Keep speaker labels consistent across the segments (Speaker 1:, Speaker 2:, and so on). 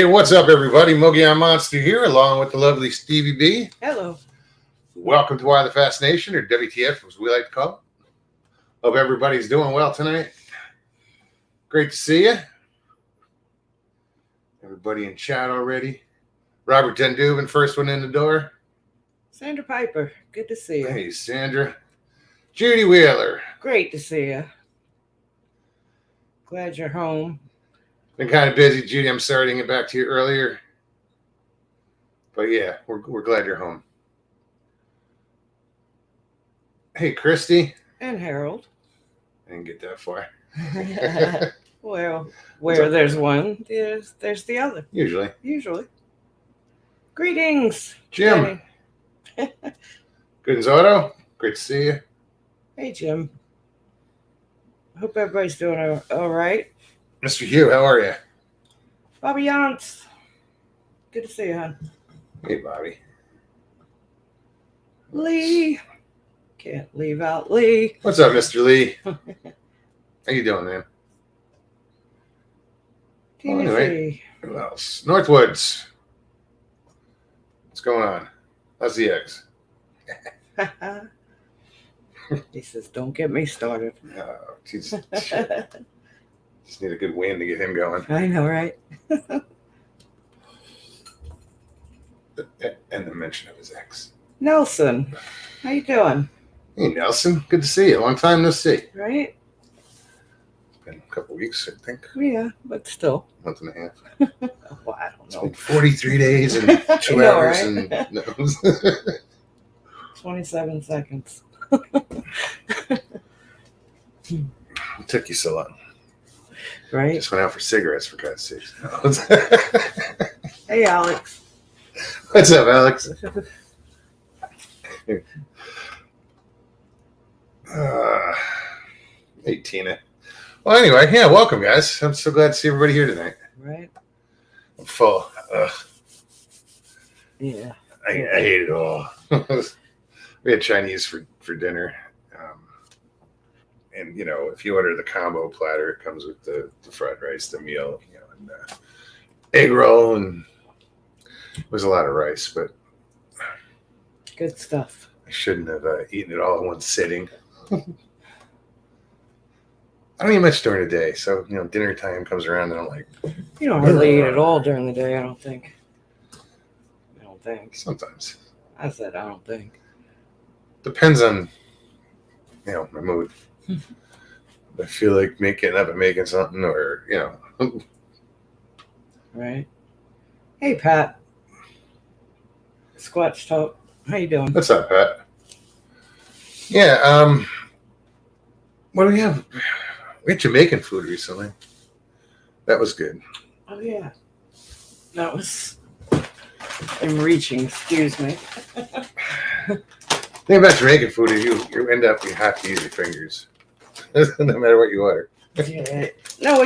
Speaker 1: Hey, what's up, everybody? Mogion Monster here, along with the lovely Stevie B.
Speaker 2: Hello.
Speaker 1: Welcome to Why the Fascination, or WTF, as we like to call it. Hope everybody's doing well tonight. Great to see you. Everybody in chat already. Robert Dendubin, first one in the door.
Speaker 2: Sandra Piper, good to see you.
Speaker 1: Hey, Sandra. Judy Wheeler.
Speaker 2: Great to see you. Glad you're home.
Speaker 1: Been kind of busy, Judy. I'm sorry to get back to you earlier. But yeah, we're glad you're home. Hey, Christy.
Speaker 2: And Harold.
Speaker 1: I didn't get that far.
Speaker 2: Well, where there's one, there's the other.
Speaker 1: Usually.
Speaker 2: Greetings,
Speaker 1: Jim. Gooden's Auto. Great to see you.
Speaker 2: Hey, Jim. Hope everybody's doing all right.
Speaker 1: Mr. Hugh, how are you?
Speaker 2: Bobby Yance. Good to see you, hon.
Speaker 1: Hey, Bobby.
Speaker 2: Lee. Can't leave out Lee.
Speaker 1: What's up, Mr. Lee? How you doing, man? Anyway, who else? Northwoods. What's going on? How's the eggs?
Speaker 2: He says, don't get me started.
Speaker 1: Just need a good win to get him going.
Speaker 2: I know, right?
Speaker 1: And the mention of his ex.
Speaker 2: Nelson, how you doing?
Speaker 1: Hey, Nelson. Good to see you. Long time no see.
Speaker 2: Right?
Speaker 1: It's been a couple weeks, I think.
Speaker 2: Yeah, but still.
Speaker 1: Month and a half.
Speaker 2: Well, I don't
Speaker 1: It's
Speaker 2: know.
Speaker 1: been 43 days and 2
Speaker 2: know,
Speaker 1: hours
Speaker 2: right?
Speaker 1: and no.
Speaker 2: 27 seconds.
Speaker 1: It took you so long.
Speaker 2: Right?
Speaker 1: Just went out for cigarettes, for God's sakes.
Speaker 2: Hey, Alex.
Speaker 1: What's up, Alex? Hey, Tina. Well, anyway, yeah, welcome, guys. I'm so glad to see everybody here tonight.
Speaker 2: Right?
Speaker 1: I'm full.
Speaker 2: Yeah.
Speaker 1: I hate it all. We had Chinese for dinner. And, you know, if you order the combo platter, it comes with the fried rice, the meal, you know, and egg roll, and it was a lot of rice, but
Speaker 2: Good stuff.
Speaker 1: I shouldn't have eaten it all in one sitting. I don't eat much during the day, so, you know, dinner time comes around and I'm like...
Speaker 2: You don't really eat at all during the day, I don't think.
Speaker 1: Sometimes.
Speaker 2: I said I don't think.
Speaker 1: Depends on, you know, my mood. I feel like making something, or, you know.
Speaker 2: Right? Hey, Pat. Squatch Talk. How you doing?
Speaker 1: What's up, Pat? Yeah, what do we have? We had Jamaican food recently. That was good.
Speaker 2: Oh, yeah. That was... I'm reaching, excuse me.
Speaker 1: The thing about Jamaican food is you have to use your fingers. No matter what you order.
Speaker 2: Yeah. No,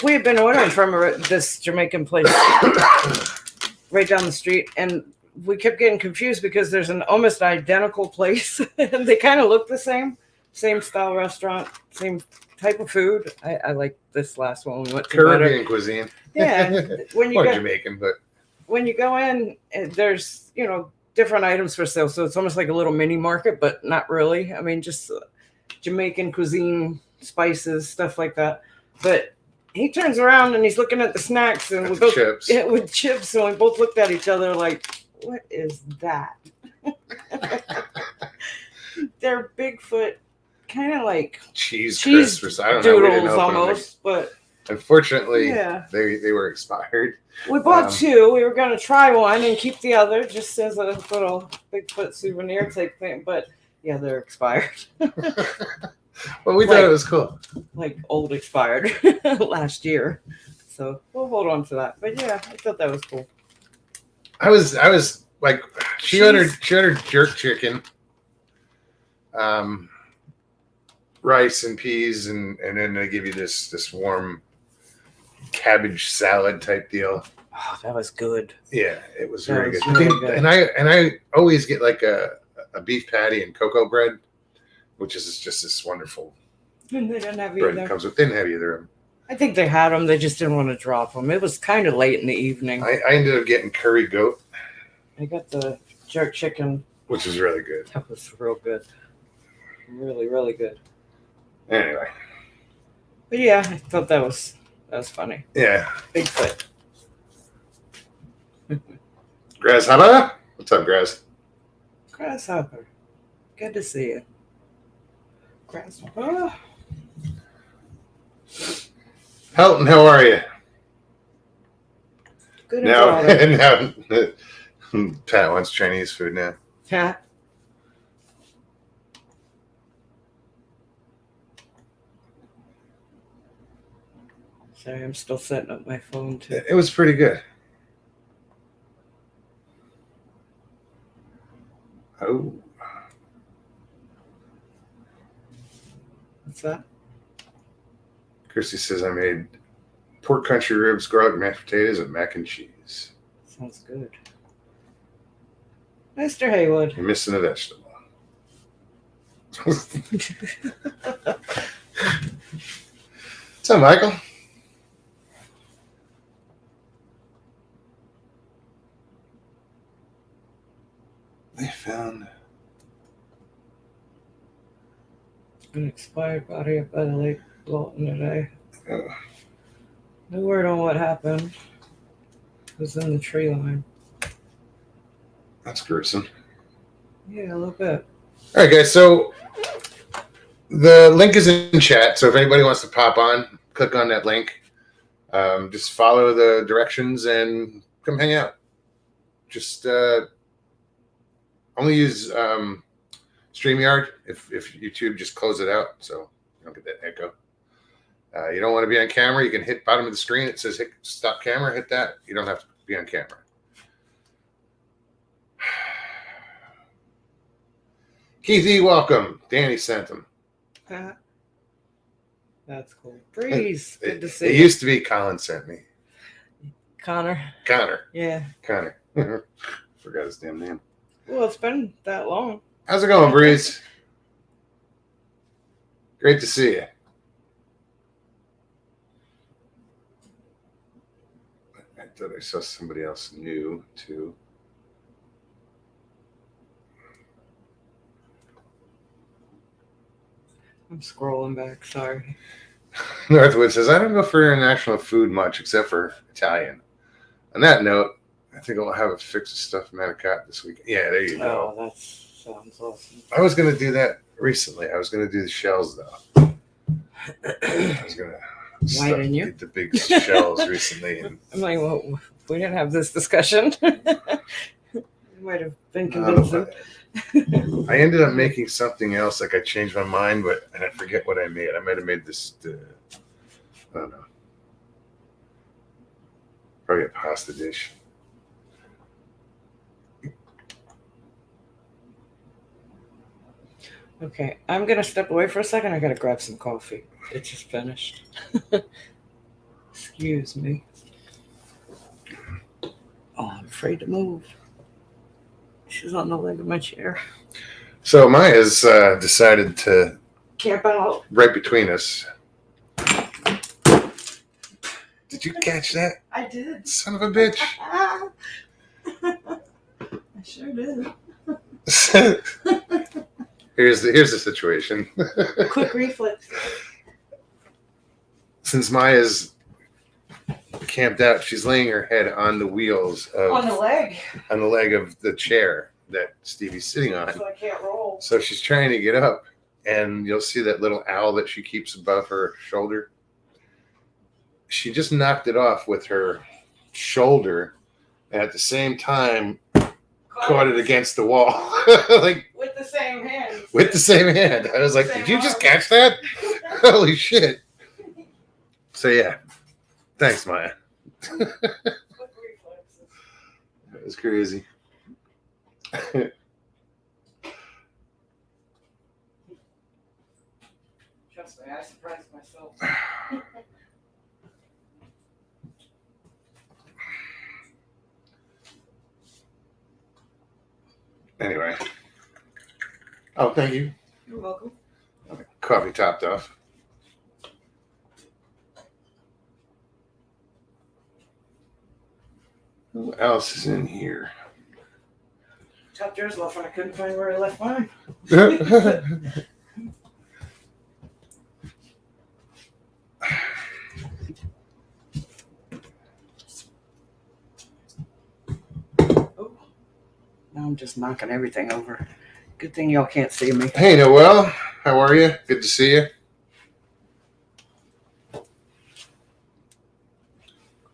Speaker 2: we had been ordering from this Jamaican place right down the street, and we kept getting confused because there's an almost identical place, and they kind of look the same style restaurant, same type of food. I like this last one we went to.
Speaker 1: Caribbean cuisine.
Speaker 2: Yeah, when you
Speaker 1: or
Speaker 2: go,
Speaker 1: Jamaican, but
Speaker 2: when you go in, there's different items for sale, so it's almost like a little mini market, but not really. I mean, just Jamaican cuisine, spices, stuff like that. But he turns around and he's looking at the snacks, and we both
Speaker 1: chips.
Speaker 2: Yeah, with chips, and we both looked at each other like, "What is that?" They're Bigfoot, kind of like
Speaker 1: cheese crisps. I don't know.
Speaker 2: Doodles almost, but
Speaker 1: unfortunately,
Speaker 2: yeah,
Speaker 1: they were expired.
Speaker 2: We bought two. We were going to try one and keep the other, just as a little Bigfoot souvenir type thing. But yeah, they're expired.
Speaker 1: Well, we thought it was cool.
Speaker 2: Like old expired last year. So we'll hold on to that. But yeah, I thought that was cool.
Speaker 1: I was like, she ordered jerk chicken, rice and peas, and then they give you this warm cabbage salad type deal.
Speaker 2: Oh, that was good.
Speaker 1: Yeah, it was very good.
Speaker 2: Really good.
Speaker 1: And I always get like a beef patty and cocoa bread, which is just this wonderful
Speaker 2: And they didn't have
Speaker 1: bread
Speaker 2: either.
Speaker 1: that comes with. Didn't have either of them.
Speaker 2: I think they had them. They just didn't want to drop them. It was kind of late in the evening.
Speaker 1: I ended up getting curry goat,
Speaker 2: I got the jerk chicken.
Speaker 1: which is really good.
Speaker 2: That was real good. Really, really good.
Speaker 1: Anyway,
Speaker 2: But yeah, I thought that was funny.
Speaker 1: yeah.
Speaker 2: Bigfoot.
Speaker 1: Grasshopper? What's up, Grass?
Speaker 2: Grasshopper. Good to see you. Grasshopper.
Speaker 1: Helton, how are you?
Speaker 2: Good
Speaker 1: Now,
Speaker 2: and
Speaker 1: now Pat wants Chinese food now.
Speaker 2: yeah. Sorry, I'm still setting up my phone too.
Speaker 1: It was pretty good. Oh,
Speaker 2: What's that?
Speaker 1: Christy says I made pork country ribs, garlic mashed potatoes, and mac and cheese.
Speaker 2: Sounds good. Mr. Haywood.
Speaker 1: You're missing a vegetable. What's up, Michael? They found
Speaker 2: An expired body up by the lake Walton today.
Speaker 1: uh,
Speaker 2: No word on what happened. It was in the tree line.
Speaker 1: that's gruesome.
Speaker 2: Yeah, a little bit.
Speaker 1: All right, guys. So the link is in chat. So if anybody wants to pop on, click on that link. Just follow the directions and come hang out. Just only use StreamYard if YouTube just close it out so you don't get that echo. You don't want to be on camera. You can hit bottom of the screen. It says hit stop camera. Hit that. You don't have to be on camera. Keith E, welcome. Danny sent him.
Speaker 2: That's cool. Breeze. Good to
Speaker 1: It
Speaker 2: see you.
Speaker 1: used to be Colin sent me.
Speaker 2: Connor.
Speaker 1: Connor.
Speaker 2: Yeah.
Speaker 1: Connor. Forgot his damn name.
Speaker 2: Well, it's been that long.
Speaker 1: How's it going, Breeze? Great to see you. I thought I saw somebody else new, too.
Speaker 2: I'm scrolling back. Sorry.
Speaker 1: Northwood says, I don't go for international food much except for Italian. On that note, I think I'll have a fix of stuffed manicotti this week. Yeah, there you go.
Speaker 2: Oh, that sounds awesome.
Speaker 1: I was going to do that recently. I was going to do the shells, though. I was going to
Speaker 2: Why didn't you?
Speaker 1: get the big shells recently. And
Speaker 2: I'm like, well, we didn't have this discussion. You might have been convincing.
Speaker 1: I ended up making something else. Like I changed my mind, and I forget what I made. I might have made this. I don't know. Probably a pasta dish.
Speaker 2: Okay, I'm gonna step away for a second. I gotta grab some coffee. It just finished. Excuse me. Oh, I'm afraid to move. She's on the leg of my chair.
Speaker 1: So Maya's decided to
Speaker 2: Camp out.
Speaker 1: right between us. Did you catch that?
Speaker 2: I did.
Speaker 1: Son of a bitch.
Speaker 2: I sure did.
Speaker 1: Here's the situation.
Speaker 2: Quick reflex.
Speaker 1: Since Maya's camped out, she's laying her head on the wheels of
Speaker 2: On the leg.
Speaker 1: on the leg of the chair that Stevie's sitting on.
Speaker 2: So I can't roll.
Speaker 1: So she's trying to get up, and you'll see that little owl that she keeps above her shoulder. She just knocked it off with her shoulder, and at the same time caught it against the wall. Like
Speaker 2: with the same hand.
Speaker 1: with the same hand. I was like,
Speaker 2: Same
Speaker 1: did you just
Speaker 2: arm.
Speaker 1: catch that? Holy shit. So yeah. Thanks, Maya.
Speaker 2: Quick reflexes.
Speaker 1: That was crazy.
Speaker 2: Trust me, I surprised myself.
Speaker 1: Anyway. Oh, thank you.
Speaker 2: You're welcome.
Speaker 1: Coffee topped off. Who else is in here?
Speaker 2: Top yours left when I couldn't find where I left mine. Oh, now I'm just knocking everything over. Good thing y'all can't see me.
Speaker 1: Hey, Noel. How are you? Good to see you.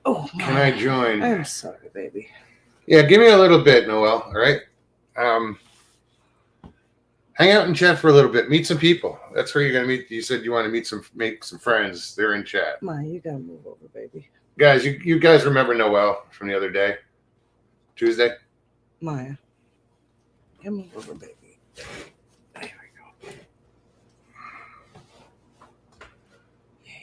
Speaker 2: Oh,
Speaker 1: Can I join?
Speaker 2: I'm sorry, baby.
Speaker 1: Yeah, give me a little bit, Noel. All right. Hang out and chat for a little bit. Meet some people. That's where you're gonna meet. You said you want to make some friends. They're in chat.
Speaker 2: Ma, you gotta move over, baby.
Speaker 1: Guys, you guys remember Noel from the other day, Tuesday?
Speaker 2: Maya, you move over, baby. There we go. There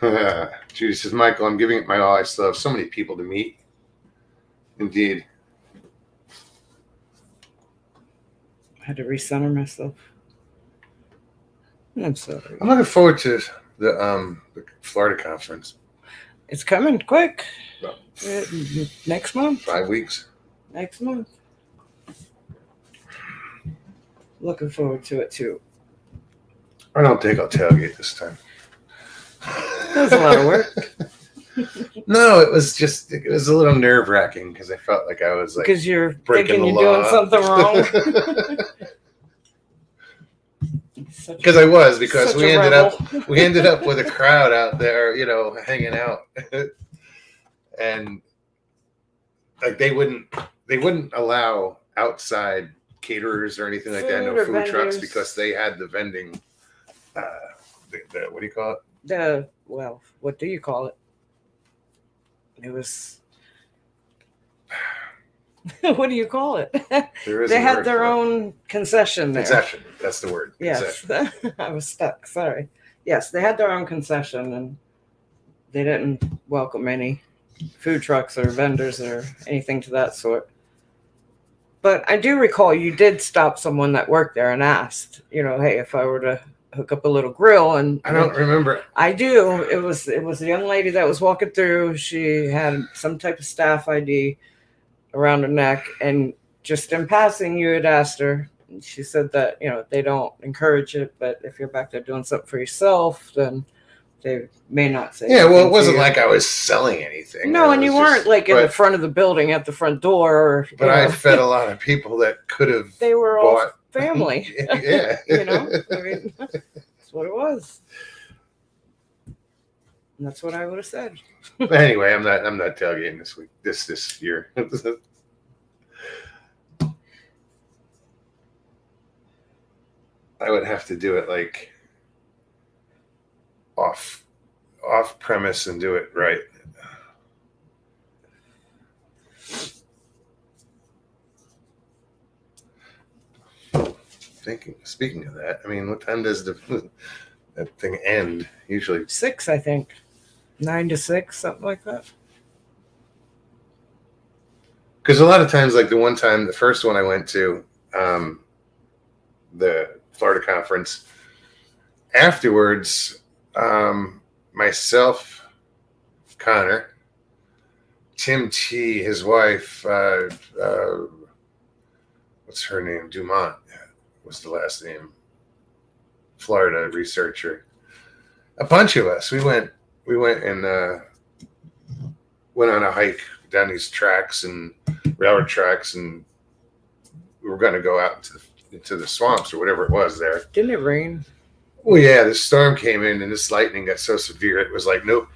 Speaker 2: you go.
Speaker 1: Judy says, Michael, I'm giving it my all. I still have so many people to meet. Indeed.
Speaker 2: I had to recenter myself. I'm sorry.
Speaker 1: I'm looking forward to the Florida conference.
Speaker 2: It's coming quick.
Speaker 1: Well,
Speaker 2: Next month.
Speaker 1: 5 weeks.
Speaker 2: Next month. Looking forward to it too.
Speaker 1: I don't think I'll tailgate this time.
Speaker 2: That was a lot of work.
Speaker 1: No, it was a little nerve wracking because I felt like I was like
Speaker 2: Because you're
Speaker 1: breaking
Speaker 2: thinking
Speaker 1: the
Speaker 2: you're
Speaker 1: law.
Speaker 2: doing something wrong.
Speaker 1: Because I was, because
Speaker 2: Such
Speaker 1: we
Speaker 2: a
Speaker 1: ended
Speaker 2: rebel.
Speaker 1: up with a crowd out there, hanging out, and like they wouldn't allow outside caterers or anything like that, no
Speaker 2: Food or
Speaker 1: food trucks,
Speaker 2: vendors.
Speaker 1: because they had the vending. The what do you call it?
Speaker 2: What do you call it? It was. What do you call it?
Speaker 1: There is
Speaker 2: They
Speaker 1: a
Speaker 2: had
Speaker 1: word
Speaker 2: their
Speaker 1: for it.
Speaker 2: own concession there.
Speaker 1: Concession. That's the word.
Speaker 2: Yes,
Speaker 1: Concession.
Speaker 2: I was stuck. Sorry. Yes, they had their own concession, and they didn't welcome any food trucks or vendors or anything to that sort. But I do recall you did stop someone that worked there and asked, hey, if I were to hook up a little grill, and
Speaker 1: I don't remember.
Speaker 2: I do. It was a young lady that was walking through. She had some type of staff ID around her neck, and just in passing, you had asked her. And she said that they don't encourage it, but if you're back there doing something for yourself, then they may not say.
Speaker 1: Yeah, well,
Speaker 2: anything
Speaker 1: it
Speaker 2: to
Speaker 1: wasn't
Speaker 2: you.
Speaker 1: like I was selling anything.
Speaker 2: No,
Speaker 1: It
Speaker 2: and you
Speaker 1: was
Speaker 2: weren't
Speaker 1: just-
Speaker 2: like in the
Speaker 1: but-
Speaker 2: front of the building at the front door. Or,
Speaker 1: But I fed a lot of people that could have
Speaker 2: they were all
Speaker 1: bought.
Speaker 2: family.
Speaker 1: Yeah.
Speaker 2: I mean, that's what it was. And that's what I would have said.
Speaker 1: But anyway, I'm not tailgating this week. This year. I would have to do it like off premise and do it right. Speaking of that, I mean, what time does that thing end? Usually
Speaker 2: 6, I think. 9 to 6, something like that.
Speaker 1: because a lot of times, like the first one I went to, the Florida conference, afterwards, myself, Connor, Tim T, his wife, what's her name? Dumont was the last name. Florida researcher. A bunch of us. We went and went on a hike down these tracks and railroad tracks, and we were going to go out into the swamps or whatever it was there.
Speaker 2: Didn't it rain?
Speaker 1: Well, yeah, the storm came in and this lightning got so severe it was like, nope.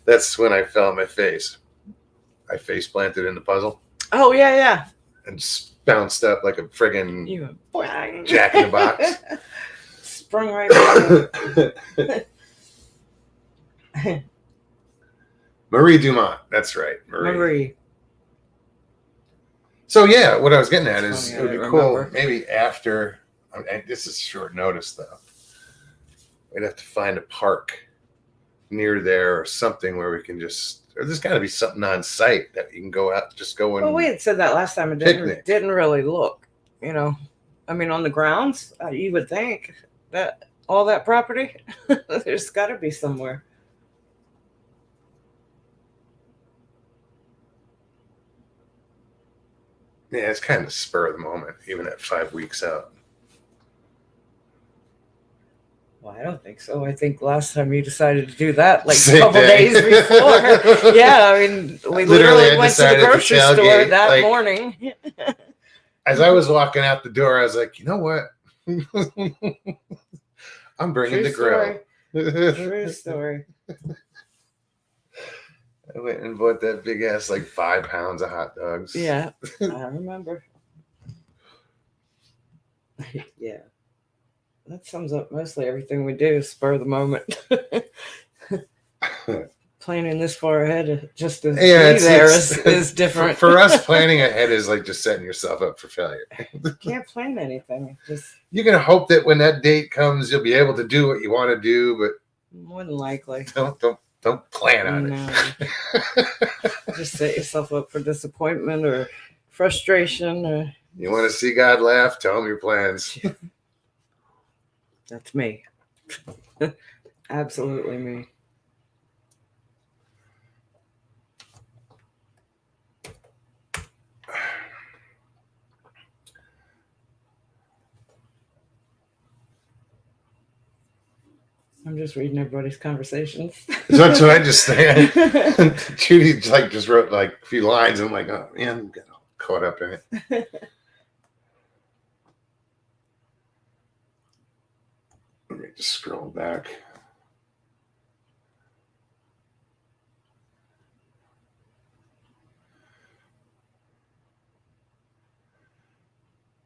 Speaker 1: That's when I fell on my face. I face planted in the puzzle
Speaker 2: Oh, yeah.
Speaker 1: and bounced up like a friggin'
Speaker 2: You went,
Speaker 1: Jack in the Box.
Speaker 2: Sprung right back.
Speaker 1: Marie Dumont. That's right,
Speaker 2: Marie.
Speaker 1: So yeah, what I was getting at is
Speaker 2: Funny,
Speaker 1: it would
Speaker 2: I
Speaker 1: be
Speaker 2: didn't
Speaker 1: cool.
Speaker 2: remember.
Speaker 1: Maybe after. This is short notice though. We'd have to find a park near there or something where we can just. Or there's got to be something on site that you can go out, just go and.
Speaker 2: Well, we had said that last time. It
Speaker 1: Picnic.
Speaker 2: didn't really look, I mean, on the grounds, you would think that all that property? There's got to be somewhere.
Speaker 1: Yeah, it's kind of spur of the moment, even at 5 weeks out.
Speaker 2: Well, I don't think so. I think last time you decided to do that, like a
Speaker 1: Same
Speaker 2: couple
Speaker 1: day.
Speaker 2: days before. Yeah, I mean, we literally
Speaker 1: I
Speaker 2: went to the
Speaker 1: decided to
Speaker 2: grocery store
Speaker 1: tailgate,
Speaker 2: that
Speaker 1: like-
Speaker 2: morning.
Speaker 1: As I was walking out the door, I was like, you know what? I'm bringing
Speaker 2: True
Speaker 1: the grill.
Speaker 2: story. True story.
Speaker 1: I went and bought that big ass, like 5 pounds of hot dogs.
Speaker 2: Yeah, I remember. Yeah. That sums up mostly everything we do, spur of the moment. Planning this far ahead just to be there is different.
Speaker 1: For us, planning ahead is like just setting yourself up for failure.
Speaker 2: Can't plan anything. Just
Speaker 1: You can hope that when that date comes, you'll be able to do what you want to do, but
Speaker 2: more than likely.
Speaker 1: don't plan on
Speaker 2: No.
Speaker 1: it.
Speaker 2: Just set yourself up for disappointment or frustration. Or
Speaker 1: You want to see God laugh? Tell him your plans.
Speaker 2: that's me. Absolutely me. I'm just reading everybody's conversations.
Speaker 1: That's what I just think. Judy just wrote like a few lines, and I'm like, oh man, I'm getting all caught up in it. Let me just scroll back.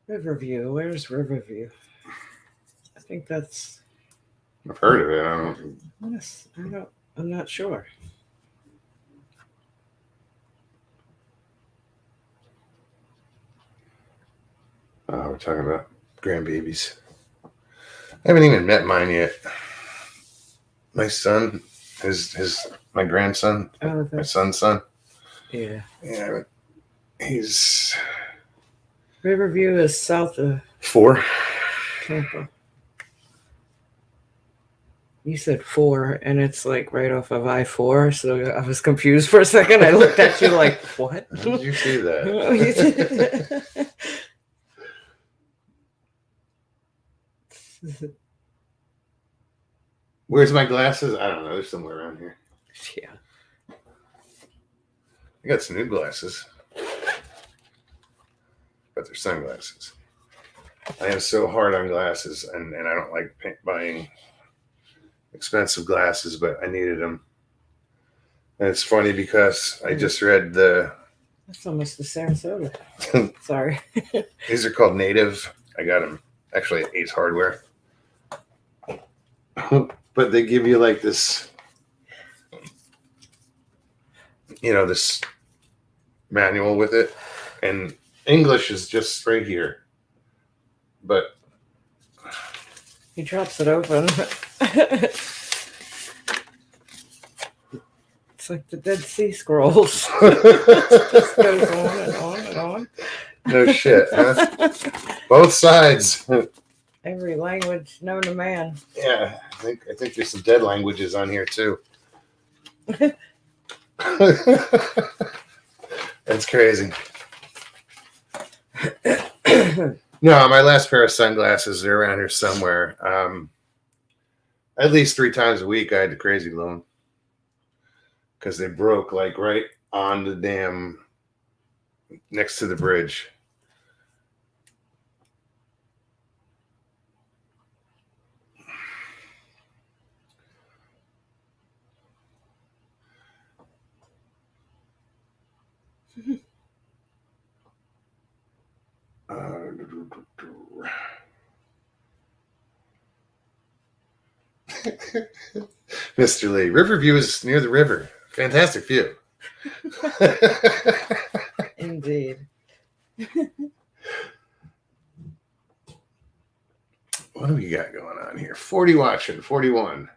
Speaker 2: Riverview. Where's Riverview? I think that's.
Speaker 1: I've heard of it. I don't.
Speaker 2: Yes, I don't. I'm not sure.
Speaker 1: We're talking about grandbabies. I haven't even met mine yet. My son, my grandson,
Speaker 2: Oh,
Speaker 1: my son's son.
Speaker 2: yeah.
Speaker 1: Yeah, he's
Speaker 2: Riverview is south of
Speaker 1: 4.
Speaker 2: Tampa. You said 4, and it's like right off of I-4, so I was confused for a second. I looked at you like, what?
Speaker 1: How did you see that? Where's my glasses? I don't know. They're somewhere around here.
Speaker 2: Yeah.
Speaker 1: I got some new glasses, but they're sunglasses. I am so hard on glasses, and I don't like buying expensive glasses, but I needed them. And it's funny because I just read
Speaker 2: That's almost the Sarasota. Sorry.
Speaker 1: these are called Native. I got them actually at Ace Hardware. But they give you like this, this manual with it. And English is just right here. But
Speaker 2: He drops it open. It's like the Dead Sea Scrolls. Just goes on and on and on.
Speaker 1: no shit, huh? Both sides.
Speaker 2: Every language known to man.
Speaker 1: Yeah, I think there's some dead languages on here too. That's crazy. No, my last pair of sunglasses, they're around here somewhere. At least 3 times a week I had to crazy loan because they broke like right on the dam next to the bridge. Mr. Lee, Riverview is near the river. Fantastic view.
Speaker 2: Indeed.
Speaker 1: What do we got going on here? 40 watching, 41.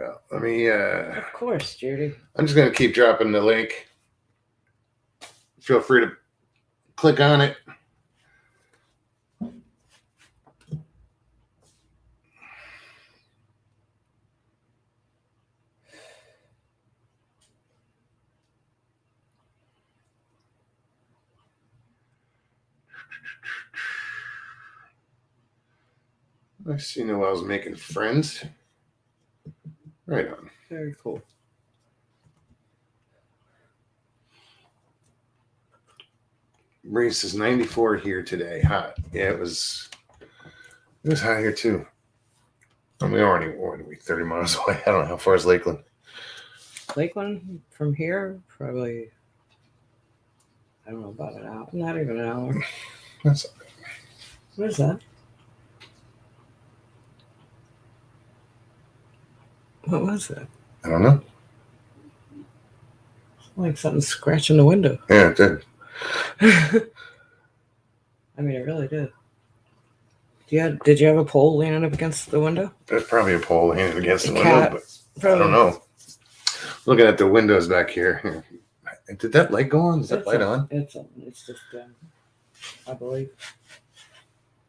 Speaker 1: Well, let me.
Speaker 2: Of course, Judy.
Speaker 1: I'm just gonna keep dropping the link. Feel free to click on it. I see Noelle's making friends. Right on.
Speaker 2: Very cool.
Speaker 1: Reese is 94 here today. Hot. Yeah, it was hot here too. And we already, what are we, 30 miles away? I don't know how far is Lakeland.
Speaker 2: Lakeland from here, probably, I don't know, about an hour. Not even an hour.
Speaker 1: That's
Speaker 2: What is that? What was that?
Speaker 1: I don't know.
Speaker 2: Like something scratching the window.
Speaker 1: Yeah, it did.
Speaker 2: I mean, it really did. Did you have a pole leaning up against the window?
Speaker 1: There's probably a pole leaning against the
Speaker 2: Cat,
Speaker 1: window, but I don't know. Looking at the windows back here. Did that light go on? Is that light on?
Speaker 2: It's just I believe.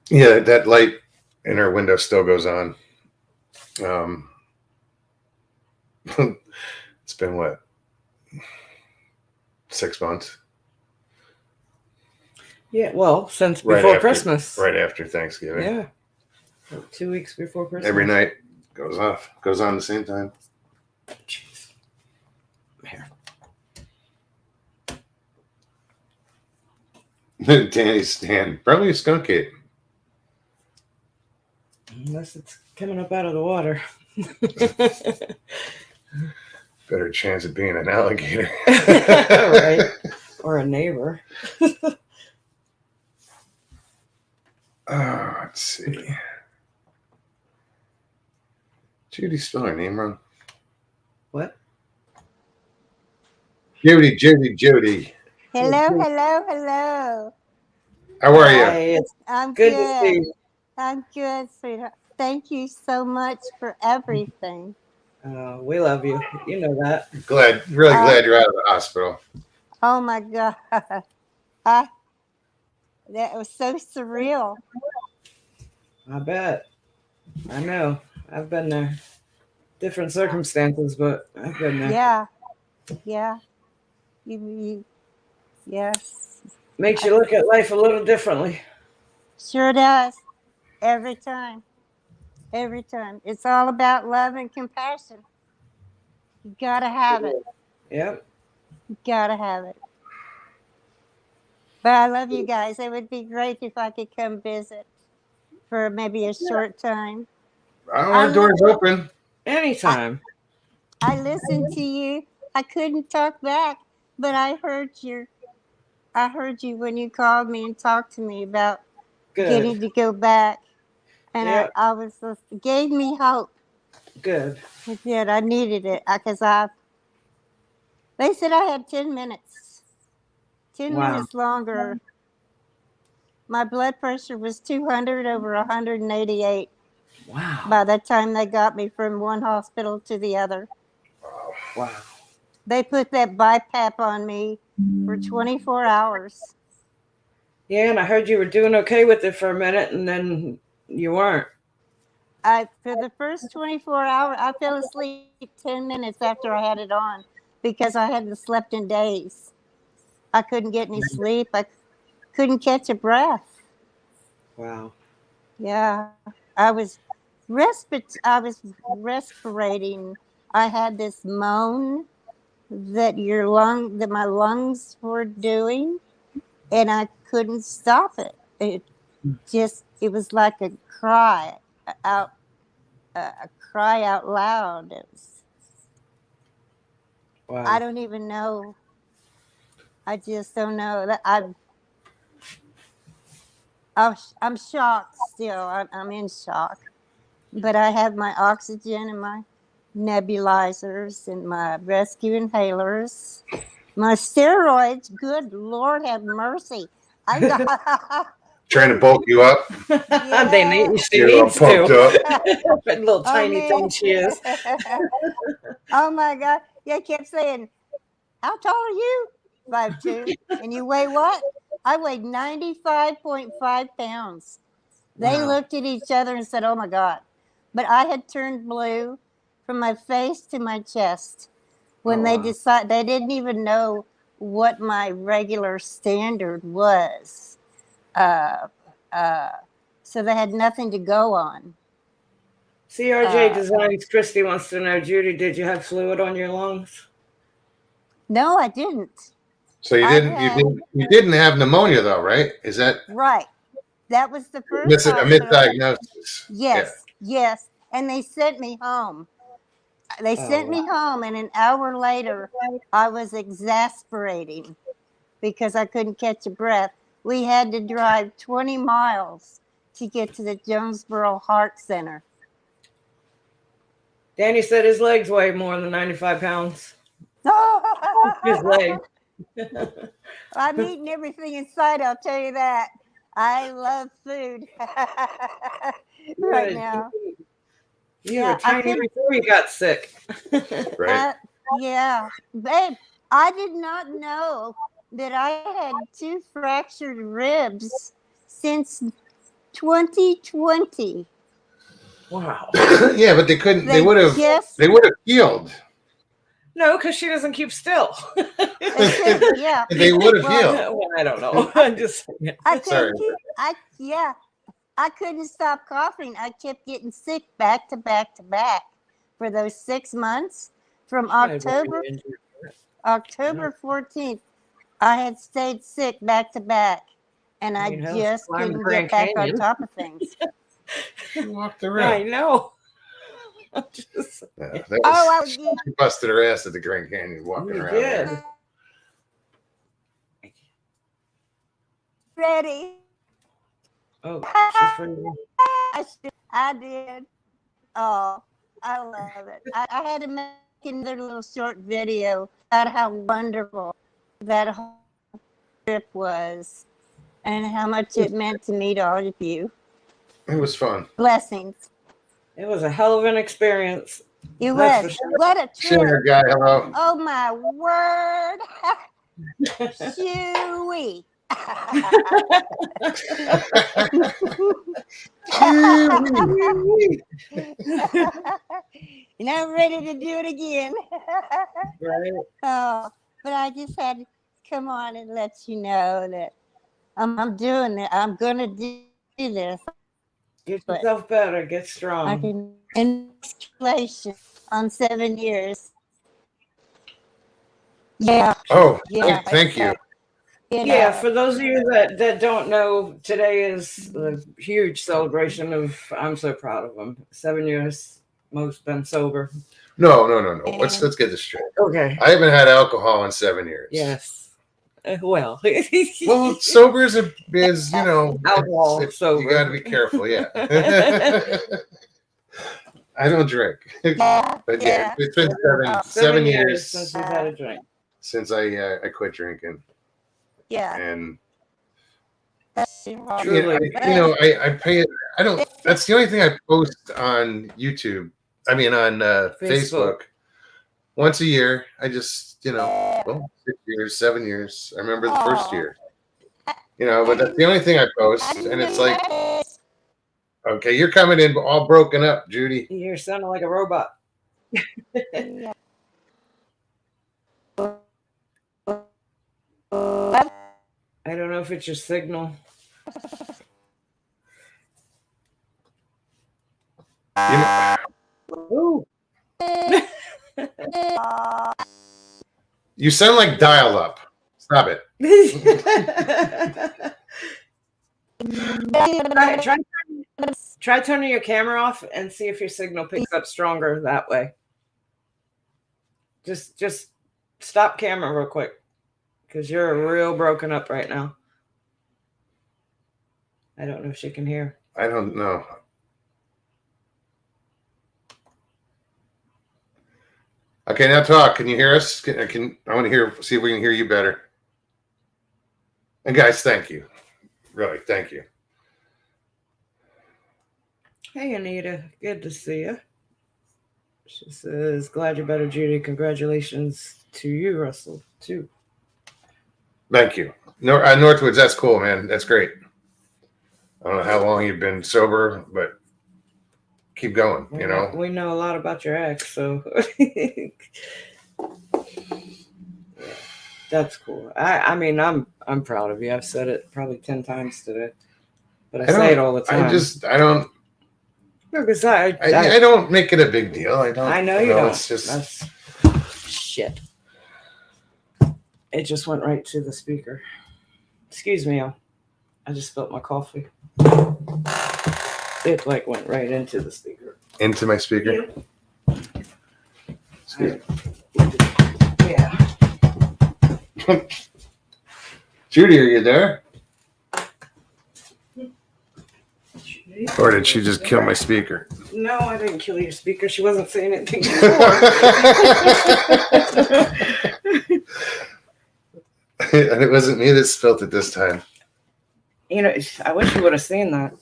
Speaker 1: Yeah, that light in our window still goes on. It's been what? 6 months?
Speaker 2: Yeah, well, since
Speaker 1: Right
Speaker 2: before
Speaker 1: after-
Speaker 2: Christmas.
Speaker 1: Right after Thanksgiving.
Speaker 2: Yeah. Like 2 weeks before Christmas.
Speaker 1: Every night goes off. Goes on at the same time.
Speaker 2: Jeez. Here.
Speaker 1: Danny's stand. Probably a skunk ape.
Speaker 2: Unless it's coming up out of the water.
Speaker 1: Better chance of being an alligator.
Speaker 2: Right. Or a neighbor.
Speaker 1: Oh, let's see. Judy, spell her name wrong.
Speaker 2: What?
Speaker 1: Judy.
Speaker 3: Hello.
Speaker 1: How are you?
Speaker 2: Hi, it's
Speaker 3: I'm
Speaker 2: good
Speaker 3: good.
Speaker 2: to see you.
Speaker 3: I'm good, sweetheart. Thank you so much for everything.
Speaker 2: We love you. You know that.
Speaker 1: Really glad you're out of the hospital.
Speaker 3: Oh my God. That was so surreal.
Speaker 2: I bet. I know. I've been there. Different circumstances, but I've been there.
Speaker 3: Yeah. Yes.
Speaker 2: Makes you look at life a little differently.
Speaker 3: Sure does. Every time. It's all about love and compassion. You gotta have it.
Speaker 2: Yep.
Speaker 3: You gotta have it. But I love you guys. It would be great if I could come visit for maybe a short time.
Speaker 1: Our door's open.
Speaker 2: Anytime.
Speaker 3: I listened to you. I couldn't talk back, but I heard you when you called me and talked to me about
Speaker 2: Good.
Speaker 3: getting to go back. And
Speaker 2: Yep.
Speaker 3: I was just, gave me hope.
Speaker 2: Good.
Speaker 3: It did. I needed it because they said I had 10 minutes. 10
Speaker 2: Wow.
Speaker 3: minutes longer. My blood pressure was 200 over 188
Speaker 2: Wow.
Speaker 3: by the time they got me from one hospital to the other.
Speaker 2: Wow.
Speaker 3: They put that BiPAP on me for 24 hours.
Speaker 2: Yeah, and I heard you were doing okay with it for a minute, and then you weren't.
Speaker 3: For the first 24 hours, I fell asleep 10 minutes after I had it on because I hadn't slept in days. I couldn't get any sleep. I couldn't catch a breath.
Speaker 2: Wow.
Speaker 3: Yeah, I was respirating. I had this moan that my lungs were doing, and I couldn't stop it. It was like a cry out loud. It was,
Speaker 2: Wow.
Speaker 3: I don't even know. I just don't know that I'm shocked still. I'm in shock, but I have my oxygen and my nebulizers and my rescue inhalers, my steroids. Good Lord, have mercy! I got
Speaker 1: trying to bulk you up.
Speaker 2: They need, she
Speaker 1: You're all
Speaker 2: needs
Speaker 1: pumped
Speaker 2: to.
Speaker 1: up.
Speaker 2: That little
Speaker 3: Oh,
Speaker 2: tiny
Speaker 3: man.
Speaker 2: thing she is.
Speaker 3: Oh my God. Yeah, kept saying, how tall are you? 5'2". And you weigh what? I weighed 95.5 pounds. They
Speaker 2: Wow.
Speaker 3: looked at each other and said, oh my God. But I had turned blue from my face to my chest when
Speaker 2: Oh,
Speaker 3: they
Speaker 2: wow.
Speaker 3: decided they didn't even know what my regular standard was. So they had nothing to go on.
Speaker 2: CRJ Designs, Christy wants to know, Judy, did you have fluid on your lungs?
Speaker 3: No, I didn't.
Speaker 1: So you
Speaker 3: I
Speaker 1: didn't
Speaker 3: had-
Speaker 1: you didn't have pneumonia though, right? Is that
Speaker 3: Right. That was the first
Speaker 1: a
Speaker 3: hospital.
Speaker 1: misdiagnosis?
Speaker 3: Yes, yes. And they sent me home. They sent me home, and an hour later, I was exasperating because I couldn't catch a breath. We had to drive 20 miles to get to the Jonesboro Heart Center.
Speaker 2: Danny said his legs weigh more than 95 pounds. His leg.
Speaker 3: I'm eating everything in sight, I'll tell you that. I love food right
Speaker 2: Good.
Speaker 3: now.
Speaker 2: You
Speaker 3: Yeah,
Speaker 2: were
Speaker 3: I
Speaker 2: tiny
Speaker 3: could-
Speaker 2: before you got sick.
Speaker 1: Right.
Speaker 3: Yeah, babe, I did not know that I had 2 fractured ribs since 2020.
Speaker 2: Wow.
Speaker 1: Yeah, but they couldn't. They would have.
Speaker 3: just-
Speaker 1: They would have healed.
Speaker 2: No, because she doesn't keep still.
Speaker 3: Yeah,
Speaker 1: They would have
Speaker 3: Well,
Speaker 1: healed.
Speaker 2: Well, I don't know. I'm just saying.
Speaker 3: I
Speaker 1: Sorry.
Speaker 3: couldn't keep. I couldn't stop coughing. I kept getting sick back to back to back for those 6 months from October 14th. I had stayed sick back to back, and I
Speaker 2: You know,
Speaker 3: just
Speaker 2: climb the
Speaker 3: couldn't
Speaker 2: Grand
Speaker 3: get back on
Speaker 2: Canyon.
Speaker 3: top of things.
Speaker 1: She walked
Speaker 2: I
Speaker 1: around.
Speaker 2: know. I'm just,
Speaker 1: Yeah, that
Speaker 3: Oh, I
Speaker 1: was,
Speaker 3: was
Speaker 1: she busted her ass at the Grand Canyon walking
Speaker 2: you
Speaker 1: around.
Speaker 2: did.
Speaker 1: There.
Speaker 3: ready.
Speaker 2: Oh, she's pretty.
Speaker 3: I did. Oh, I love it. I had to make another little short video about how wonderful that whole trip was and how much it meant to meet all of you.
Speaker 1: It was fun.
Speaker 3: Blessings.
Speaker 2: It was a hell of an experience.
Speaker 3: It
Speaker 2: That's
Speaker 3: was.
Speaker 2: for sure.
Speaker 3: What a
Speaker 1: Sure,
Speaker 3: trip.
Speaker 1: guy. Hello.
Speaker 3: Oh, my word. Chewy. And I'm ready to do it again.
Speaker 2: Right?
Speaker 3: Oh, but I just had to come on and let you know that I'm doing it. I'm going to do this.
Speaker 2: Get yourself better. Get
Speaker 3: I
Speaker 2: strong.
Speaker 3: can, and congratulations on 7 years. Yeah.
Speaker 1: Oh,
Speaker 3: Yeah.
Speaker 1: thank you.
Speaker 2: Yeah, for those of you that don't know, today is a huge celebration of, I'm so proud of them. 7 years, most been sober.
Speaker 1: No. Let's get this straight.
Speaker 2: Okay.
Speaker 1: I haven't had alcohol in 7 years.
Speaker 2: Yes. Well.
Speaker 1: Well, sober is you know,
Speaker 2: Alcohol,
Speaker 1: it's-
Speaker 2: sober.
Speaker 1: You got to be careful. Yeah. I don't drink, but yeah, it's been 7 years
Speaker 2: since we've had a drink.
Speaker 1: since I quit drinking,
Speaker 3: Yeah.
Speaker 1: and
Speaker 2: Truly.
Speaker 1: I pay it. I don't. That's the only thing I post on YouTube. I mean, on Facebook. Once a year. I just, well, 6 years, 7 years. I remember the first year. But that's the only thing I post, and it's like, okay, you're coming in all broken up, Judy.
Speaker 2: You're sounding like a robot. I don't know if it's your signal. Ooh.
Speaker 1: You sound like dial up. Stop it.
Speaker 2: Try turning your camera off and see if your signal picks up stronger that way. Just stop camera real quick, because you're real broken up right now. I don't know if she can hear.
Speaker 1: I don't know. Okay, now talk. Can you hear us? I want to see if we can hear you better. And guys, thank you. Really, thank you.
Speaker 2: Hey, Anita. Good to see you. She says, glad you're better, Judy. Congratulations to you, Russell, too.
Speaker 1: Thank you. Northwoods, that's cool, man. That's great. I don't know how long you've been sober, but keep going, you know?
Speaker 2: We know a lot about your ex, so that's cool. I mean, I'm proud of you. I've said it probably 10 times today, but I say it all the time.
Speaker 1: I don't.
Speaker 2: No, because I
Speaker 1: don't make it a big deal. I don't.
Speaker 2: I know you don't.
Speaker 1: It's just
Speaker 2: That's shit. It just went right to the speaker. Excuse me, y'all. I just spilled my coffee. It like went right into the speaker.
Speaker 1: into my speaker. Excuse
Speaker 2: Yeah.
Speaker 1: Judy, are you there? Or did she just kill my speaker?
Speaker 2: No, I didn't kill your speaker. She wasn't saying anything before.
Speaker 1: And it wasn't me that spilled it this time.
Speaker 2: You know, I wish you would have seen that.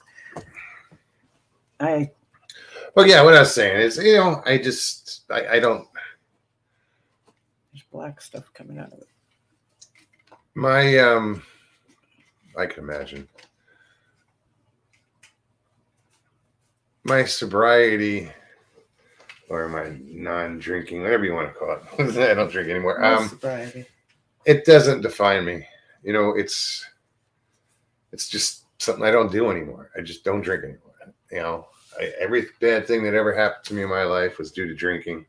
Speaker 1: Well, yeah, what I was saying is, you know, I don't.
Speaker 2: There's black stuff coming out of it.
Speaker 1: I can imagine. My sobriety or my non-drinking, whatever you want to call it. I don't drink anymore.
Speaker 2: Sobriety.
Speaker 1: It doesn't define me. You know, it's just something I don't do anymore. I just don't drink anymore. You know, every bad thing that ever happened to me in my life was due to drinking.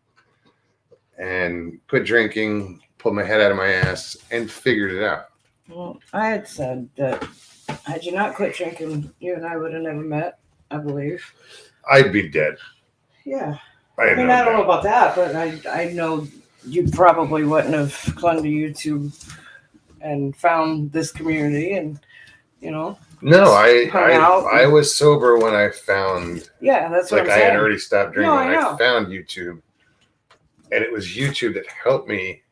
Speaker 1: And quit drinking, pulled my head out of my ass, and figured it out.
Speaker 2: Well, I had said that had you not quit drinking, you and I would have never met, I believe.
Speaker 1: I'd be dead.
Speaker 2: Yeah.
Speaker 1: I
Speaker 2: don't know about that, but I know you probably wouldn't have clung to YouTube and found this community and, you know.
Speaker 1: No, I was sober when I found.
Speaker 2: Yeah, that's what I'm saying.
Speaker 1: I had already stopped drinking.
Speaker 2: No, I know.
Speaker 1: I found YouTube, and it was YouTube that helped me.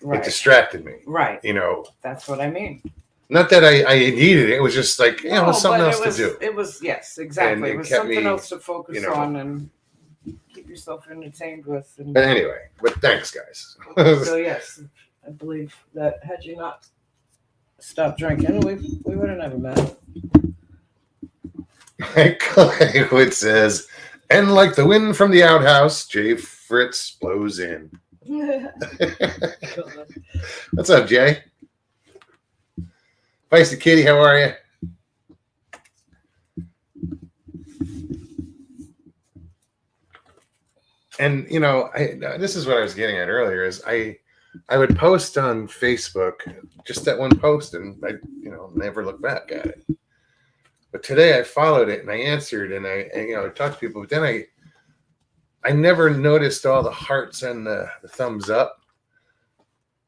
Speaker 2: Right.
Speaker 1: It distracted me.
Speaker 2: Right.
Speaker 1: You know.
Speaker 2: That's what I mean.
Speaker 1: Not that I needed it. It was just like, it was something else to do.
Speaker 2: It was, yes, exactly.
Speaker 1: And
Speaker 2: it was something else to focus on and keep yourself entertained with. And,
Speaker 1: but anyway, but thanks, guys.
Speaker 2: So yes, I believe that had you not stopped drinking, we would have never met.
Speaker 1: It says, and like the wind from the outhouse, Jay Fritz blows in. What's up, Jay? Feisty Kitty, how are you? And you know, this is what I was getting at earlier. Is I would post on Facebook just that one post, and I never look back at it. But today I followed it and I answered and I talked to people. But then I never noticed all the hearts and the thumbs up.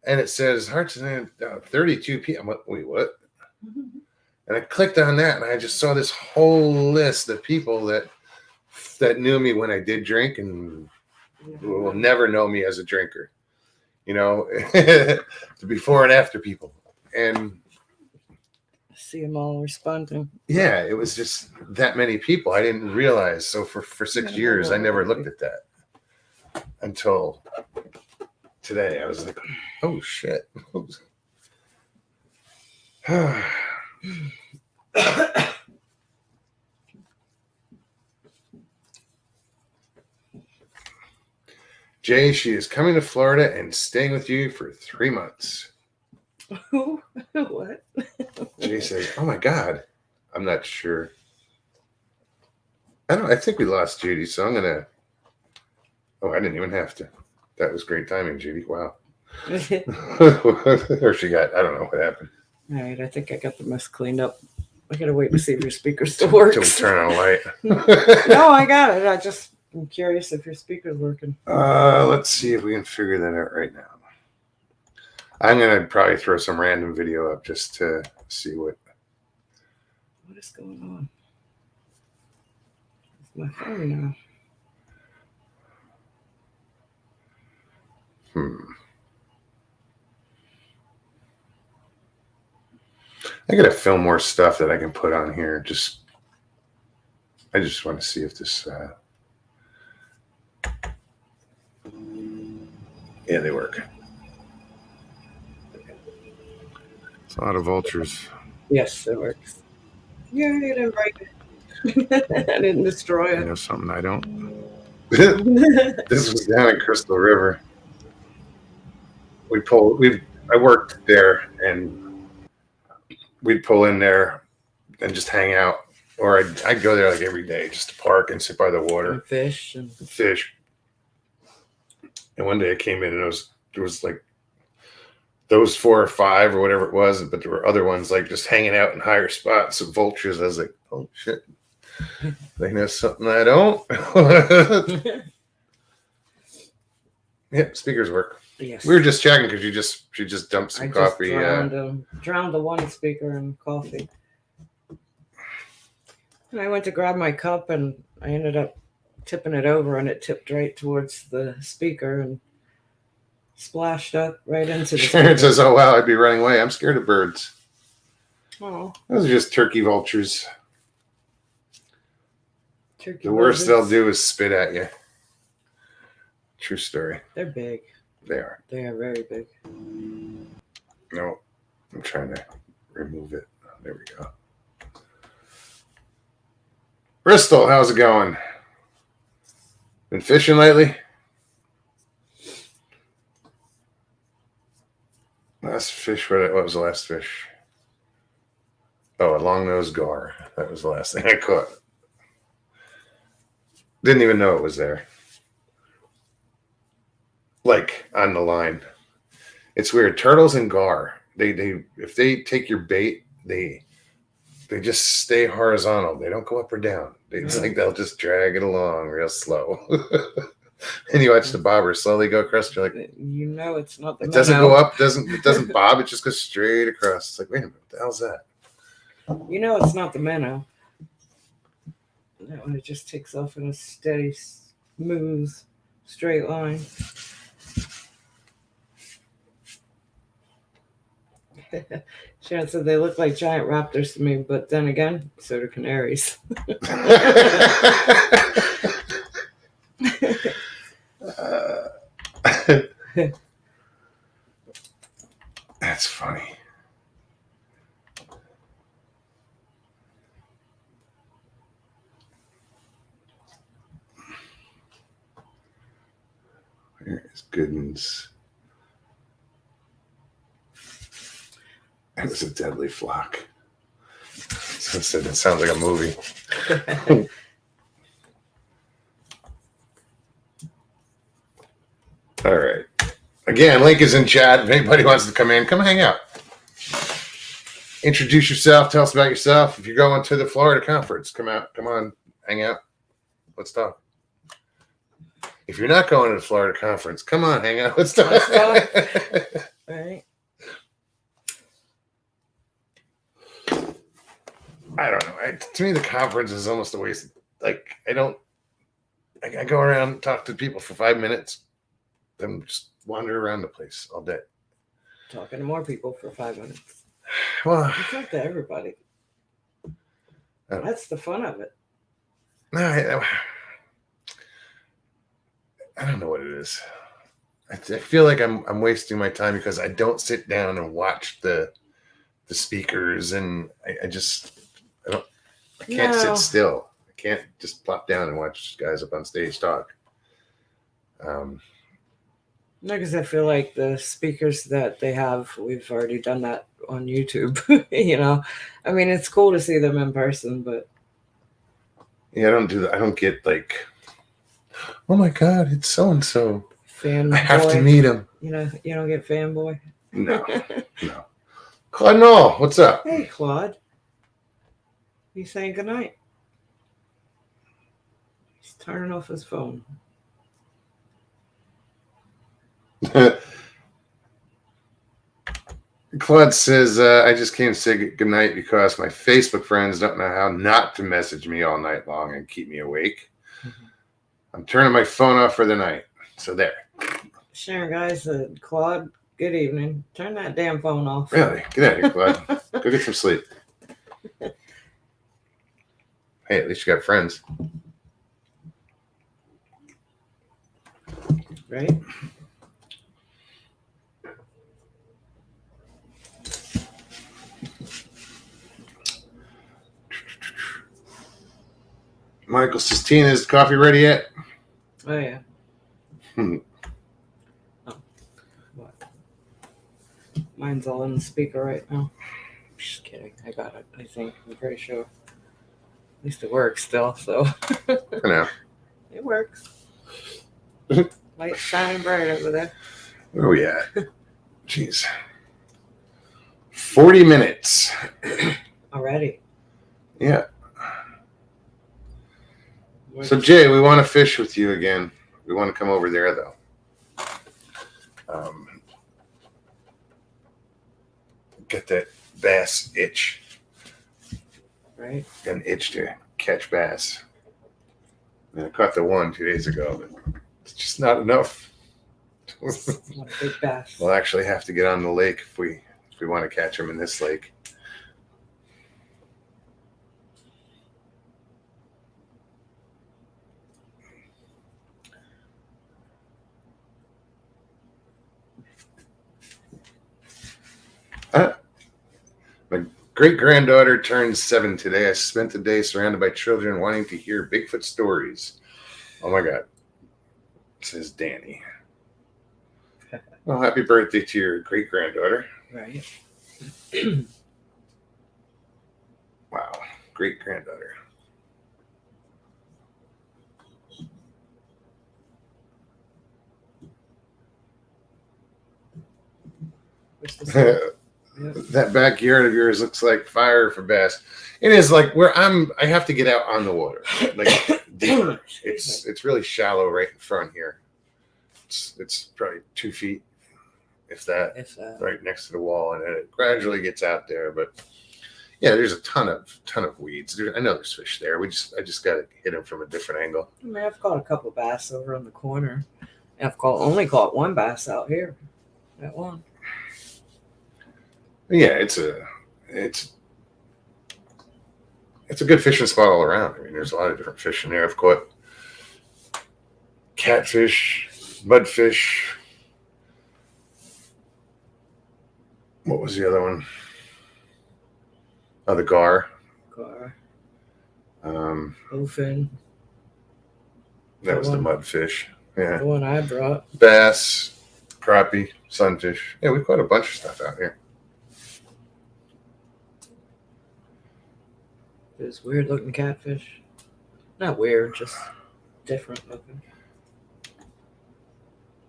Speaker 1: And it says hearts and 32 people. I'm like, wait, what? Mm-hmm. And I clicked on that and I just saw this whole list of people that knew me when I did drink and will never know me as a drinker. You know, the before and after people. And
Speaker 2: see them all responding.
Speaker 1: Yeah, it was just that many people. I didn't realize. So for 6 years, I never looked at that until today. I was like, oh shit. Jay, she is coming to Florida and staying with you for 3 months.
Speaker 2: What?
Speaker 1: Jay says, oh my God. I'm not sure. I think we lost Judy, so I'm gonna. Oh, I didn't even have to. That was great timing, Judy. Wow. Or she got, I don't know what happened.
Speaker 2: All right, I think I got the mess cleaned up. I gotta wait to see if your speaker still works.
Speaker 1: Until we turn on a light.
Speaker 2: No, I got it. I'm curious if your speaker's working.
Speaker 1: Let's see if we can figure that out right now. I'm gonna probably throw some random video up just to see what
Speaker 2: is going on. It's my phone now. I
Speaker 1: gotta film more stuff that I can put on here. I just want to see if this. Yeah, they work. It's a lot of vultures.
Speaker 2: Yes, it works. Yeah, I didn't break it. I didn't destroy
Speaker 1: You
Speaker 2: it.
Speaker 1: know something I don't. This was down in Crystal River. I worked there, and we'd pull in there and just hang out, or I'd go there like every day just to park and sit by the water,
Speaker 2: And fish and
Speaker 1: fish. And one day I came in and there was like those 4 or 5 or whatever it was, but there were other ones like just hanging out in higher spots of vultures. I was like, oh shit, they know something I don't. Yep, speakers work.
Speaker 2: yes.
Speaker 1: We were just checking because she just dumped some
Speaker 2: I
Speaker 1: coffee.
Speaker 2: just drowned the one speaker in coffee. And I went to grab my cup and I ended up tipping it over and it tipped right towards the speaker and splashed up right into the
Speaker 1: Sharon
Speaker 2: speaker.
Speaker 1: says, "Oh wow, I'd be running away. I'm scared of birds.
Speaker 2: Oh,
Speaker 1: Those are just turkey vultures.
Speaker 2: turkey
Speaker 1: The worst they'll
Speaker 2: buzzards.
Speaker 1: do is spit at you." True story.
Speaker 2: They're big.
Speaker 1: They are.
Speaker 2: They are very big.
Speaker 1: No, I'm trying to remove it. There we go. Bristol, how's it going? Been fishing lately? Last fish, what was the last fish? Oh, a long-nosed gar. That was the last thing I caught. Didn't even know it was there. Like on the line. It's weird. Turtles and gar, they if they take your bait, they just stay horizontal. They don't go up or down. It's like they'll just drag it along real slow. And you watch the bobber slowly go across. You're like,
Speaker 2: You know it's not the
Speaker 1: it doesn't
Speaker 2: minnow.
Speaker 1: go up, it doesn't bob, it just goes straight across. It's like, wait a minute, what the hell's that?
Speaker 2: You know it's not the minnow. That one, it just takes off in a steady, smooth, straight line. Sharon said they look like giant raptors to me, but then again, so do canaries.
Speaker 1: That's funny. Where is Goodens? That was a deadly flock. So it sounds like a movie. All right. Again, link is in chat. If anybody wants to come in, come hang out. Introduce yourself. Tell us about yourself. If you're going to the Florida conference, come out. Come on. Hang out. Let's talk. If you're not going to the Florida conference, come on. Hang out. Let's talk.
Speaker 2: All right.
Speaker 1: I don't know. To me, the conference is almost a waste. Like, I go around and talk to people for 5 minutes, then just wander around the place all day.
Speaker 2: Talking to more people for 5 minutes.
Speaker 1: Well,
Speaker 2: You talk to everybody. That's the fun of it.
Speaker 1: no, I don't know what it is. I feel like I'm wasting my time because I don't sit down and watch the speakers, and I can't
Speaker 2: No.
Speaker 1: sit still. I can't just plop down and watch guys up on stage talk.
Speaker 2: No, because I feel like the speakers that they have, we've already done that on YouTube. You know, I mean, it's cool to see them in person, but
Speaker 1: Yeah, I don't do that. I don't get like, oh my God, it's so and so.
Speaker 2: fanboy.
Speaker 1: I have to meet him.
Speaker 2: You know, you don't get fanboy.
Speaker 1: No. Claude, no. What's up?
Speaker 2: Hey, Claude. He's saying goodnight. He's turning off his phone.
Speaker 1: Claude says, I just came to say goodnight because my Facebook friends don't know how not to message me all night long and keep me awake.
Speaker 2: Mm-hmm.
Speaker 1: I'm turning my phone off for the night. So there.
Speaker 2: Sharon, guys, Claude, good evening. Turn that damn phone off.
Speaker 1: Really? Get out of here, Claude. Go get some sleep. Hey, at least you got friends.
Speaker 2: Right?
Speaker 1: Michael says, Tina, is the coffee ready yet?
Speaker 2: Oh yeah.
Speaker 1: Hmm.
Speaker 2: Oh, what? Mine's all in the speaker right now. Just kidding. I got it. I think. I'm pretty sure. At least it works still. So
Speaker 1: For now.
Speaker 2: it works. Light shining bright over there.
Speaker 1: Oh, yeah. Jeez. 40 minutes.
Speaker 2: Already.
Speaker 1: Yeah. So, Jay, we want to fish with you again. We want to come over there, though. Get that bass itch.
Speaker 2: Right.
Speaker 1: Got an itch to catch bass. And I caught the one 2 days ago, but it's just not enough.
Speaker 2: Not a big bass.
Speaker 1: We'll actually have to get on the lake if we want to catch them in this lake. My great-granddaughter turns 7 today. I spent the day surrounded by children wanting to hear Bigfoot stories. Oh my God. Says Danny. Well, happy birthday to your great-granddaughter.
Speaker 2: Right.
Speaker 1: Wow. Great-granddaughter.
Speaker 2: What's the story? Yep.
Speaker 1: That backyard of yours looks like fire for bass. It is like where I have to get out on the water, like deeper. It's really shallow right in front here. It's probably 2 feet, if that, right next to the wall, and it gradually gets out there. But yeah, there's a ton of weeds. I know there's fish there. I just got to hit them from a different angle.
Speaker 2: I mean, I've caught a couple bass over in the corner. I've only caught one bass out here. That one.
Speaker 1: Yeah, it's a good fishing spot all around. I mean, there's a lot of different fish in there. I've caught catfish, mudfish. What was the other one? Oh, the gar.
Speaker 2: Bluefin.
Speaker 1: That was the mudfish. Yeah.
Speaker 2: The one I brought.
Speaker 1: Bass, crappie, sunfish. Yeah, we've caught a bunch of stuff out here.
Speaker 2: There's weird looking catfish. Not weird, just different looking.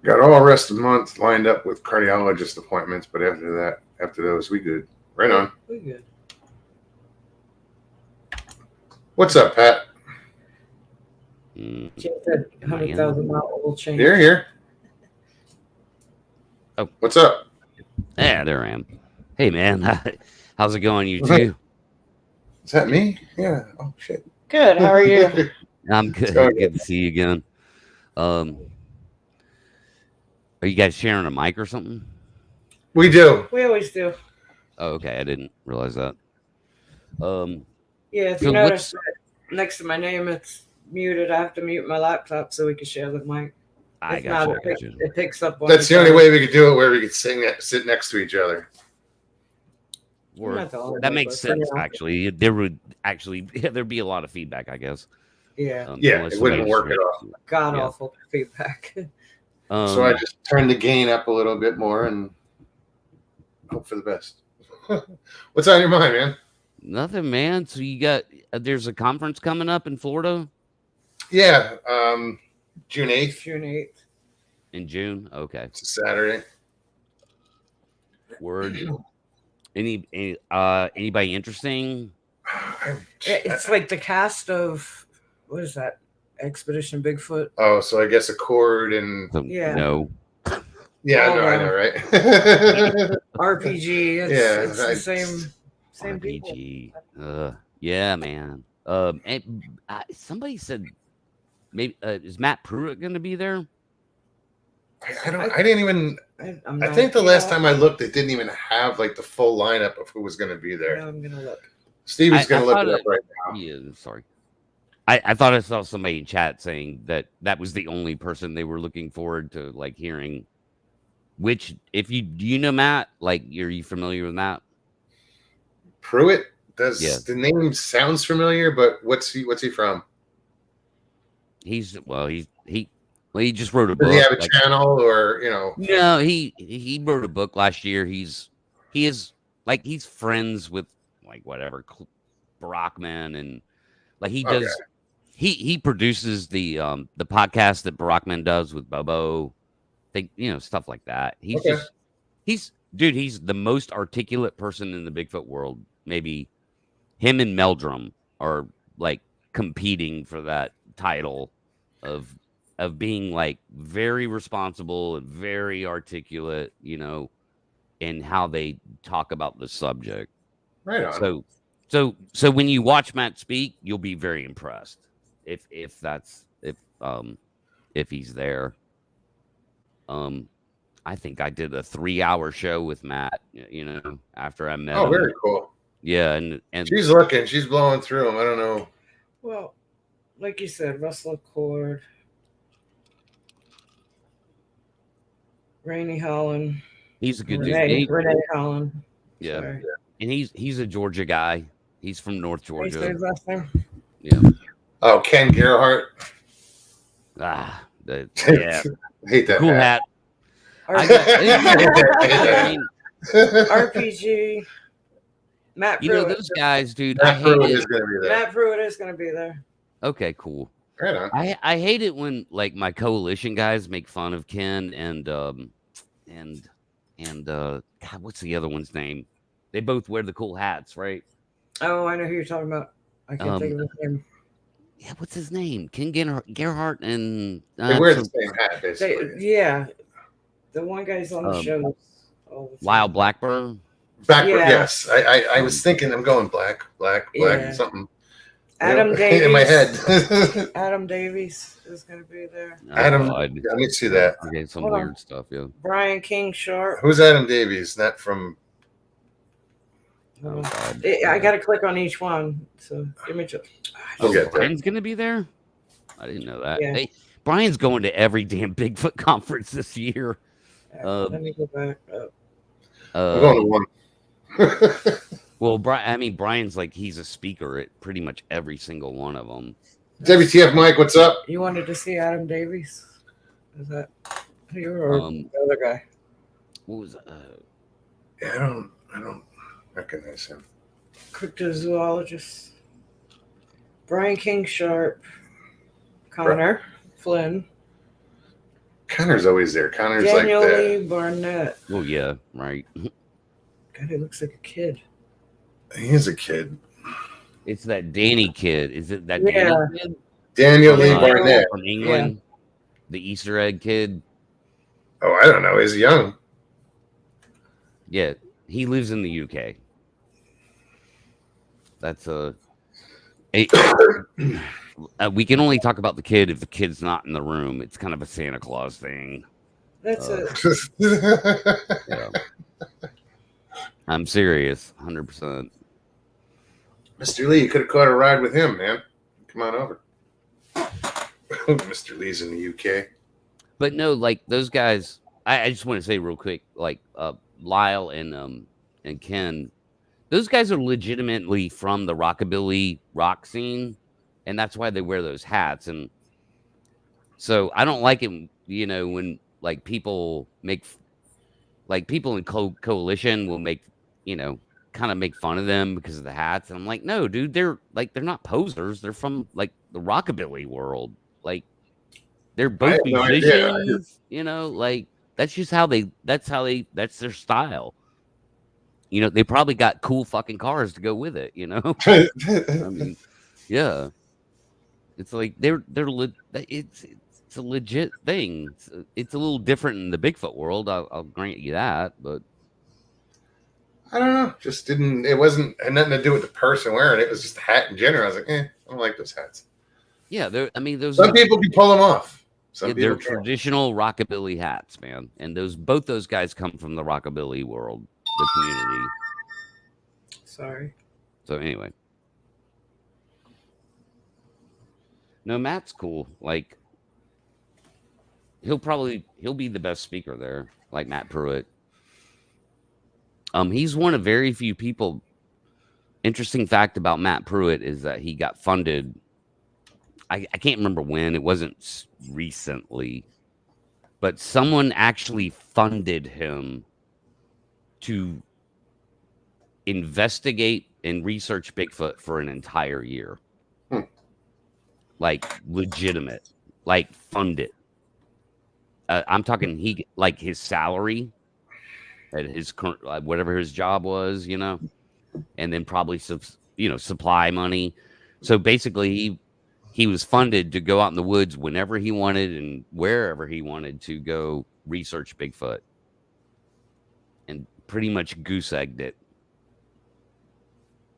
Speaker 1: Got all the rest of the month lined up with cardiologist appointments, but after those, we good. Right on.
Speaker 2: We good.
Speaker 1: What's up, Pat?
Speaker 2: Change that 100,000-mile oil change.
Speaker 1: Here.
Speaker 4: Oh,
Speaker 1: what's up?
Speaker 4: Yeah, there I am. Hey, man, how's it going, you two?
Speaker 1: Is that me? Yeah. Oh shit.
Speaker 2: Good. How are you?
Speaker 4: I'm good. Good to see you again. Are you guys sharing a mic or something?
Speaker 1: We do.
Speaker 2: We always do.
Speaker 4: Oh, okay. I didn't realize that.
Speaker 2: Yeah, if you notice next to my name, it's muted. I have to mute my laptop so we can share the mic.
Speaker 4: I got you.
Speaker 2: It picks up.
Speaker 1: That's the only way we could do it, where we could sit next to each other.
Speaker 4: That makes sense. Actually, there'd be a lot of feedback, I guess.
Speaker 2: Yeah.
Speaker 1: It wouldn't work at all.
Speaker 2: God awful feedback.
Speaker 1: So I just turned the gain up a little bit more and hope for the best. What's on your mind, man?
Speaker 4: Nothing, man. So you got there's a conference coming up in Florida.
Speaker 1: Yeah, June 8th.
Speaker 2: June 8th.
Speaker 4: In June. Okay.
Speaker 1: It's a Saturday.
Speaker 4: Word. Anybody interesting?
Speaker 2: It's like the cast of what is that? Expedition Bigfoot.
Speaker 1: Oh, so I guess Accord and
Speaker 4: no.
Speaker 1: Yeah, I know, right?
Speaker 2: RPG. It's the same
Speaker 4: RPG. Yeah, man. Somebody said maybe is Matt Pruitt going to be there?
Speaker 1: I didn't even. I think the last time I looked, it didn't even have like the full lineup of who was going to be there.
Speaker 2: I'm gonna look.
Speaker 1: Stevie's going to look it up right now.
Speaker 4: Yeah, sorry. I thought I saw somebody in chat saying that that was the only person they were looking forward to like hearing. Which, if you do you know Matt? Like, are you familiar with Matt?
Speaker 1: Pruitt. Does
Speaker 4: Yeah.
Speaker 1: the name sounds familiar? But what's he from?
Speaker 4: He just wrote a
Speaker 1: Does he
Speaker 4: book.
Speaker 1: have a
Speaker 4: like-
Speaker 1: channel or
Speaker 4: No, he wrote a book last year. He is like he's friends with like whatever Barackman, and like he does.
Speaker 1: Okay.
Speaker 4: He produces the podcast that Barackman does with Bobo, stuff like that. He's
Speaker 1: Okay.
Speaker 4: just he's the most articulate person in the Bigfoot world. Maybe him and Meldrum are like competing for that title of being like very responsible and very articulate, in how they talk about the subject.
Speaker 1: Right on.
Speaker 4: So when you watch Matt speak, you'll be very impressed if he's there. I think I did a 3-hour show with Matt, after I met him.
Speaker 1: Very cool.
Speaker 4: Yeah, and
Speaker 1: She's looking. She's blowing through them. I don't know.
Speaker 2: Well, like you said, Russell Accord, Rainey Holland,
Speaker 4: he's a good
Speaker 2: Renee
Speaker 4: dude.
Speaker 2: Holland.
Speaker 4: Yeah,
Speaker 2: Sorry.
Speaker 4: and he's a Georgia guy. He's from North
Speaker 2: How you say
Speaker 4: Georgia.
Speaker 2: his last name?
Speaker 4: Yeah.
Speaker 1: Oh, Ken Gerhardt.
Speaker 4: Yeah.
Speaker 1: I hate that.
Speaker 4: Cool hat. I mean,
Speaker 2: RPG. Matt Pruitt.
Speaker 4: those guys, dude.
Speaker 1: Matt
Speaker 4: I hate
Speaker 1: Pruitt
Speaker 4: it.
Speaker 1: is going to be there.
Speaker 2: Matt Pruitt is going to be there.
Speaker 4: Okay, cool.
Speaker 1: Right on.
Speaker 4: I hate it when like my coalition guys make fun of Ken and God, what's the other one's name? They both wear the cool hats, right?
Speaker 2: Oh, I know who you're talking about. I can't think of his name.
Speaker 4: Yeah, what's his name? Ken Gerhardt and
Speaker 1: They wear the same hat, basically.
Speaker 2: Yeah. The one guy's on the show all the time.
Speaker 4: Lyle Blackburn.
Speaker 1: Backward,
Speaker 2: Yeah.
Speaker 1: yes. I was thinking I'm going black,
Speaker 2: Yeah.
Speaker 1: something.
Speaker 2: Adam Davies.
Speaker 1: In my head.
Speaker 2: Adam Davies is going to be there.
Speaker 1: Adam,
Speaker 4: God.
Speaker 1: let me see that.
Speaker 4: Okay, some
Speaker 2: Hold on.
Speaker 4: weird stuff, yeah.
Speaker 2: Brian King Sharp.
Speaker 1: Who's Adam Davies? Not from.
Speaker 4: Oh, God.
Speaker 2: I got to click on each one. So give me just.
Speaker 1: I'll get there.
Speaker 4: Brian's gonna be there. I didn't know that.
Speaker 2: Yeah.
Speaker 4: Hey, Brian's going to every damn Bigfoot conference this year.
Speaker 2: Let me go back up.
Speaker 1: I'm going to one.
Speaker 4: Well, Brian's like he's a speaker at pretty much every single one of them.
Speaker 1: WTF, Mike, what's up?
Speaker 2: You wanted to see Adam Davies? Is that you or the other guy?
Speaker 4: What was
Speaker 1: Yeah, I don't recognize him.
Speaker 2: Cryptozoologist. Brian King Sharp. Connor Flynn.
Speaker 1: Connor's always there. Connor's
Speaker 2: Daniel
Speaker 1: like that.
Speaker 2: Lee Barnett.
Speaker 4: Well, yeah, right.
Speaker 2: God, he looks like a kid.
Speaker 1: He is a kid.
Speaker 4: It's that Danny kid. Is it that
Speaker 2: Yeah.
Speaker 4: Danny kid?
Speaker 1: Daniel Lee
Speaker 2: Yeah.
Speaker 1: Barnett.
Speaker 4: From England? The Easter egg kid?
Speaker 1: Oh, I don't know. He's young.
Speaker 4: Yeah, he lives in the UK. That's we can only talk about the kid if the kid's not in the room. It's kind of a Santa Claus thing.
Speaker 2: That's it.
Speaker 4: Yeah. I'm serious, 100%.
Speaker 1: Mr. Lee, you could have caught a ride with him, man. Come on over. Mr. Lee's in the UK.
Speaker 4: But no, like those guys. I just want to say real quick, like Lyle and Ken, those guys are legitimately from the rockabilly rock scene, and that's why they wear those hats. And so I don't like it, when like people make, like people in coalition will make, kind of make fun of them because of the hats. And I'm like, no, dude, they're not posers. They're from like the rockabilly world. Like they're both
Speaker 1: have no idea.
Speaker 4: musicians, like that's just how that's their style. They probably got cool fucking cars to go with it, I mean, yeah. It's like it's a legit thing. It's a little different in the Bigfoot world. I'll grant you that, but
Speaker 1: I don't know. Just didn't. It had nothing to do with the person wearing it. It was just a hat in general. I was like, I don't like those hats.
Speaker 4: yeah, those
Speaker 1: Some people can pull them off. Some
Speaker 4: they're
Speaker 1: people can't.
Speaker 4: traditional rockabilly hats, man. And both those guys come from the rockabilly world, the community.
Speaker 2: Sorry.
Speaker 4: So anyway, No, Matt's cool. Like he'll be the best speaker there, like Matt Pruitt. He's one of very few people. Interesting fact about Matt Pruitt is that he got funded. I can't remember when. It wasn't recently, but someone actually funded him to investigate and research Bigfoot for an entire year. Like legitimate, like funded. I'm talking his salary at his current whatever his job was, and then probably some supply money. So basically, he was funded to go out in the woods whenever he wanted and wherever he wanted to go research Bigfoot, and pretty much goose egged it.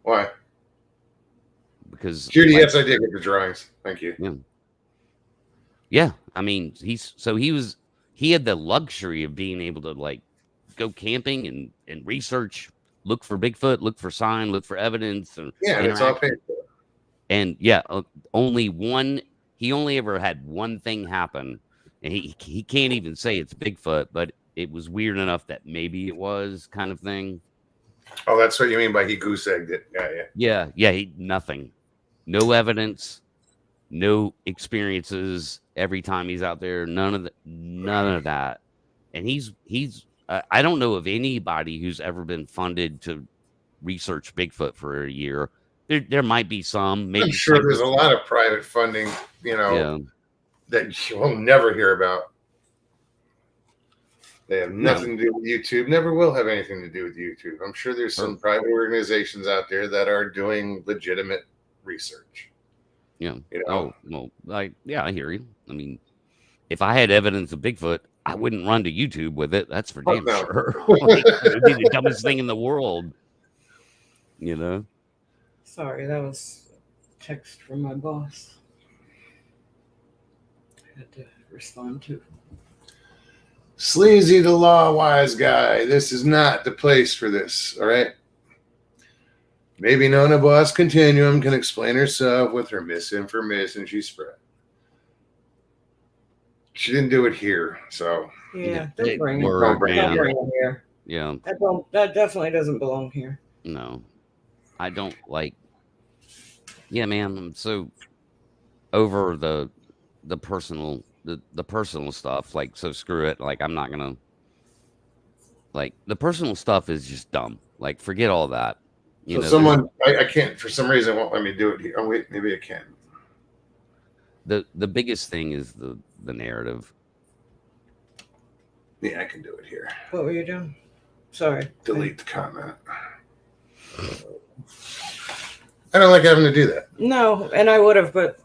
Speaker 1: Why?
Speaker 4: Because
Speaker 1: Judy, yes, I did get the drawings. Thank you.
Speaker 4: Yeah. I mean, he had the luxury of being able to go camping and research, look for Bigfoot, look for sign, look for evidence, and
Speaker 1: it's all paid for.
Speaker 4: And he only ever had one thing happen, and he can't even say it's Bigfoot, but it was weird enough that maybe it was, kind of thing.
Speaker 1: Oh, that's what you mean by he goose egged it.
Speaker 4: Yeah. Nothing, no evidence, no experiences. Every time he's out there, none of that. And he's I don't know of anybody who's ever been funded to research Bigfoot for a year. There might be some. Maybe
Speaker 1: I'm sure there's a lot of private funding, that you will never hear about. They have nothing to do with YouTube. Never will have anything to do with YouTube. I'm sure there's some private organizations out there that are doing legitimate research.
Speaker 4: Yeah. Oh, well, I hear you. I mean, if I had evidence of Bigfoot, I wouldn't run to YouTube with it. That's for damn sure. It'd be the dumbest thing in the world.
Speaker 2: Sorry, that was a text from my boss. I had to respond to.
Speaker 1: Sleazy the law wise guy. This is not the place for this. All right. Maybe Nona Boss Continuum can explain herself with her misinformation she spread. She didn't do it here, so
Speaker 2: Don't bring it here.
Speaker 4: Yeah,
Speaker 2: that definitely doesn't belong here.
Speaker 4: No, I don't like. Yeah, man, I'm so over the personal the personal stuff. So screw it. I'm not gonna. The personal stuff is just dumb. Forget all that.
Speaker 1: I can't, for some reason, won't let me do it here. Oh, wait, maybe I can.
Speaker 4: The biggest thing is the narrative.
Speaker 1: Yeah, I can do it here.
Speaker 2: What were you doing? Sorry.
Speaker 1: Delete the comment. I don't like having to do that.
Speaker 2: No, and I would have, but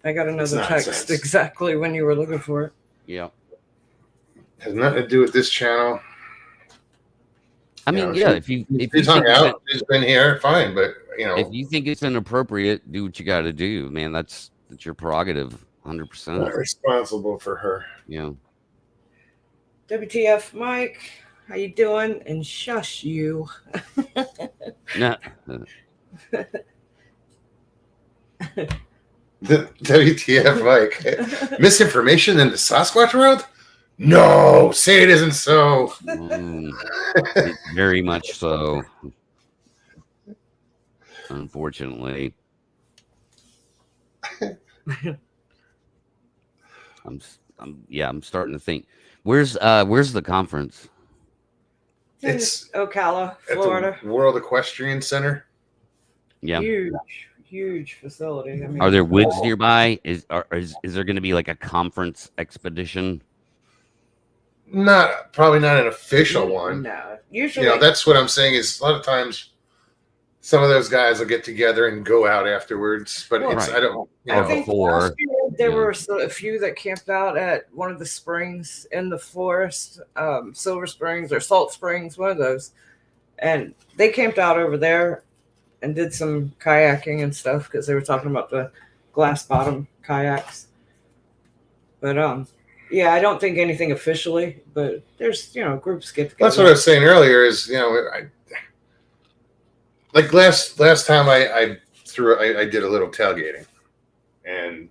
Speaker 2: I got another text exactly when you were looking for it.
Speaker 4: Yeah.
Speaker 1: Has nothing to do with this channel.
Speaker 4: I mean, if you
Speaker 1: hung out, he's been here, fine. But
Speaker 4: if you think it's inappropriate, do what you got to do, man. That's your prerogative, 100%.
Speaker 1: Not responsible for her.
Speaker 4: Yeah.
Speaker 2: WTF, Mike? How you doing? And shush you.
Speaker 4: Nah.
Speaker 1: The WTF, Mike? Misinformation in the Sasquatch world? No, say it isn't so.
Speaker 4: Very much so. Unfortunately. I'm starting to think. Where's the conference?
Speaker 2: It's Ocala, Florida.
Speaker 1: At the World Equestrian Center.
Speaker 4: Yeah.
Speaker 2: Huge facility. I mean,
Speaker 4: are there woods nearby? Is there going to be a conference expedition?
Speaker 1: Probably not an official one.
Speaker 2: No, usually
Speaker 1: that's what I'm saying. Is a lot of times some of those guys will get together and go out afterwards. But I don't.
Speaker 2: I think last year there were a few that camped out at one of the springs in the forest, Silver Springs or Salt Springs, one of those, and they camped out over there and did some kayaking and stuff because they were talking about the glass bottom kayaks. But I don't think anything officially, but there's groups get together.
Speaker 1: That's what I was saying earlier. Is last time I did a little tailgating, and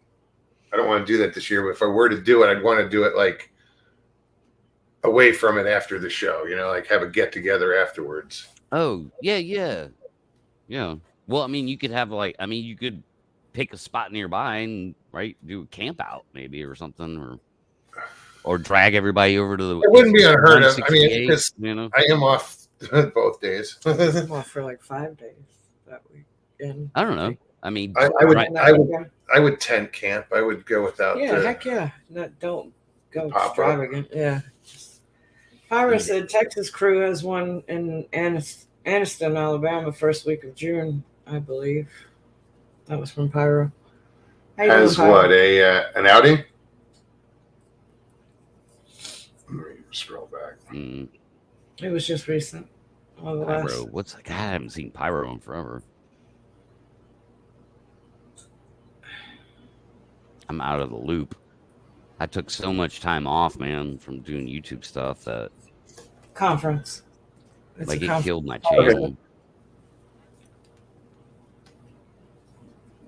Speaker 1: I don't want to do that this year. But if I were to do it, I'd want to do it like away from it after the show. Like have a get together afterwards.
Speaker 4: Oh, yeah. Well, I mean, you could have you could pick a spot nearby and do a camp out maybe or something, or drag everybody over to the.
Speaker 1: It wouldn't be unheard of. I mean,
Speaker 4: 168,
Speaker 1: because I am off both days.
Speaker 2: Well, for like 5 days that weekend.
Speaker 4: I don't know. I mean,
Speaker 1: I would tent camp. I would go without.
Speaker 2: Yeah, heck yeah. Don't go
Speaker 1: pop-up.
Speaker 2: extravagant. Yeah. Pyro said Texas crew has one in Anniston, Alabama, first week of June, I believe. That was from Pyro. How you
Speaker 1: Has
Speaker 2: doing, Pyro?
Speaker 1: what an outing? Let me scroll back.
Speaker 2: It was just recent. Oh, the last.
Speaker 4: Pyro. What's like? I haven't seen Pyro in forever. I'm out of the loop. I took so much time off, man, from doing YouTube stuff that
Speaker 2: Conference. It's
Speaker 4: it
Speaker 2: a conference.
Speaker 4: killed my channel.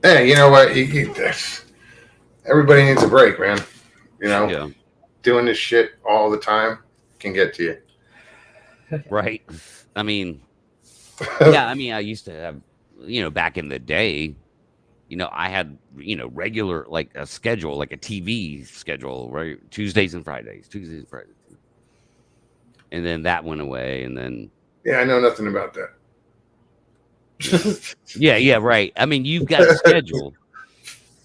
Speaker 1: Hey, you know what? Everybody needs a break, man.
Speaker 4: Yeah.
Speaker 1: Doing this shit all the time can get to you.
Speaker 4: Right. I mean, yeah, I used to have, back in the day, I had, regular, like a schedule, like a TV schedule, right? Tuesdays and Fridays. And then that went away. And then.
Speaker 1: Yeah, I know nothing about that.
Speaker 4: Yeah, right. I mean, you've got a schedule.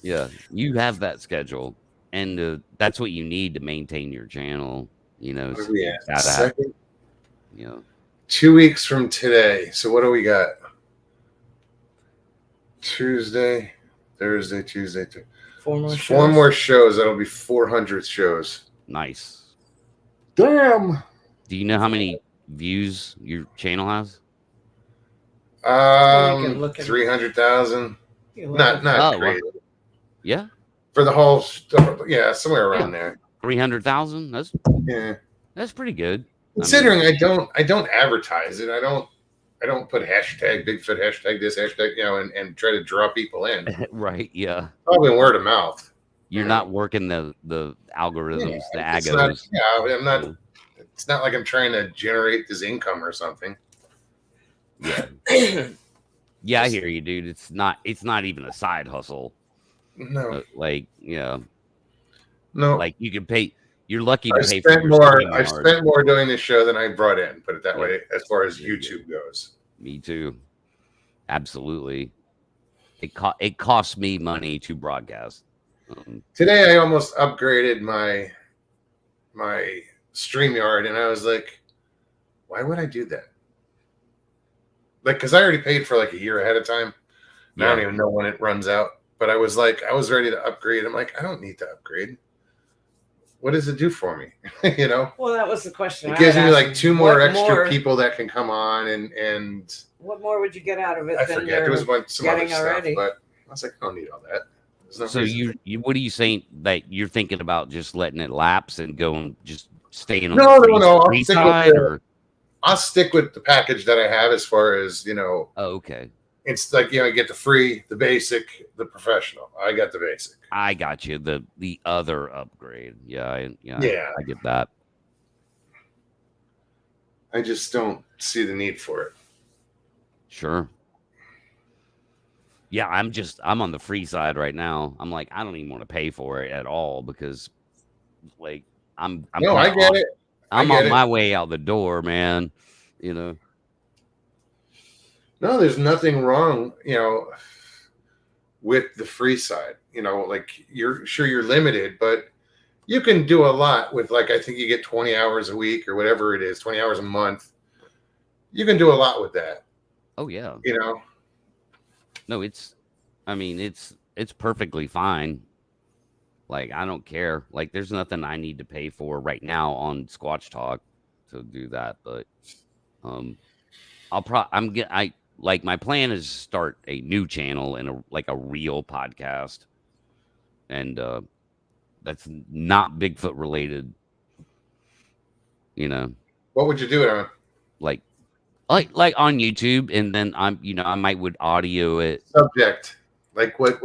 Speaker 4: Yeah, you have that schedule. And that's what you need to maintain your channel, So
Speaker 1: Yeah.
Speaker 4: gotta have,
Speaker 1: 2 weeks from today. So what do we got? Tuesday, Thursday, Tuesday.
Speaker 2: 4 more
Speaker 1: Four more shows. That'll be 400 shows.
Speaker 4: Nice.
Speaker 1: Damn.
Speaker 4: Do you know how many views your channel has?
Speaker 2: Well, you can look at-
Speaker 1: 300,000.
Speaker 2: You
Speaker 1: Not
Speaker 4: Oh,
Speaker 1: crazy.
Speaker 4: Yeah,
Speaker 1: For the whole stuff. Yeah, somewhere around there.
Speaker 4: 300,000.
Speaker 1: Yeah.
Speaker 4: That's pretty good.
Speaker 1: Considering I don't advertise it. I don't put hashtag Bigfoot, hashtag this, hashtag, and try to draw people in.
Speaker 4: Right. Yeah.
Speaker 1: Probably word of mouth.
Speaker 4: You're not working the algorithms, the agos.
Speaker 1: I'm not. It's not like I'm trying to generate this income or something.
Speaker 4: Yeah. Yeah, I hear you, dude. It's not even a side hustle.
Speaker 1: No. No.
Speaker 4: Like you can pay. You're lucky to
Speaker 1: I
Speaker 4: pay for
Speaker 1: spent
Speaker 4: your
Speaker 1: more.
Speaker 4: streaming
Speaker 1: I've
Speaker 4: hours.
Speaker 1: spent more doing this show than I brought in. Put it that
Speaker 4: Yeah.
Speaker 1: way. As far as
Speaker 4: Yeah,
Speaker 1: YouTube goes.
Speaker 4: Me too. Absolutely. It costs me money to broadcast.
Speaker 1: Today I almost upgraded my StreamYard, and I was like, why would I do that? Like, because I already paid for like a year ahead of time. I don't even know when it runs out. But I was ready to upgrade. I'm like, I don't need to upgrade. What does it do for me?
Speaker 2: Well, that was the question.
Speaker 1: It
Speaker 2: I
Speaker 1: gives
Speaker 2: had
Speaker 1: me like
Speaker 2: asked.
Speaker 1: 2 more
Speaker 2: What
Speaker 1: extra people that can come on, and
Speaker 2: What more would you get out of it
Speaker 1: I
Speaker 2: than
Speaker 1: forget. There was some other
Speaker 2: getting
Speaker 1: stuff,
Speaker 2: already?
Speaker 1: but I was like, I don't need all that. There's no
Speaker 4: So
Speaker 1: reason.
Speaker 4: you what are you saying that you're thinking about just letting it lapse and going just staying on
Speaker 1: No,
Speaker 4: the
Speaker 1: no,
Speaker 4: free
Speaker 1: I'll stick
Speaker 4: side
Speaker 1: with
Speaker 4: or
Speaker 1: I'll stick with the package that I have as far as,
Speaker 4: oh, okay.
Speaker 1: it's like, you get the free, the basic, the professional. I got the basic.
Speaker 4: I got you. The other upgrade. Yeah.
Speaker 1: Yeah.
Speaker 4: I get that.
Speaker 1: I just don't see the need for it.
Speaker 4: Sure. Yeah, I'm on the free side right now. I'm like, I don't even want to pay for it at all because like I'm
Speaker 1: No, I get it.
Speaker 4: I'm
Speaker 1: I get
Speaker 4: on
Speaker 1: it.
Speaker 4: my way out the door, man.
Speaker 1: No, there's nothing wrong, with the free side. Like you're limited, but you can do a lot with, like, I think you get 20 hours a week or whatever it is, 20 hours a month. You can do a lot with that.
Speaker 4: Oh yeah. No, it's perfectly fine. Like, I don't care. Like, there's nothing I need to pay for right now on Squatch Talk to do that. But my plan is to start a new channel and a real podcast, and that's not Bigfoot related.
Speaker 1: What would you do it on?
Speaker 4: Like on YouTube, and then I might would audio it.
Speaker 1: Subject. Like what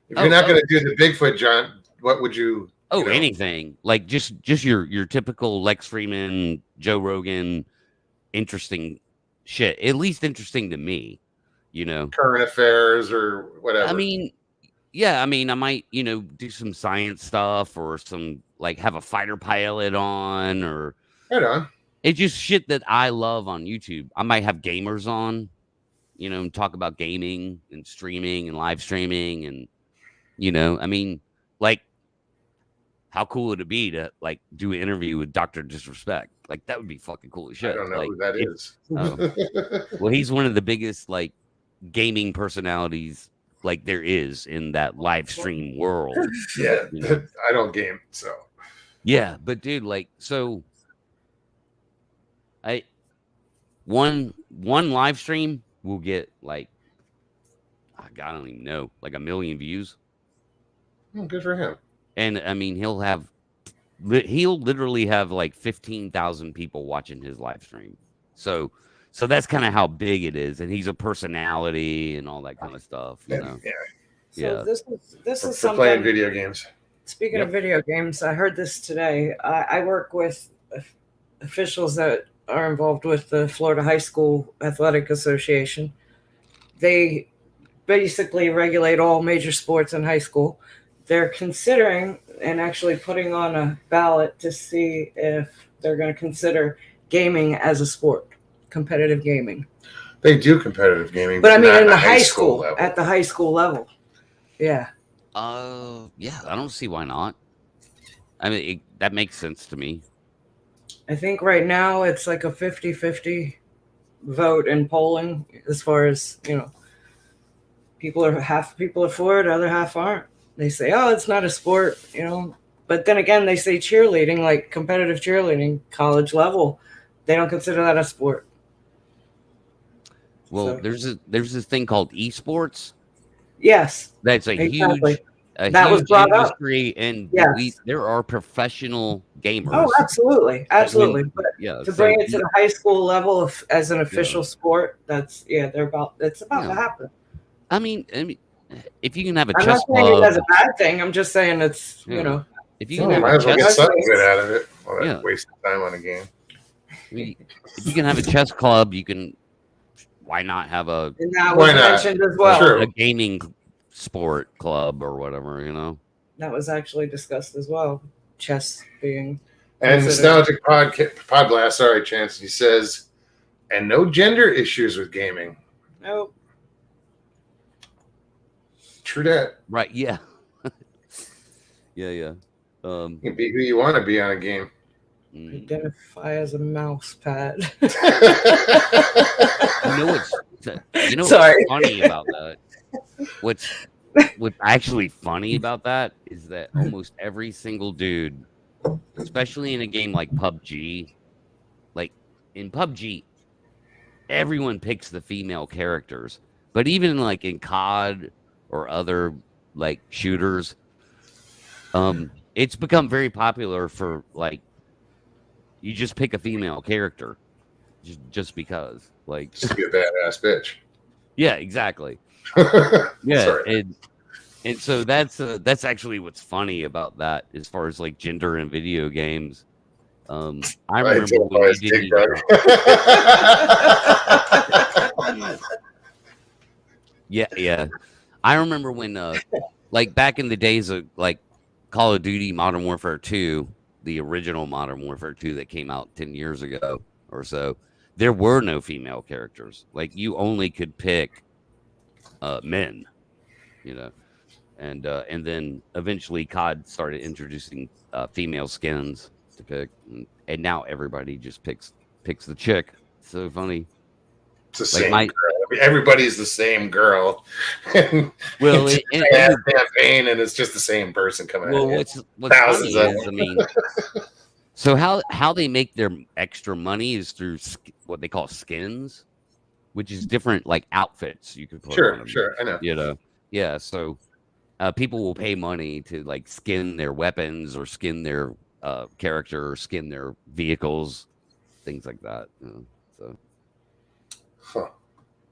Speaker 1: If you're not going to do the Bigfoot, John, what would you?
Speaker 4: Oh,
Speaker 1: you know?
Speaker 4: anything like just your typical Lex Freeman, Joe Rogan, interesting shit. At least interesting to me, you know.
Speaker 1: Current affairs or whatever.
Speaker 4: I mean, yeah, I mean, I might, do some science stuff or some like have a fighter pilot on or
Speaker 1: right on.
Speaker 4: it's just shit that I love on YouTube. I might have gamers on, and talk about gaming and streaming and live streaming and I mean, like how cool would it be to like do an interview with Dr. Disrespect? Like that would be fucking cool as shit.
Speaker 1: I don't know
Speaker 4: like,
Speaker 1: who that is.
Speaker 4: Well, he's one of the biggest like gaming personalities like there is in that live stream world.
Speaker 1: Yeah, I don't game, so
Speaker 4: yeah, but dude, like, so one live stream will get like I don't even know, like 1 million views.
Speaker 1: Good for him.
Speaker 4: And I mean, he'll literally have like 15,000 people watching his live stream. So that's kind of how big it is, and he's a personality and all that kind of stuff.
Speaker 1: Yeah.
Speaker 2: So this is
Speaker 1: For
Speaker 2: something.
Speaker 1: playing video games.
Speaker 2: Speaking of video games, I heard this today. I work with officials that are involved with the Florida High School Athletic Association. They basically regulate all major sports in high school. They're considering and actually putting on a ballot to see if they're going to consider gaming as a sport, competitive gaming.
Speaker 1: They do competitive gaming,
Speaker 2: but I mean,
Speaker 1: not
Speaker 2: in the
Speaker 1: at
Speaker 2: high school,
Speaker 1: level.
Speaker 2: at the high school level. Yeah.
Speaker 4: Yeah, I don't see why not. I mean, that makes sense to me.
Speaker 2: I think right now it's like a 50-50 vote in polling as far as, half people are for it, other half aren't. They say, oh, it's not a sport, But then again, they say cheerleading, like competitive cheerleading, college level, they don't consider that a sport.
Speaker 4: Well,
Speaker 2: So.
Speaker 4: there's this thing called esports.
Speaker 2: Yes.
Speaker 4: That's
Speaker 2: exactly.
Speaker 4: a
Speaker 2: that
Speaker 4: huge
Speaker 2: was brought
Speaker 4: industry,
Speaker 2: up.
Speaker 4: and
Speaker 2: yes.
Speaker 4: there are professional gamers.
Speaker 2: Oh, absolutely. But
Speaker 4: yeah,
Speaker 2: to bring it to the high school level as an official sport, it's about to happen.
Speaker 4: I mean, if you can have a
Speaker 2: I'm
Speaker 4: chess
Speaker 2: not saying
Speaker 4: club,
Speaker 2: that's a bad thing. I'm just saying it's,
Speaker 4: if you can have
Speaker 1: might
Speaker 4: a
Speaker 1: as well
Speaker 4: chess
Speaker 1: get something good out of it. Well,
Speaker 4: Yeah.
Speaker 1: waste of time on a game.
Speaker 4: if you can have a chess club, you can. Why not have
Speaker 2: and that was
Speaker 1: Why not?
Speaker 2: mentioned as well.
Speaker 1: Sure.
Speaker 4: a gaming sport club or whatever?
Speaker 2: That was actually discussed as well. Chess being
Speaker 1: And
Speaker 2: considered.
Speaker 1: Nostalgic Podblast, sorry, Chance, he says, and no gender issues with gaming.
Speaker 2: Nope.
Speaker 1: True that.
Speaker 4: Right? Yeah. yeah.
Speaker 1: You can be who you want to be on a game.
Speaker 2: Identify as a mouse pad.
Speaker 4: What's
Speaker 2: Sorry.
Speaker 4: funny about that? What's actually funny about that is that almost every single dude, especially in a game like PUBG, like in PUBG, everyone picks the female characters. But even like in COD or other like shooters, it's become very popular for like you just pick a female character just because, like,
Speaker 1: Just be a badass bitch.
Speaker 4: yeah, exactly.
Speaker 1: Yeah,
Speaker 4: Sorry. and so that's actually what's funny about that as far as like gender in video games. I remember when we didn't even, yeah. I remember when like back in the days of like Call of Duty Modern Warfare 2, the original Modern Warfare 2 that came out 10 years ago or so, there were no female characters. Like you only could pick men, and then eventually COD started introducing female skins to pick, and now everybody just picks the chick. It's so funny.
Speaker 1: It's the same girl. I mean, everybody's the same girl.
Speaker 4: Well,
Speaker 1: campaign, and it's just the same person coming.
Speaker 4: Well,
Speaker 1: in.
Speaker 4: what's funny is, I mean, so how they make their extra money is through what they call skins, which is different like outfits you could put on them.
Speaker 1: Sure, I know.
Speaker 4: Yeah. So people will pay money to like skin their weapons or skin their character or skin their vehicles, things like that. So.
Speaker 1: Huh.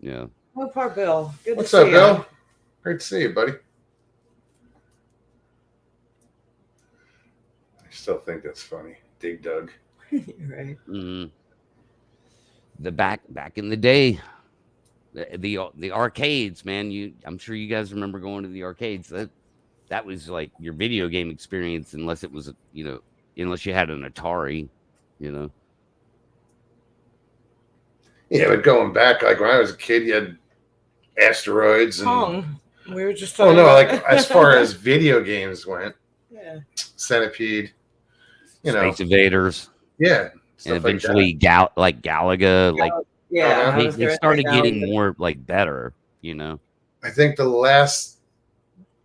Speaker 4: Yeah.
Speaker 2: Oh, poor Bill. Good
Speaker 1: What's
Speaker 2: to
Speaker 1: up,
Speaker 2: see
Speaker 1: Bill?
Speaker 2: you.
Speaker 1: Great to see you, buddy. still think that's funny. Dig Dug.
Speaker 2: Right.
Speaker 4: Mhm. The back in the day, the arcades, man. I'm sure you guys remember going to the arcades. That was like your video game experience, unless it was, unless you had an Atari, you know.
Speaker 1: Yeah, but going back, like when I was a kid, you had Asteroids and
Speaker 2: Pong. We were just
Speaker 1: oh
Speaker 2: talking
Speaker 1: no,
Speaker 2: about
Speaker 1: like as far as video games went,
Speaker 2: yeah.
Speaker 1: Centipede, you know,
Speaker 4: Space Invaders,
Speaker 1: yeah,
Speaker 4: and
Speaker 1: stuff like that.
Speaker 4: eventually Galaga. Like
Speaker 2: Yeah,
Speaker 1: Uh-huh.
Speaker 2: I was
Speaker 4: they
Speaker 2: gonna
Speaker 4: started
Speaker 2: say
Speaker 4: getting
Speaker 2: Galaga.
Speaker 4: more like better, you know.
Speaker 1: I think the last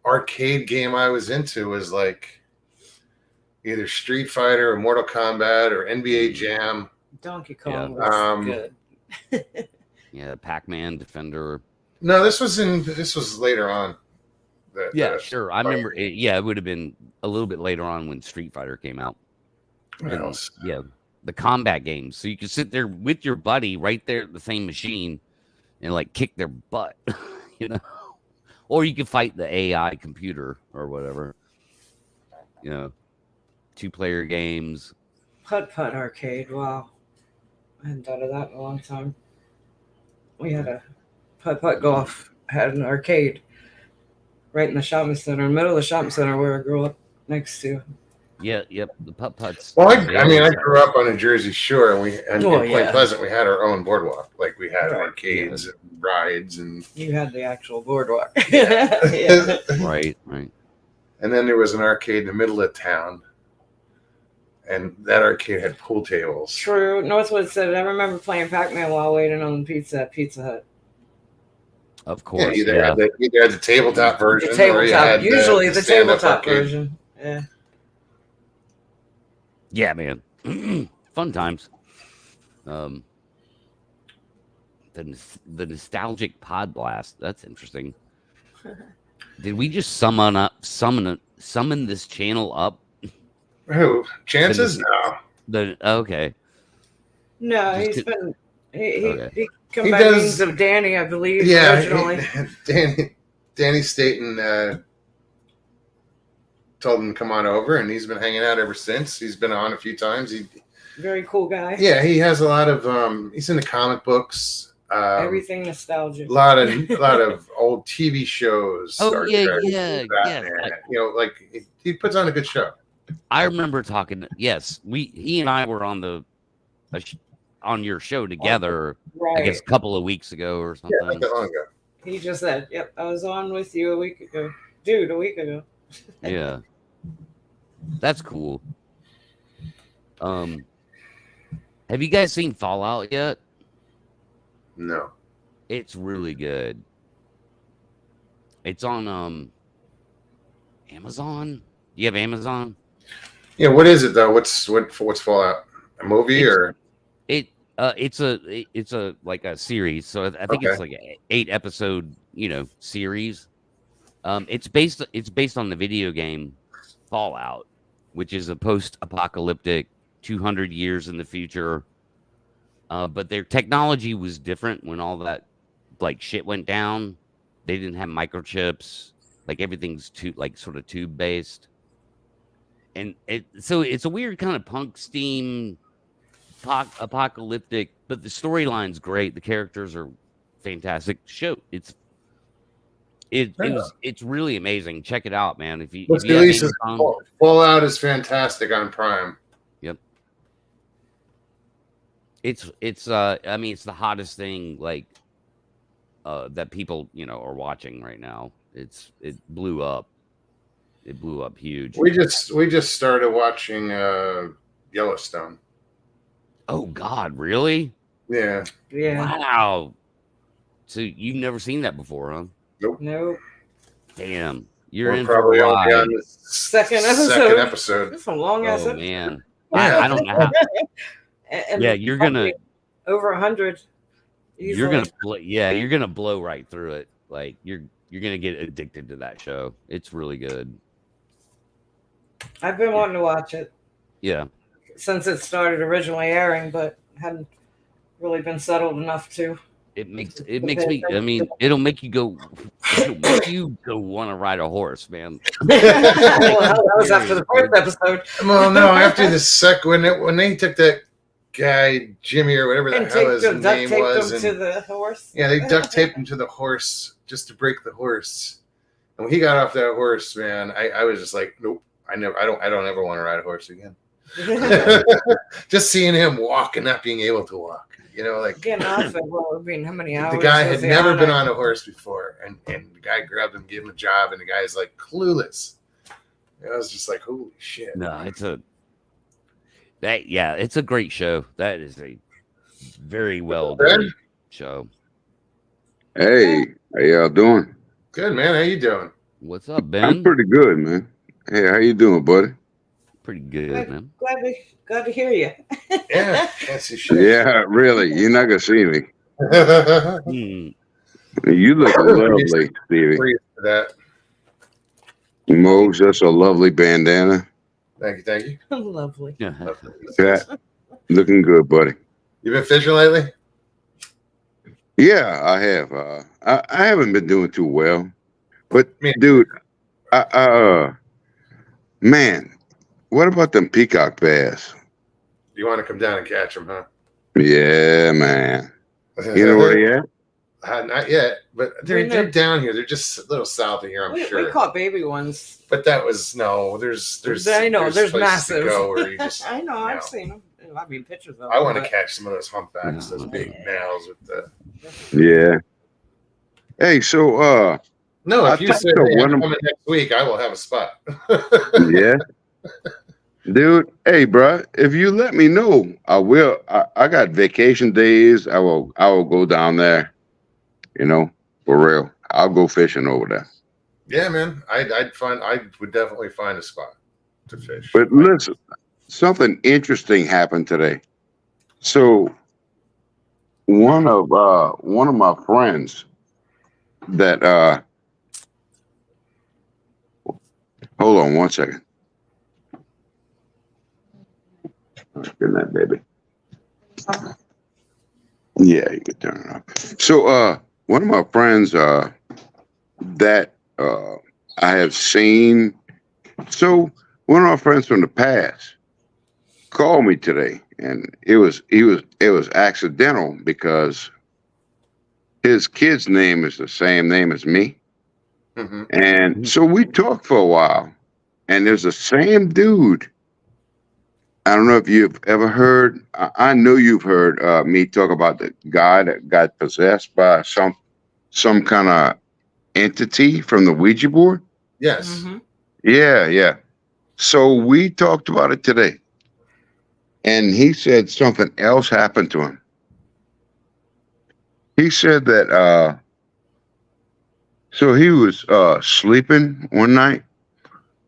Speaker 1: arcade game I was into was like either Street Fighter or Mortal Kombat or NBA Jam.
Speaker 2: Donkey
Speaker 4: Yeah.
Speaker 2: Kong was
Speaker 1: Um,
Speaker 2: good.
Speaker 4: Yeah, Pac-Man, Defender.
Speaker 1: No, this was later on.
Speaker 4: Sure. I remember it. Yeah, it would have been a little bit later on when Street Fighter came out.
Speaker 1: What
Speaker 4: And,
Speaker 1: else?
Speaker 4: yeah, the combat games. So you could sit there with your buddy right there at the same machine and like kick their butt, you know. Or you could fight the AI computer or whatever. You know, 2-player games.
Speaker 2: Putt Putt Arcade. Wow. I hadn't thought of that in a long time. We had a Putt Putt Golf, had an arcade right in the shopping center, in the middle of the shopping center where I grew up next to.
Speaker 4: Yeah, yep. The putt-putts.
Speaker 1: Well, I mean, I grew up on the Jersey Shore, and in Point
Speaker 2: yeah.
Speaker 1: Pleasant, we had our own boardwalk. Like we had
Speaker 2: Right.
Speaker 1: arcades and rides, and
Speaker 2: You had the actual boardwalk. Yeah.
Speaker 4: Right.
Speaker 1: and then there was an arcade in the middle of town, and that arcade had pool tables.
Speaker 2: True. Northwood said, I remember playing Pac-Man while waiting on pizza at Pizza Hut.
Speaker 4: Of
Speaker 1: Yeah,
Speaker 4: course.
Speaker 1: either had the tabletop version,
Speaker 2: The
Speaker 1: or you
Speaker 2: tabletop.
Speaker 1: had
Speaker 2: Usually the
Speaker 1: stand-up
Speaker 2: tabletop
Speaker 1: arcade.
Speaker 2: version. Yeah.
Speaker 4: Yeah, man. Fun times. The nostalgic pod blast. That's interesting. Did we just summon this channel up?
Speaker 1: Who? Chances? No.
Speaker 4: Okay.
Speaker 2: No,
Speaker 4: Just
Speaker 2: he's
Speaker 4: to-
Speaker 2: been he
Speaker 4: Okay.
Speaker 2: combined
Speaker 1: does-
Speaker 2: means of Danny, I believe,
Speaker 1: Yeah,
Speaker 2: originally.
Speaker 1: Danny Staten told him to come on over, and he's been hanging out ever since. He's been on a few times.
Speaker 2: Very cool guy.
Speaker 1: Yeah, he has a lot of. He's into comic books.
Speaker 2: Everything nostalgic.
Speaker 1: A lot of old TV shows.
Speaker 4: Oh,
Speaker 1: Star
Speaker 4: yeah,
Speaker 1: Trek,
Speaker 4: yeah,
Speaker 1: Batman. Like he puts on a good show.
Speaker 4: I remember talking. Yes, he and I were on on your show together.
Speaker 2: Right.
Speaker 4: I guess a couple of weeks ago or something.
Speaker 1: Yeah, not that long ago.
Speaker 2: He just said, "Yep, I was on with you a week ago, dude. A week ago."
Speaker 4: Yeah, that's cool. Have you guys seen Fallout yet?
Speaker 1: No.
Speaker 4: It's really good. It's on Amazon. Do you have Amazon?
Speaker 1: Yeah. What is it though? What's Fallout? A movie or?
Speaker 4: It's a like a series. So I think it's like an 8-episode, series. It's based on the video game Fallout, which is a post-apocalyptic 200 years in the future. But their technology was different when all that like shit went down. They didn't have microchips. Like everything's sort of tube based. And so it's a weird kind of punk steam apocalyptic, but the storyline's great. The characters are fantastic. It's really amazing. Check it out, man. If you have Amazon,
Speaker 1: Fallout is fantastic on Prime.
Speaker 4: yep. It's I mean it's the hottest thing that people are watching right now. It blew up. It blew up huge.
Speaker 1: We just started watching Yellowstone.
Speaker 4: Oh God, really?
Speaker 1: Yeah.
Speaker 2: Yeah.
Speaker 4: Wow. So you've never seen that before, huh?
Speaker 2: Nope.
Speaker 4: Damn. You're
Speaker 1: We're
Speaker 4: in for
Speaker 1: probably
Speaker 4: a
Speaker 1: only on
Speaker 4: ride.
Speaker 1: the
Speaker 2: Second episode. That's a long ass
Speaker 4: Oh
Speaker 2: episode.
Speaker 4: man.
Speaker 1: Yeah.
Speaker 4: I don't know how.
Speaker 2: And
Speaker 4: Yeah, you're gonna
Speaker 2: over 100.
Speaker 4: you're gonna blow right through it. Like you're gonna get addicted to that show. It's really good.
Speaker 2: I've been wanting to watch it
Speaker 4: Yeah.
Speaker 2: since it started originally airing, but hadn't really been settled enough to.
Speaker 4: it makes me. I mean, it'll make you go. It'll make you go want to ride a horse, man.
Speaker 2: Well, that was after the first episode.
Speaker 1: Well, no, after the second when they took that guy Jimmy or whatever the
Speaker 2: And
Speaker 1: hell his
Speaker 2: duct
Speaker 1: name
Speaker 2: taped
Speaker 1: was,
Speaker 2: him to
Speaker 1: and
Speaker 2: the horse.
Speaker 1: yeah, they duct taped him to the horse just to break the horse. And when he got off that horse, man, I was just like, nope, I don't ever want to ride a horse again. Just seeing him walk and not being able to walk, like
Speaker 2: Getting off it. Well, I mean, how many hours?
Speaker 1: the guy had
Speaker 2: was he
Speaker 1: never been
Speaker 2: it?
Speaker 1: on a horse before, and the guy grabbed him, gave him a job, and the guy's like clueless. I was just like, holy shit.
Speaker 4: No, it's a great show. That is a very well done show.
Speaker 5: Hey, how y'all doing?
Speaker 1: Good, man. How you doing?
Speaker 4: What's up,
Speaker 5: I'm
Speaker 4: Ben?
Speaker 5: pretty good, man. Hey, how you doing, buddy?
Speaker 4: Pretty good, man.
Speaker 2: Glad to hear you.
Speaker 1: Yeah, can't see shit.
Speaker 5: Yeah, really. You're not gonna see me.
Speaker 4: Hmm.
Speaker 5: You look lovely, Stevie.
Speaker 1: Pleased for that.
Speaker 5: Mose, that's a lovely bandana.
Speaker 1: Thank you.
Speaker 2: Lovely.
Speaker 4: Yeah.
Speaker 5: That looking good, buddy.
Speaker 1: You been fishing lately?
Speaker 5: Yeah, I have. I haven't been doing too well, but
Speaker 1: Me-
Speaker 5: dude, man, what about them peacock bass?
Speaker 1: You want to come down and catch them, huh?
Speaker 5: Yeah, man. You know where they at?
Speaker 1: Not yet, but they're
Speaker 2: They're-
Speaker 1: down here. They're just a little south of here, I'm
Speaker 2: We
Speaker 1: sure.
Speaker 2: caught baby ones.
Speaker 1: But that was no. There's.
Speaker 2: I know, there's
Speaker 1: places
Speaker 2: massive.
Speaker 1: To go where you just,
Speaker 2: I know,
Speaker 1: you
Speaker 2: I've seen them. I mean, pictures of them.
Speaker 1: I want to
Speaker 2: but-
Speaker 1: catch some of those humpbacks, those big males with the.
Speaker 5: Yeah. Hey, so
Speaker 1: No,
Speaker 5: I
Speaker 1: if you
Speaker 5: think
Speaker 1: say
Speaker 5: so,
Speaker 1: hey,
Speaker 5: one
Speaker 1: I'm
Speaker 5: of-
Speaker 1: coming next week, I will have a spot.
Speaker 5: yeah. Dude, hey, bro, if you let me know, I will. I got vacation days. I will go down there. For real. I'll go fishing over there.
Speaker 1: Yeah, man. I would definitely find a spot to fish.
Speaker 5: But listen, something interesting happened today. So one of my friends that hold on one second. Good night, baby. Yeah, you can turn it off. So one of my friends that I have seen, so one of my friends from the past called me today, and it was accidental because his kid's name is the same name as me.
Speaker 1: Mhm.
Speaker 5: And so we talked for a while, and there's the same dude. I don't know if you've ever heard. I know you've heard me talk about the guy that got possessed by some kind of entity from the Ouija board.
Speaker 1: Yes.
Speaker 2: Mhm.
Speaker 5: Yeah. So we talked about it today, and he said something else happened to him. He said that so he was sleeping one night,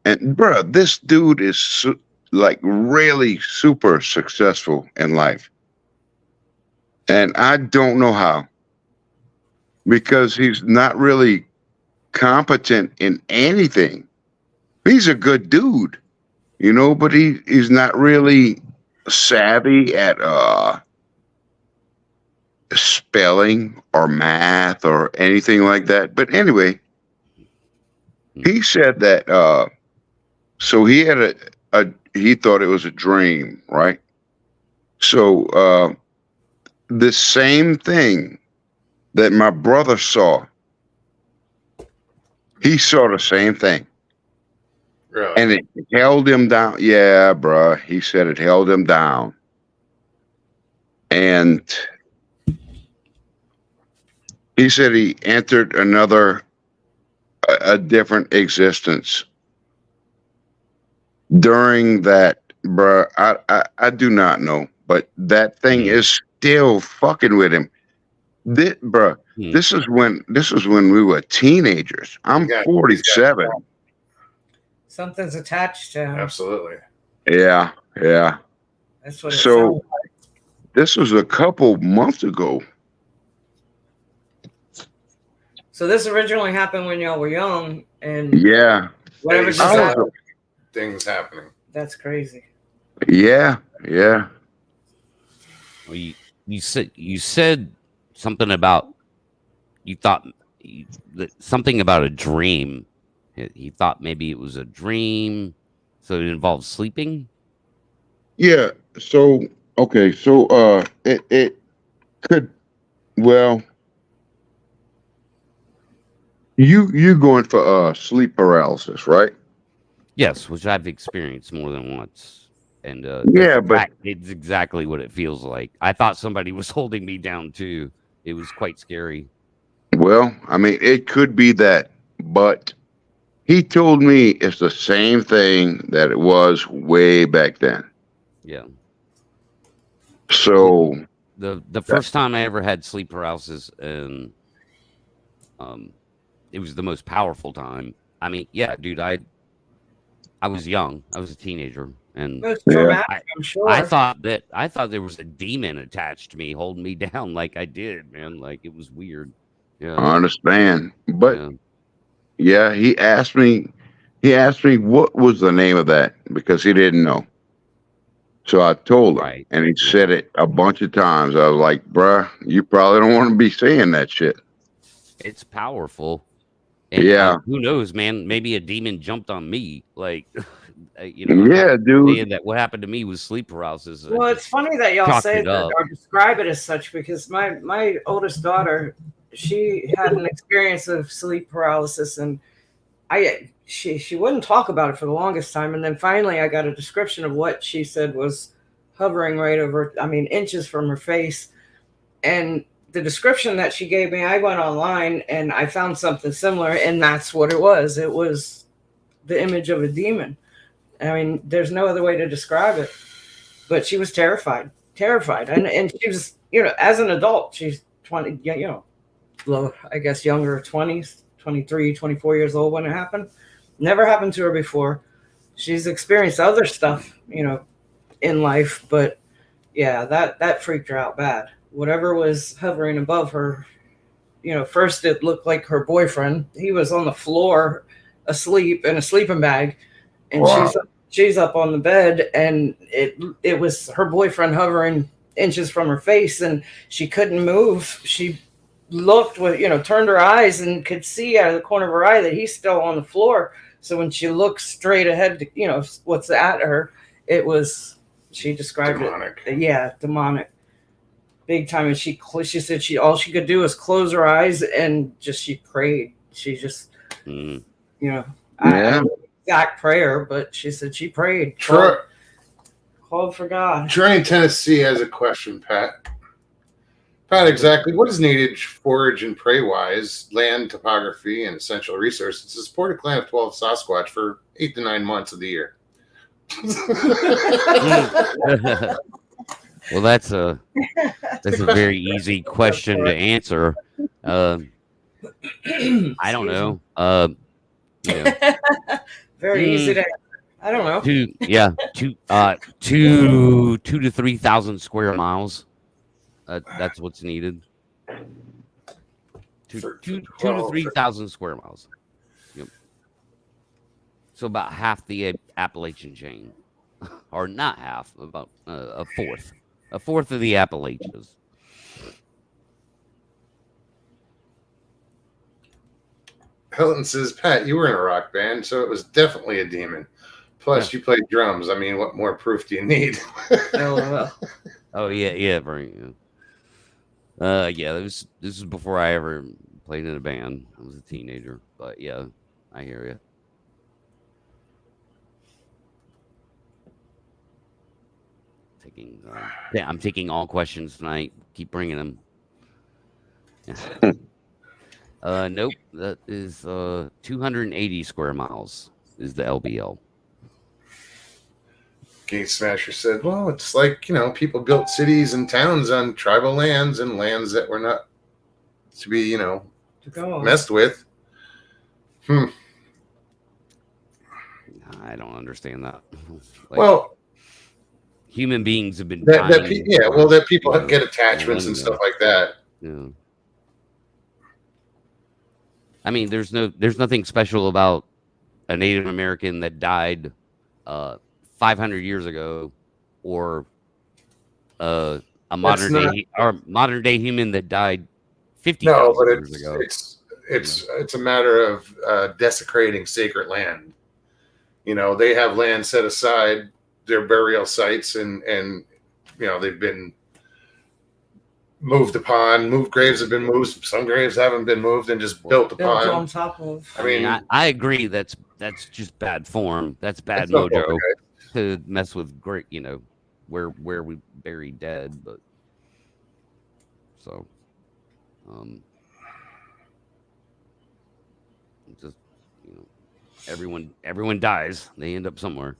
Speaker 5: and bruh, this dude is like really super successful in life, and I don't know how, because he's not really competent in anything. He's a good dude, but he's not really savvy at spelling or math or anything like that. But anyway, he said that so he had he thought it was a dream, right? So the same thing that my brother saw, he saw the same thing.
Speaker 1: Really?
Speaker 5: And it held him down. Yeah, bruh. He said it held him down. And he said he entered a different existence during that, bruh. I do not know, but that thing is still fucking with him. Bruh, this is when we were teenagers. I'm
Speaker 1: Yeah,
Speaker 5: 47.
Speaker 2: Something's attached to him.
Speaker 1: Absolutely.
Speaker 5: Yeah.
Speaker 2: That's what it
Speaker 5: So
Speaker 2: sounds like.
Speaker 5: this was a couple months ago.
Speaker 2: So this originally happened when y'all were young, and
Speaker 5: Yeah.
Speaker 2: whatever
Speaker 1: Hey,
Speaker 2: just
Speaker 5: I was-
Speaker 2: happened.
Speaker 1: Things happening.
Speaker 2: That's crazy.
Speaker 5: Yeah.
Speaker 4: Well, you said something about you thought something about a dream. He thought maybe it was a dream, so it involves sleeping.
Speaker 5: Yeah. So okay. So it could, well, you going for sleep paralysis, right?
Speaker 4: Yes, which I've experienced more than once, and
Speaker 5: Yeah, but
Speaker 4: it's exactly what it feels like. I thought somebody was holding me down too. It was quite scary.
Speaker 5: well, I mean, it could be that, but he told me it's the same thing that it was way back then.
Speaker 4: Yeah.
Speaker 5: So
Speaker 4: The first time I ever had sleep paralysis, and it was the most powerful time. I mean, yeah, dude, I was young. I was a teenager, and
Speaker 2: It was
Speaker 5: Yeah.
Speaker 2: traumatic, I'm sure.
Speaker 4: I thought there was a demon attached to me, holding me down like I did, man. Like it was weird. Yeah.
Speaker 5: I understand, but
Speaker 4: Yeah.
Speaker 5: yeah, he asked me what was the name of that because he didn't know. So I told him,
Speaker 4: Right.
Speaker 5: and he said it a bunch of times. I was like, bruh, you probably don't want to be saying that shit.
Speaker 4: It's powerful. And
Speaker 5: Yeah.
Speaker 4: who knows, man? Maybe a demon jumped on me. Like, you know, I'm
Speaker 5: Yeah,
Speaker 4: not
Speaker 5: dude.
Speaker 4: saying that what happened to me was sleep paralysis. I
Speaker 2: Well,
Speaker 4: just
Speaker 2: it's funny that y'all
Speaker 4: chalked
Speaker 2: say
Speaker 4: it
Speaker 2: that
Speaker 4: up.
Speaker 2: or describe it as such because my oldest daughter, she had an experience of sleep paralysis, and she wouldn't talk about it for the longest time, and then finally I got a description of what she said was hovering right over, I mean, inches from her face, and the description that she gave me, I went online and I found something similar, and that's what it was. It was the image of a demon. I mean, there's no other way to describe it. But she was terrified, and she was, you know, as an adult, she's 20, you know, low, I guess younger 20s, 23, 24 years old when it happened. Never happened to her before. She's experienced other stuff, you know, in life, but yeah, that freaked her out bad. Whatever was hovering above her, you know, first it looked like her boyfriend. He was on the floor asleep in a sleeping bag, and
Speaker 5: Wow.
Speaker 2: she's up on the bed, and it was her boyfriend hovering inches from her face, and she couldn't move. She looked with, you know, turned her eyes and could see out of the corner of her eye that he's still on the floor. So when she looked straight ahead to, you know, what's at her, it was, she described
Speaker 1: Demonic.
Speaker 2: it, yeah, demonic, big time. And she said all she could do was close her eyes and she prayed. She just,
Speaker 4: Mm.
Speaker 2: you know,
Speaker 5: Yeah.
Speaker 2: I don't know the exact prayer, but she said she prayed,
Speaker 1: Troy,
Speaker 2: called for God.
Speaker 1: Troy in Tennessee has a question, Pat. Pat, exactly what is needed forage and prey wise, land, topography, and essential resources to support a clan of 12 Sasquatch for 8 to 9 months of the year?
Speaker 4: Well, that's a very easy question to answer. I don't know. You know,
Speaker 2: Very easy to, I don't know.
Speaker 4: two to 3,000 square miles. That's what's needed. Two to 3,000 square miles. Yep. So about half the Appalachian chain, or not half, about a fourth of the Appalachians.
Speaker 1: Hilton says, Pat, you were in a rock band, so it was definitely a demon. Plus, you played drums. I mean, what more proof do you need?
Speaker 2: LOL.
Speaker 4: Oh yeah, right. Yeah. This is before I ever played in a band. I was a teenager, but yeah, I hear you. I'm taking all questions tonight. Keep bringing them. Nope. That is 280 square miles is the LBL.
Speaker 1: Gate Smasher said, well, it's like, you know, people built cities and towns on tribal lands and lands that were not to be, you know, messed with.
Speaker 4: I don't understand that. Like,
Speaker 1: well,
Speaker 4: human beings have been
Speaker 1: that people get attachments and stuff like that.
Speaker 4: Yeah. I mean, there's nothing special about a Native American that died 500 years ago, or a modern day human that died
Speaker 1: No, but
Speaker 4: 50,000 years ago.
Speaker 1: it's a matter of desecrating sacred land. You know, they have land set aside, their burial sites, and you know they've been moved upon. Moved graves have been moved. Some graves haven't been moved and just built
Speaker 2: Built
Speaker 1: upon.
Speaker 2: on top of.
Speaker 1: I mean,
Speaker 4: I agree. That's just bad form. That's bad
Speaker 1: it's not
Speaker 4: mojo
Speaker 1: okay.
Speaker 4: to mess with great. You know, where we bury dead, but so, just you know, everyone dies. They end up somewhere.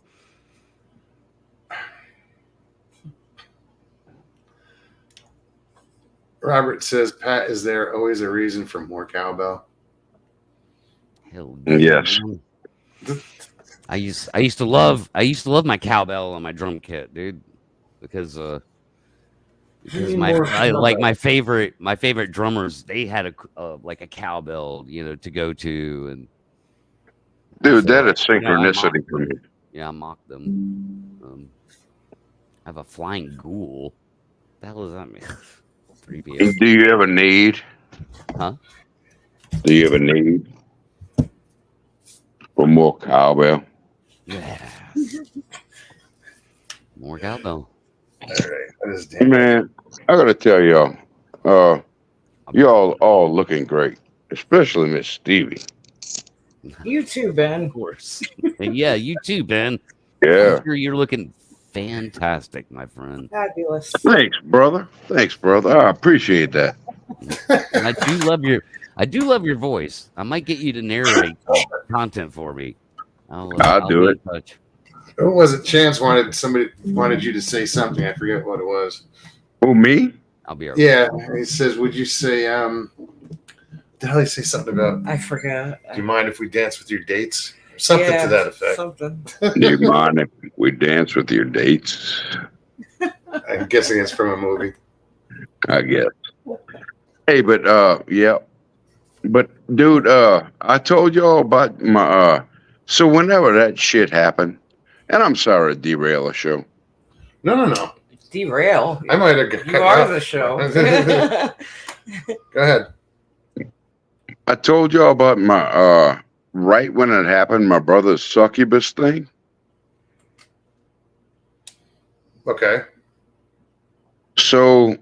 Speaker 1: Robert says, Pat, is there always a reason for more cowbell?
Speaker 4: Hell
Speaker 5: Yes.
Speaker 4: man. I used to love my cowbell on my drum kit, dude, because
Speaker 2: need more
Speaker 4: my favorite drummers, they had like a cowbell, you know, to go to, and
Speaker 5: Dude,
Speaker 4: so,
Speaker 5: that is
Speaker 4: you know, I mocked
Speaker 5: synchronicity for
Speaker 4: them.
Speaker 5: me.
Speaker 4: Yeah, I mocked them. I have a flying ghoul. The hell does that mean? 3PO.
Speaker 5: Do you have a need?
Speaker 4: Huh?
Speaker 5: Do you have a need for more cowbell?
Speaker 4: Yeah. More cowbell.
Speaker 1: All right, that is damn.
Speaker 5: Man, I gotta tell y'all, y'all all looking great, especially Miss Stevie.
Speaker 2: You too, Ben.
Speaker 4: Of course. And yeah, you too, Ben.
Speaker 5: Yeah.
Speaker 4: I'm sure you're looking fantastic, my friend.
Speaker 2: Fabulous.
Speaker 5: Thanks, brother. Thanks, brother. I appreciate that.
Speaker 4: And I do love your voice. I might get you to narrate some content for me.
Speaker 5: I'll do
Speaker 4: be
Speaker 5: it.
Speaker 4: in touch.
Speaker 1: Who was it? Chance wanted you to say something. I forget what it was.
Speaker 5: Oh, me?
Speaker 4: I'll be right.
Speaker 1: Yeah, he says, would you say the hell he say something about,
Speaker 2: I forgot.
Speaker 1: do you mind if we dance with your dates? Something
Speaker 2: Yeah,
Speaker 1: to that effect.
Speaker 2: Something.
Speaker 5: Do you mind if we dance with your dates?
Speaker 1: I'm guessing it's from a movie.
Speaker 5: I guess. Hey, but yeah. But dude, I told y'all about my so whenever that shit happened, and I'm sorry to derail a show.
Speaker 1: No.
Speaker 2: Derail.
Speaker 1: I might have cut
Speaker 2: You are the show.
Speaker 1: Go ahead.
Speaker 5: I told y'all about my right when it happened, my brother's succubus thing.
Speaker 1: Okay.
Speaker 5: So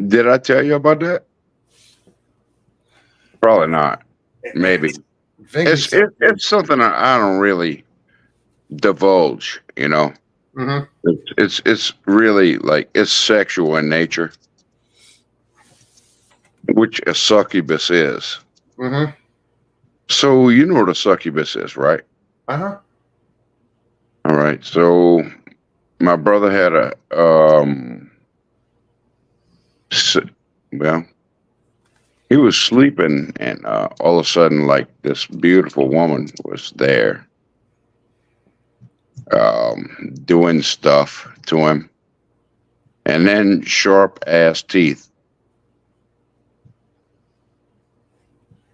Speaker 5: did I tell you about that? Probably not. Maybe. It's something I don't really divulge, you know.
Speaker 1: Mm-hmm.
Speaker 5: It's really like it's sexual in nature, which a succubus is.
Speaker 1: Mm-hmm.
Speaker 5: So you know what a succubus is, right?
Speaker 1: Uh-huh.
Speaker 5: All right. So my brother had well, he was sleeping, and all of a sudden, like this beautiful woman was there, doing stuff to him, and then sharp ass teeth,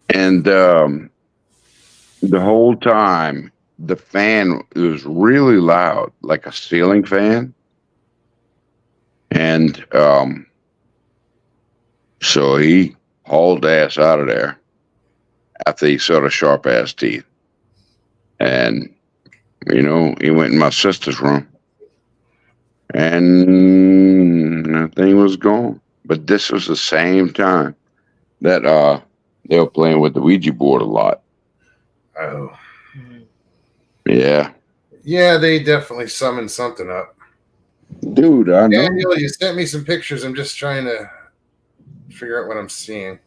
Speaker 5: and the whole time the fan was really loud, like a ceiling fan, and so he hauled ass out of there after he saw the sharp ass teeth. And, you know, he went in my sister's room and the thing was gone. But this was the same time that they were playing with the Ouija board a lot.
Speaker 1: Oh.
Speaker 5: Yeah.
Speaker 1: Yeah, they definitely summoned something up.
Speaker 5: Dude, I know.
Speaker 1: Daniel, you sent me some pictures. I'm just trying to figure out what I'm seeing.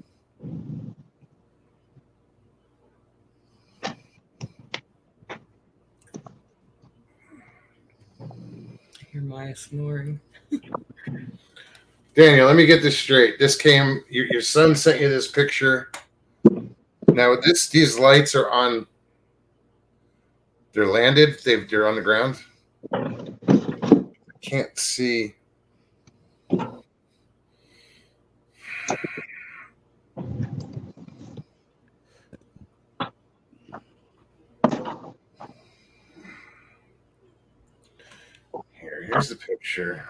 Speaker 2: Hear Maya snoring.
Speaker 1: Daniel, let me get this straight. This came. Your son sent you this picture. Now, these lights are on. They're landed. They're on the ground. Can't see. Here's the picture,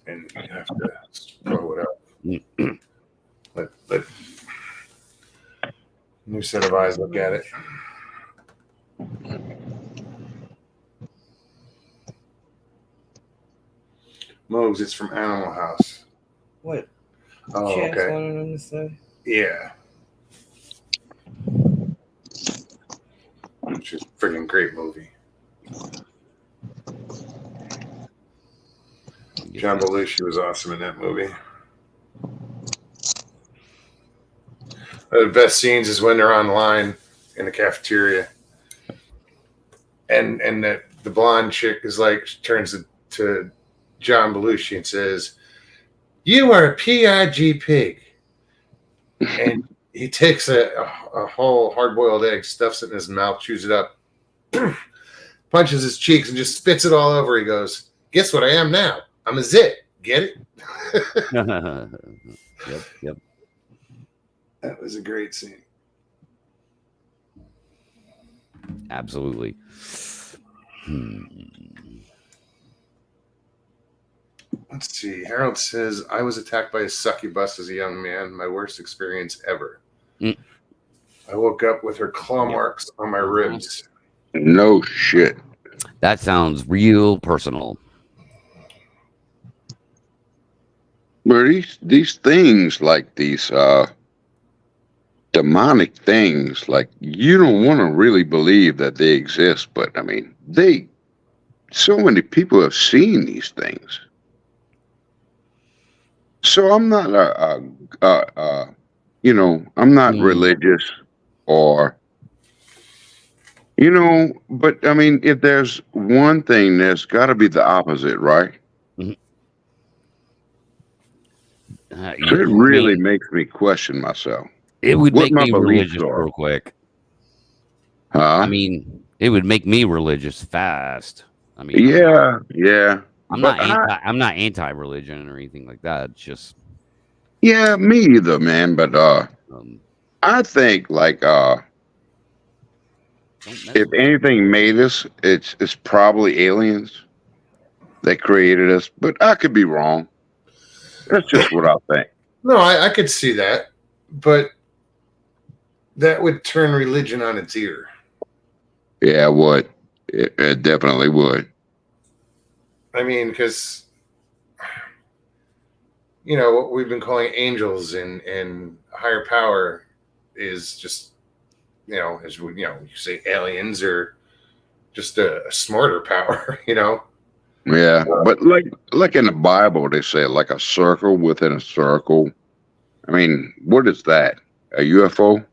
Speaker 1: and you have to scroll it up. Let New set of eyes look at it. Mogs, it's from Animal House.
Speaker 2: What?
Speaker 1: Oh,
Speaker 2: Chance
Speaker 1: okay.
Speaker 2: wanted him to say.
Speaker 1: Yeah. Which is a freaking great movie. John Belushi was awesome in that movie. The best scenes is when they're online in the cafeteria, and the blonde chick is like turns to John Belushi and says, "You are a PIG pig," and he takes a whole hard-boiled egg, stuffs it in his mouth, chews it up, punches his cheeks, and just spits it all over. He goes, "Guess what I am now? I'm a zit. Get it?"
Speaker 4: Yep.
Speaker 1: That was a great scene.
Speaker 4: Absolutely.
Speaker 1: Let's see. Harold says, I was attacked by a succubus as a young man. My worst experience ever.
Speaker 4: Mm.
Speaker 1: I woke up with her claw marks on my ribs.
Speaker 5: No shit.
Speaker 4: That sounds real personal.
Speaker 5: But these things, like these demonic things, like, you don't want to really believe that they exist, but I mean, so many people have seen these things. So I'm not I'm not religious, or, but I mean, if there's one thing, there's got to be the opposite, right? It really makes me question myself.
Speaker 4: It would
Speaker 5: What
Speaker 4: make
Speaker 5: my
Speaker 4: me
Speaker 5: beliefs
Speaker 4: religious
Speaker 5: are.
Speaker 4: real quick.
Speaker 5: Huh?
Speaker 4: I mean, it would make me religious fast. I mean,
Speaker 5: yeah.
Speaker 4: I'm
Speaker 5: But
Speaker 4: not anti-religion or anything like that. It's just
Speaker 5: Yeah, me either, man. But I think, like,
Speaker 4: don't mess
Speaker 5: if
Speaker 4: with it.
Speaker 5: anything made us, it's probably aliens that created us. But I could be wrong. That's just what I think.
Speaker 1: No, I could see that. But that would turn religion on its ear.
Speaker 5: Yeah, it would. It definitely would.
Speaker 1: I mean, because, what we've been calling angels and higher power is just, as you say, aliens or just a smarter power,
Speaker 5: Yeah, but like in the Bible, they say like a circle within a circle. I mean, what is that? A UFO?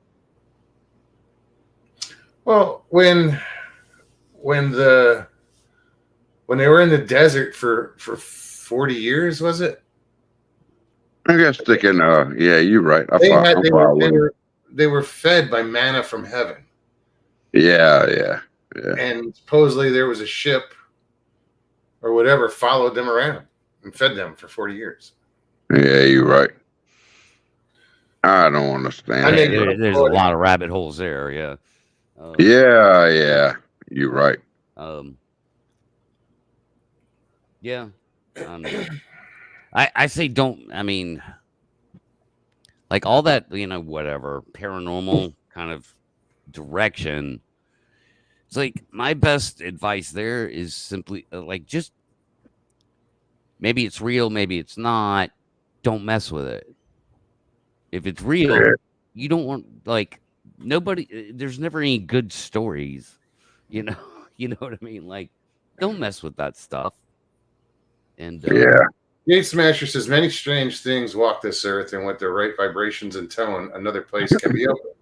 Speaker 1: Well, when they were in the desert for 40 years, was it?
Speaker 5: I guess thinking, yeah, you're right.
Speaker 1: They were fed by manna from heaven.
Speaker 5: Yeah.
Speaker 1: And supposedly there was a ship or whatever followed them around and fed them for 40 years.
Speaker 5: Yeah, you're right. I don't understand.
Speaker 4: There's a lot of rabbit holes there. Yeah.
Speaker 5: Yeah, you're right.
Speaker 4: Yeah. I say don't. I mean, like all that, whatever paranormal kind of direction. It's like my best advice there is simply like just maybe it's real, maybe it's not. Don't mess with it. If it's real, you don't want nobody. There's never any good stories, You know what I mean? Like, don't mess with that stuff. And
Speaker 1: Gate Smasher says many strange things walk this earth, and with the right vibrations and tone, another place can be opened.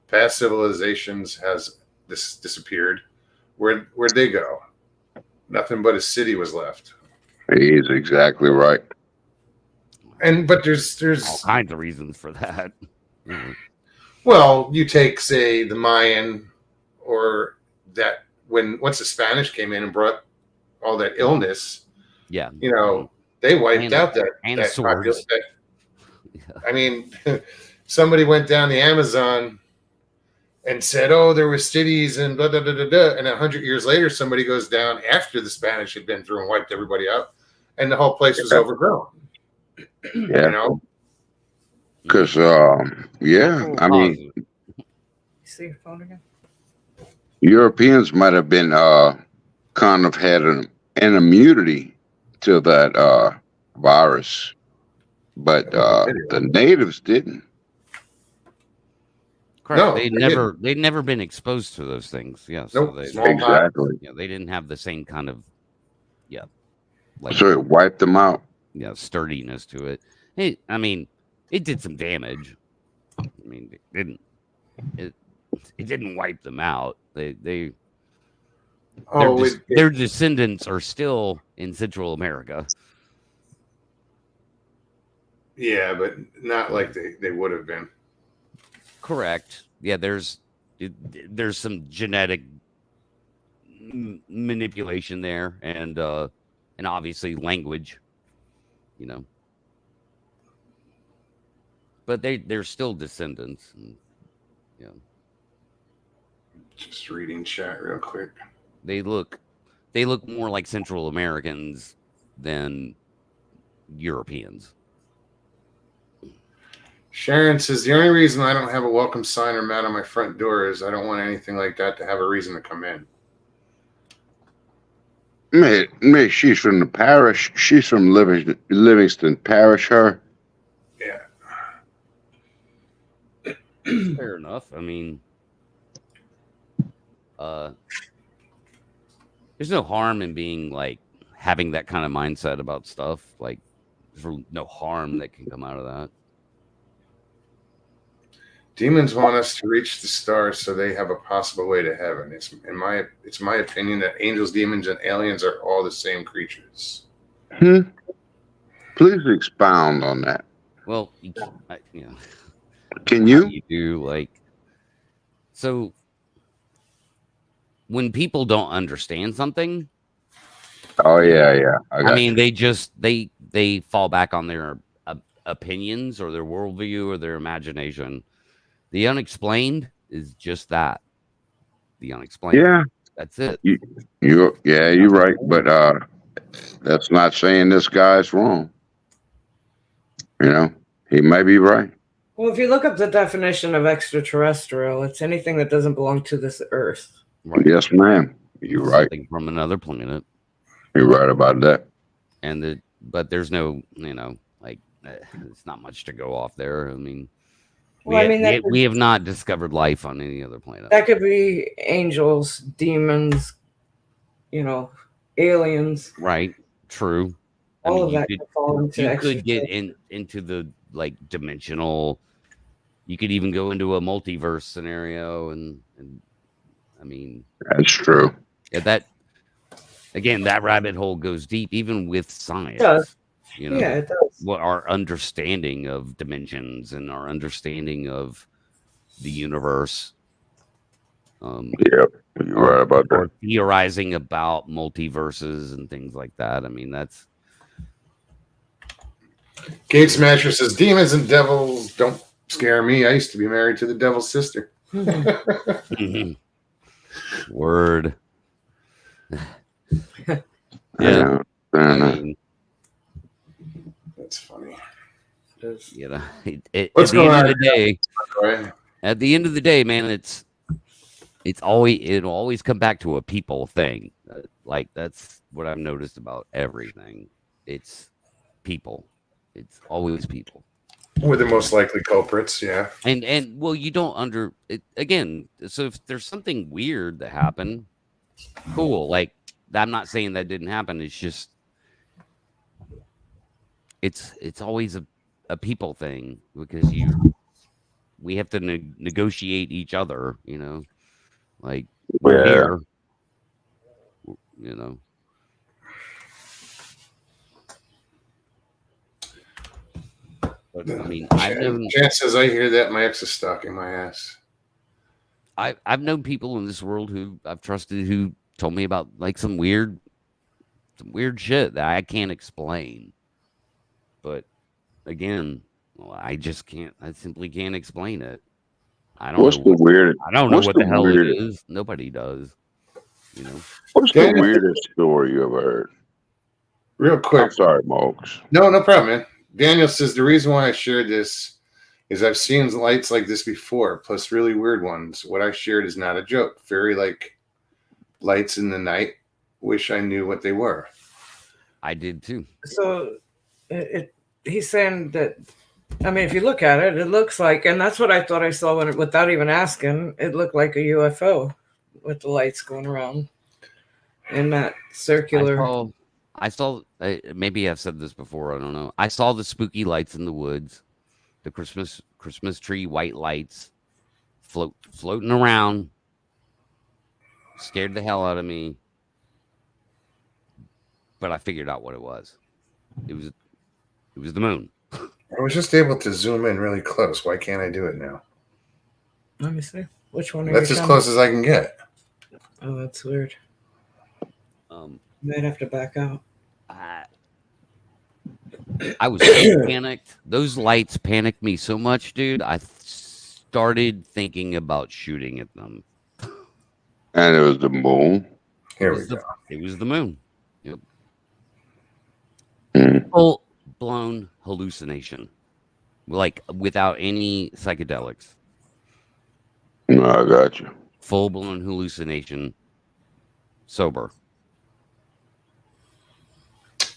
Speaker 1: Past civilizations has disappeared. Where'd they go? Nothing but a city was left.
Speaker 5: He's exactly right.
Speaker 1: But there's
Speaker 4: all kinds of reasons for that.
Speaker 1: Well, you take, say, the Mayan, or that once the Spanish came in and brought all that illness.
Speaker 4: Yeah,
Speaker 1: they wiped out that
Speaker 4: swords.
Speaker 1: I mean, somebody went down the Amazon and said, "Oh, there were cities and blah, blah, blah, blah, blah." And 100 years later, somebody goes down after the Spanish had been through and wiped everybody out, and the whole place was overgrown.
Speaker 5: Yeah. Because, I mean,
Speaker 2: see your phone again?
Speaker 5: Europeans might have been kind of had an immunity to that virus, but the natives didn't.
Speaker 4: Correct.
Speaker 1: No,
Speaker 4: They'd never been exposed to those things. Yeah. So
Speaker 1: Nope.
Speaker 4: they,
Speaker 1: Smallpox.
Speaker 5: Exactly.
Speaker 4: yeah, they didn't have the same kind of, like,
Speaker 5: So it wiped them out.
Speaker 4: sturdiness to it. Hey, I mean, it did some damage. I mean, it didn't wipe them out. Their descendants are still in Central America.
Speaker 1: Yeah, but not like they would have been.
Speaker 4: Correct. Yeah, there's some genetic manipulation there, and obviously language, but they're still descendants. And,
Speaker 1: Just reading chat real quick.
Speaker 4: they look more like Central Americans than Europeans.
Speaker 1: Sharon says the only reason I don't have a welcome sign or mat on my front door is I don't want anything like that to have a reason to come in.
Speaker 5: May she's from the parish. She's from Livingston Parish. Her.
Speaker 1: Yeah.
Speaker 4: Fair enough. I mean, there's no harm in being like having that kind of mindset about stuff. Like, there's no harm that can come out of that.
Speaker 1: Demons want us to reach the stars so they have a possible way to heaven. It's my opinion that angels, demons, and aliens are all the same creatures.
Speaker 5: Please expound on that.
Speaker 4: Well,
Speaker 5: Can you?
Speaker 4: You do like so when people don't understand something.
Speaker 5: Oh yeah.
Speaker 4: I mean, they fall back on their opinions or their worldview or their imagination. The unexplained is just that. The unexplained.
Speaker 5: Yeah.
Speaker 4: That's it.
Speaker 5: You're right. But that's not saying this guy's wrong. He may be right.
Speaker 2: Well, if you look up the definition of extraterrestrial, it's anything that doesn't belong to this Earth.
Speaker 4: Right.
Speaker 5: Yes, ma'am. You're right.
Speaker 4: Something from another planet.
Speaker 5: You're right about that.
Speaker 4: But there's no, it's not much to go off there. I mean,
Speaker 2: Well,
Speaker 4: we have not discovered life on any other planet.
Speaker 2: That could be angels, demons, aliens.
Speaker 4: Right. True.
Speaker 2: All of that could fall into
Speaker 4: you could get into the dimensional. You could even go into a multiverse scenario, and I mean,
Speaker 5: that's true.
Speaker 4: Yeah, that rabbit hole goes deep, even with science.
Speaker 2: It does.
Speaker 4: Yeah,
Speaker 2: it does.
Speaker 4: What our understanding of dimensions and our understanding of the universe.
Speaker 5: You're right about that.
Speaker 4: Or theorizing about multiverses and things like that. I mean, that's.
Speaker 1: Gates Smasher says demons and devils don't scare me. I used to be married to the devil's sister.
Speaker 4: Word.
Speaker 5: Yeah.
Speaker 4: I mean,
Speaker 1: that's funny.
Speaker 4: At the end of the day, man, it'll always come back to a people thing. Like, that's what I've noticed about everything. It's people. It's always people.
Speaker 1: We're the most likely culprits, yeah.
Speaker 4: And well, you don't again. So if there's something weird that happened, cool. Like, I'm not saying that didn't happen. It's just it's always a people thing, because we have to negotiate each other. Like, we're here. But, I mean,
Speaker 1: Chance says, I hear that my ex is stalking my ass.
Speaker 4: I've known people in this world who I've trusted who told me about like some weird shit that I can't explain. But again, I simply can't explain it. I don't
Speaker 5: What's
Speaker 4: know.
Speaker 5: the weirdest?
Speaker 4: I don't know what the hell it is. Nobody does.
Speaker 5: What's the weirdest story you ever heard?
Speaker 1: Real quick.
Speaker 5: I'm sorry, Mokes.
Speaker 1: No problem, man. Daniel says the reason why I shared this is I've seen lights like this before, plus really weird ones. What I shared is not a joke. Fairy like lights in the night. Wish I knew what they were.
Speaker 4: I did too.
Speaker 2: So he's saying that, I mean, if you look at it, it looks like, and that's what I thought I saw when without even asking, it looked like a UFO with the lights going around in that circular.
Speaker 4: I saw. Maybe I've said this before. I don't know. I saw the spooky lights in the woods, the Christmas tree white lights, floating around. Scared the hell out of me. But I figured out what it was. It was the moon.
Speaker 1: I was just able to zoom in really close. Why can't I do it now?
Speaker 2: Let me see. Which one are
Speaker 1: That's
Speaker 2: you
Speaker 1: as
Speaker 2: showing?
Speaker 1: close as I can get.
Speaker 2: Oh, that's weird. Might have to back out.
Speaker 4: I was so panicked. Those lights panicked me so much, dude. I started thinking about shooting at them.
Speaker 5: And it was the moon.
Speaker 1: Here we go.
Speaker 4: It was the moon. Yep.
Speaker 5: Mm.
Speaker 4: Full blown hallucination, like without any psychedelics.
Speaker 5: No, I got you.
Speaker 4: Full blown hallucination. Sober.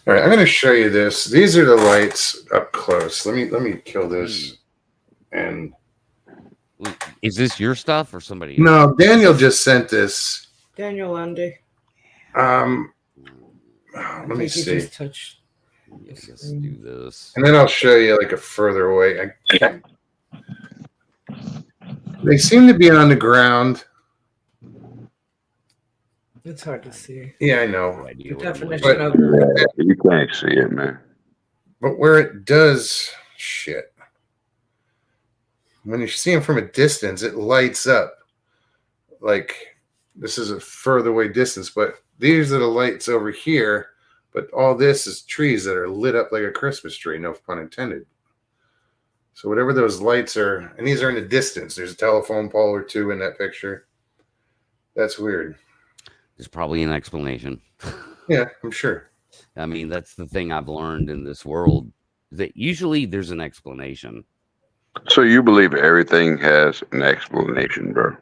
Speaker 1: All right, I'm going to show you this. These are the lights up close. Let me kill this. And
Speaker 4: Is this your stuff or somebody else?
Speaker 1: no, Daniel just sent this.
Speaker 2: Daniel Lundy.
Speaker 1: Let me
Speaker 2: I think he
Speaker 1: see.
Speaker 2: just touched.
Speaker 4: Let's do this.
Speaker 1: And then I'll show you like a further away. They seem to be on the ground.
Speaker 2: It's hard to see.
Speaker 1: Yeah, I know.
Speaker 4: No idea
Speaker 2: The
Speaker 4: what I'm
Speaker 2: definition
Speaker 4: looking
Speaker 2: of
Speaker 5: Yeah, you can't see it, man.
Speaker 1: But where it does shit. When you see them from a distance, it lights up. Like this is a further away distance, but these are the lights over here. But all this is trees that are lit up like a Christmas tree, no pun intended. So whatever those lights are, and these are in the distance. There's a telephone pole or two in that picture. That's weird.
Speaker 4: There's probably an explanation.
Speaker 1: Yeah, I'm sure.
Speaker 4: I mean, that's the thing I've learned in this world, that usually there's an explanation.
Speaker 5: So you believe everything has an explanation, bro?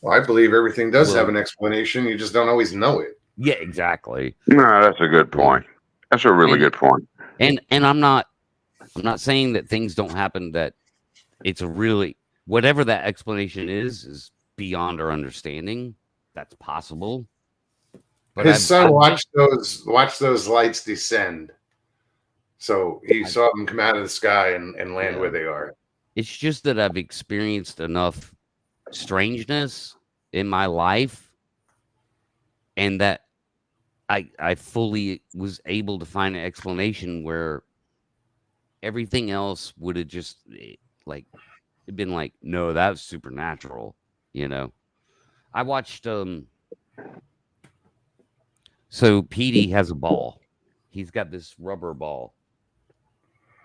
Speaker 1: Well, I believe everything does
Speaker 4: Well-
Speaker 1: have an explanation. You just don't always know it.
Speaker 4: Yeah, exactly.
Speaker 5: No, that's a good point. That's a really good point.
Speaker 4: And I'm not saying that things don't happen, that it's a really, whatever that explanation is beyond our understanding. That's possible. But
Speaker 1: His son
Speaker 4: I've-
Speaker 1: watched those lights descend. So he saw them come out of the sky and land
Speaker 4: Yeah.
Speaker 1: where they are.
Speaker 4: It's just that I've experienced enough strangeness in my life, and that I fully was able to find an explanation where everything else would have just like been like, no, that was supernatural, you know. I watched so Petey has a ball. He's got this rubber ball.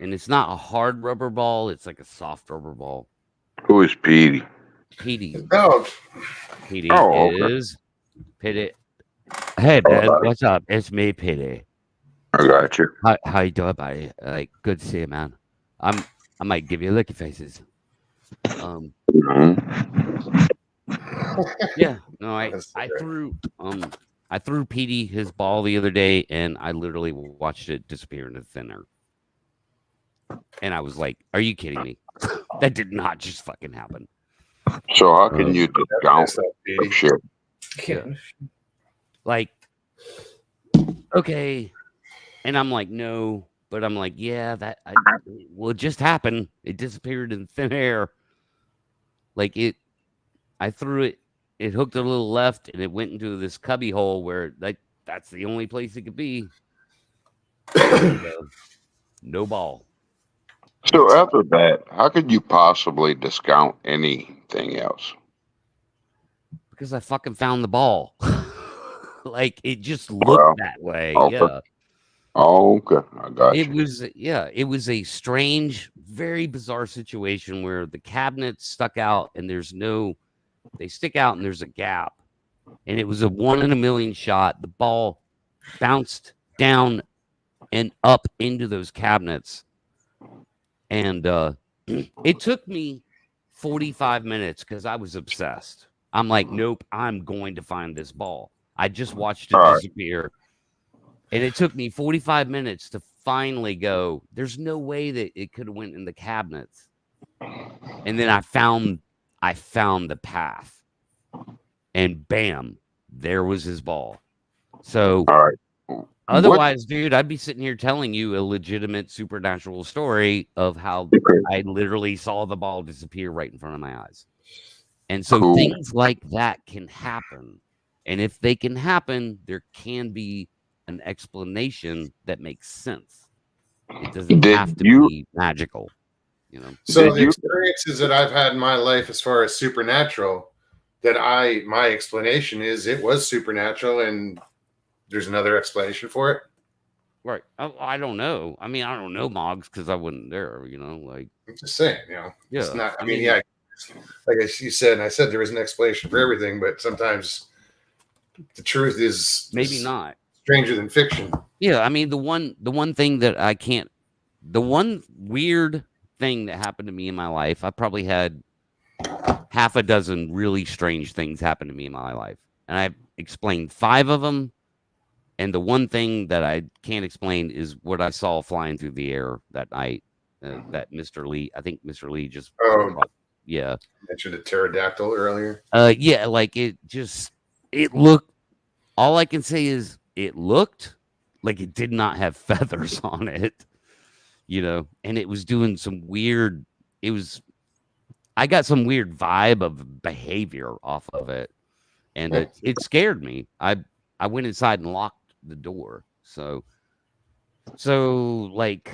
Speaker 4: And it's not a hard rubber ball, it's like a soft rubber ball.
Speaker 5: Who is Petey?
Speaker 4: Petey
Speaker 1: Oh,
Speaker 4: Petey
Speaker 5: Oh, okay.
Speaker 4: is Petey. Hey man, what's up? It's me, Petey.
Speaker 5: I got you.
Speaker 4: How you doing, buddy? Like, good to see you, man. I might give you licky faces.
Speaker 5: Mhm.
Speaker 4: Yeah, no,
Speaker 1: That's
Speaker 4: I
Speaker 1: great.
Speaker 4: threw Petey his ball the other day, and I literally watched it disappear into thin air. And I was like, "Are you kidding me? That did not just fucking happen."
Speaker 5: So how can you discount
Speaker 1: Messed up, Petey.
Speaker 5: shit?
Speaker 2: Yeah.
Speaker 4: Like, okay, and I'm like, no, but I'm like, yeah, well, it just happened. It disappeared in thin air. Like I threw it. It hooked a little left, and it went into this cubby hole where that's the only place it could be. And, no ball.
Speaker 5: So after that, how could you possibly discount anything else?
Speaker 4: Because I fucking found the ball. Like, it just looked
Speaker 5: Well,
Speaker 4: that way.
Speaker 5: okay.
Speaker 4: Yeah.
Speaker 5: Oh, okay, I got
Speaker 4: It
Speaker 5: you.
Speaker 4: was a strange, very bizarre situation where the cabinets stuck out and they stick out and there's a gap. And it was a 1 in a million shot. The ball bounced down and up into those cabinets. And It took me 45 minutes because I was obsessed. I'm like, nope, I'm going to find this ball. I just watched it
Speaker 5: All right.
Speaker 4: disappear. And it took me 45 minutes to finally go, there's no way that it could have went in the cabinets. And then I found the path. And bam, there was his ball. So
Speaker 5: All right.
Speaker 4: otherwise, dude, I'd be sitting here telling you a legitimate supernatural story of how I literally saw the ball disappear right in front of my eyes. And so
Speaker 5: Cool.
Speaker 4: things like that can happen. And if they can happen, there can be an explanation that makes sense. It doesn't
Speaker 5: Did
Speaker 4: have to
Speaker 5: you-
Speaker 4: be magical, you know.
Speaker 1: So
Speaker 5: Did
Speaker 1: the
Speaker 5: you-
Speaker 1: experiences that I've had in my life as far as supernatural, my explanation is it was supernatural and there's another explanation for it.
Speaker 4: Right. I don't know. I mean, I don't know Moggs because I wasn't there, you know, like,
Speaker 1: I'm just saying, it's
Speaker 4: yeah.
Speaker 1: not, like you said, and I said there is an explanation for everything, but sometimes the truth is
Speaker 4: Maybe not.
Speaker 1: stranger than fiction.
Speaker 4: Yeah, I mean the one thing that I can't, the one weird thing that happened to me in my life, I probably had half a dozen really strange things happen to me in my life, and I've explained 5 of them. And the one thing that I can't explain is what I saw flying through the air that night. That Mr. Lee, I think Mr. Lee just, yeah,
Speaker 1: I mentioned a pterodactyl earlier.
Speaker 4: yeah, like it looked. All I can say is it looked like it did not have feathers on it, you know, and it was doing some weird. I got some weird vibe of behavior off of it, and it scared me. I went inside and locked the door. So like,